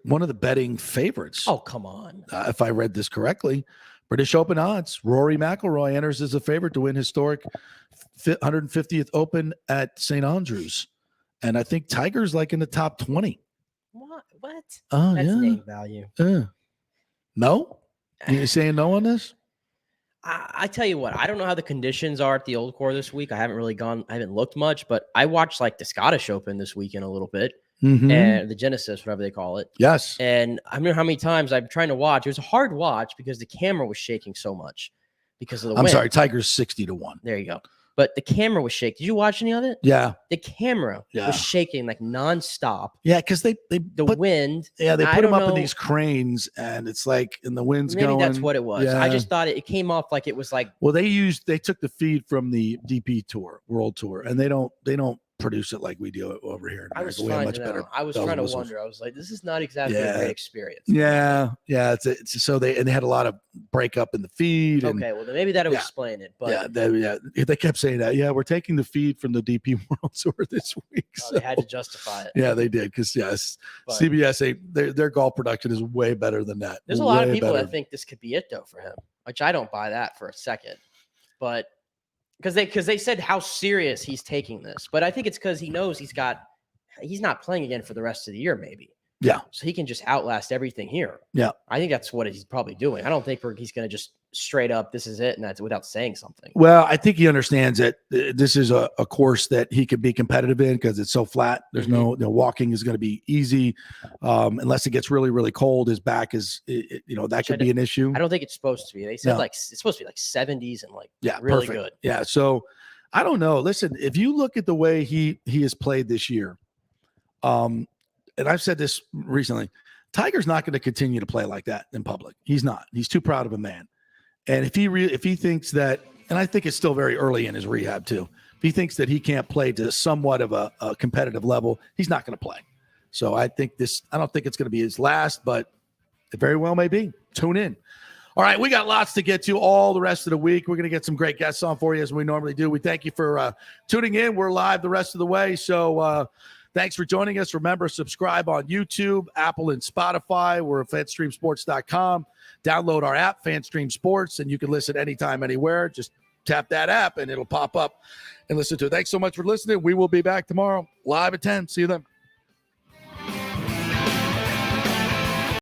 one of the betting favorites. Oh, come on. If I read this correctly. British Open odds. Rory McIlroy enters as a favorite to win historic 150th Open at St. Andrews. And I think Tiger's like in the top 20. What? Oh, That's yeah. name value. No? You saying no on this? I tell you what, I don't know how the conditions are at the Old Course this week. I haven't looked much, but I watched like the Scottish Open this weekend a little bit. Mm-hmm. And the Genesis, whatever they call it. Yes. And I remember how many times I'm trying to watch. It was a hard watch because the camera was shaking so much because of the wind. I'm sorry, Tiger's 60-1. There you go. But the camera was shaking. Did you watch any of it? Yeah. The camera was shaking like nonstop. Yeah, because the wind. Yeah, they put them up in these cranes, and it's like, and the wind's going. Maybe that's what it was. Yeah. I just thought it came off like it was like. Well, they took the feed from the DP Tour, World Tour, and they don't produce it like we do over here in America. We have much better. I was trying to wonder. I was like, this is not exactly a great experience. Yeah. So they had a lot of breakup in the feed. Okay, well then maybe that'll explain it. But they kept saying that. Yeah, we're taking the feed from the DP World Tour this week. They had to justify it. Yeah, they did because CBS, their golf production is way better than that. There's a lot of people that think this could be it though for him, which I don't buy that for a second. But because they said how serious he's taking this, but I think it's because he knows he's not playing again for the rest of the year, maybe. Yeah. So he can just outlast everything here. Yeah. I think that's what he's probably doing. I don't think he's going to just straight up, this is it, and that's without saying something. Well, I think he understands that this is a course that he could be competitive in because it's so flat. There's no walking is going to be easy unless it gets really, really cold. His back is, that could be an issue. I don't think it's supposed to be. They said it's supposed to be like 70s and really perfect. good. Yeah. So I don't know. Listen, if you look at the way he has played this year, and I've said this recently, Tiger's not going to continue to play like that in public. He's not. He's too proud of a man. And if he thinks that, and I think it's still very early in his rehab too, if he thinks that he can't play to somewhat of a competitive level, he's not going to play. So I don't think it's going to be his last, but it very well may be. Tune in. All right, we got lots to get to all the rest of the week. We're going to get some great guests on for you as we normally do. We thank you for tuning in. We're live the rest of the way. So thanks for joining us. Remember, subscribe on YouTube, Apple, and Spotify. We're at fanstreamsports.com. Download our app, FanStream Sports, and you can listen anytime, anywhere. Just tap that app, and it'll pop up and listen to it. Thanks so much for listening. We will be back tomorrow, live at 10. See you then.